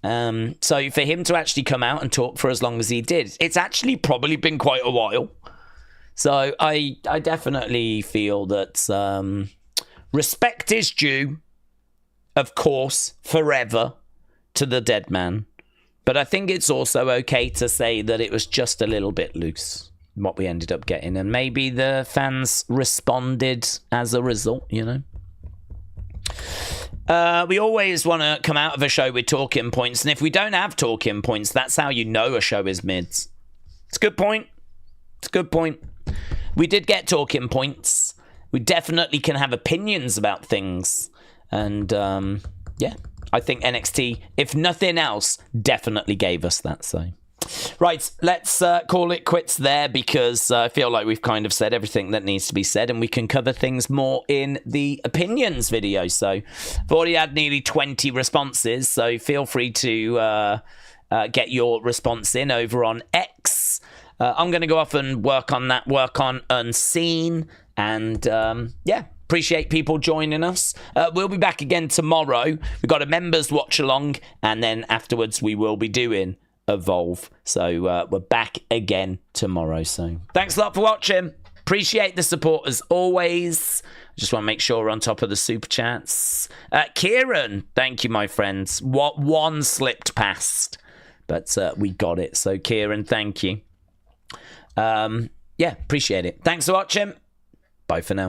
[SPEAKER 1] So for him to actually come out and talk for as long as he did, it's actually probably been quite a while. So I definitely feel that respect is due, of course, forever, to the dead man. But I think it's also okay to say that it was just a little bit loose, what we ended up getting. And maybe the fans responded as a result, you know. We always want to come out of a show with talking points, and if we don't have talking points, that's how you know a show is mids. It's a good point. We did get talking points. We definitely can have opinions about things. And, yeah, I think NXT, if nothing else, definitely gave us that, so... Right, let's call it quits there because I feel like we've kind of said everything that needs to be said, and we can cover things more in the opinions video. So I've already had nearly 20 responses, so feel free to get your response in over on X. I'm going to go off and work on Unseen, and yeah, appreciate people joining us. We'll be back again tomorrow. We've got a members watch along, and then afterwards we will be doing Evolve. So we're back again tomorrow. So thanks a lot for watching. Appreciate the support as always. Just want to make sure we're on top of the super chats. Kieran, thank you, my friends. What one slipped past, but we got it. So Kieran, thank you. Yeah, appreciate it. Thanks for watching. Bye for now.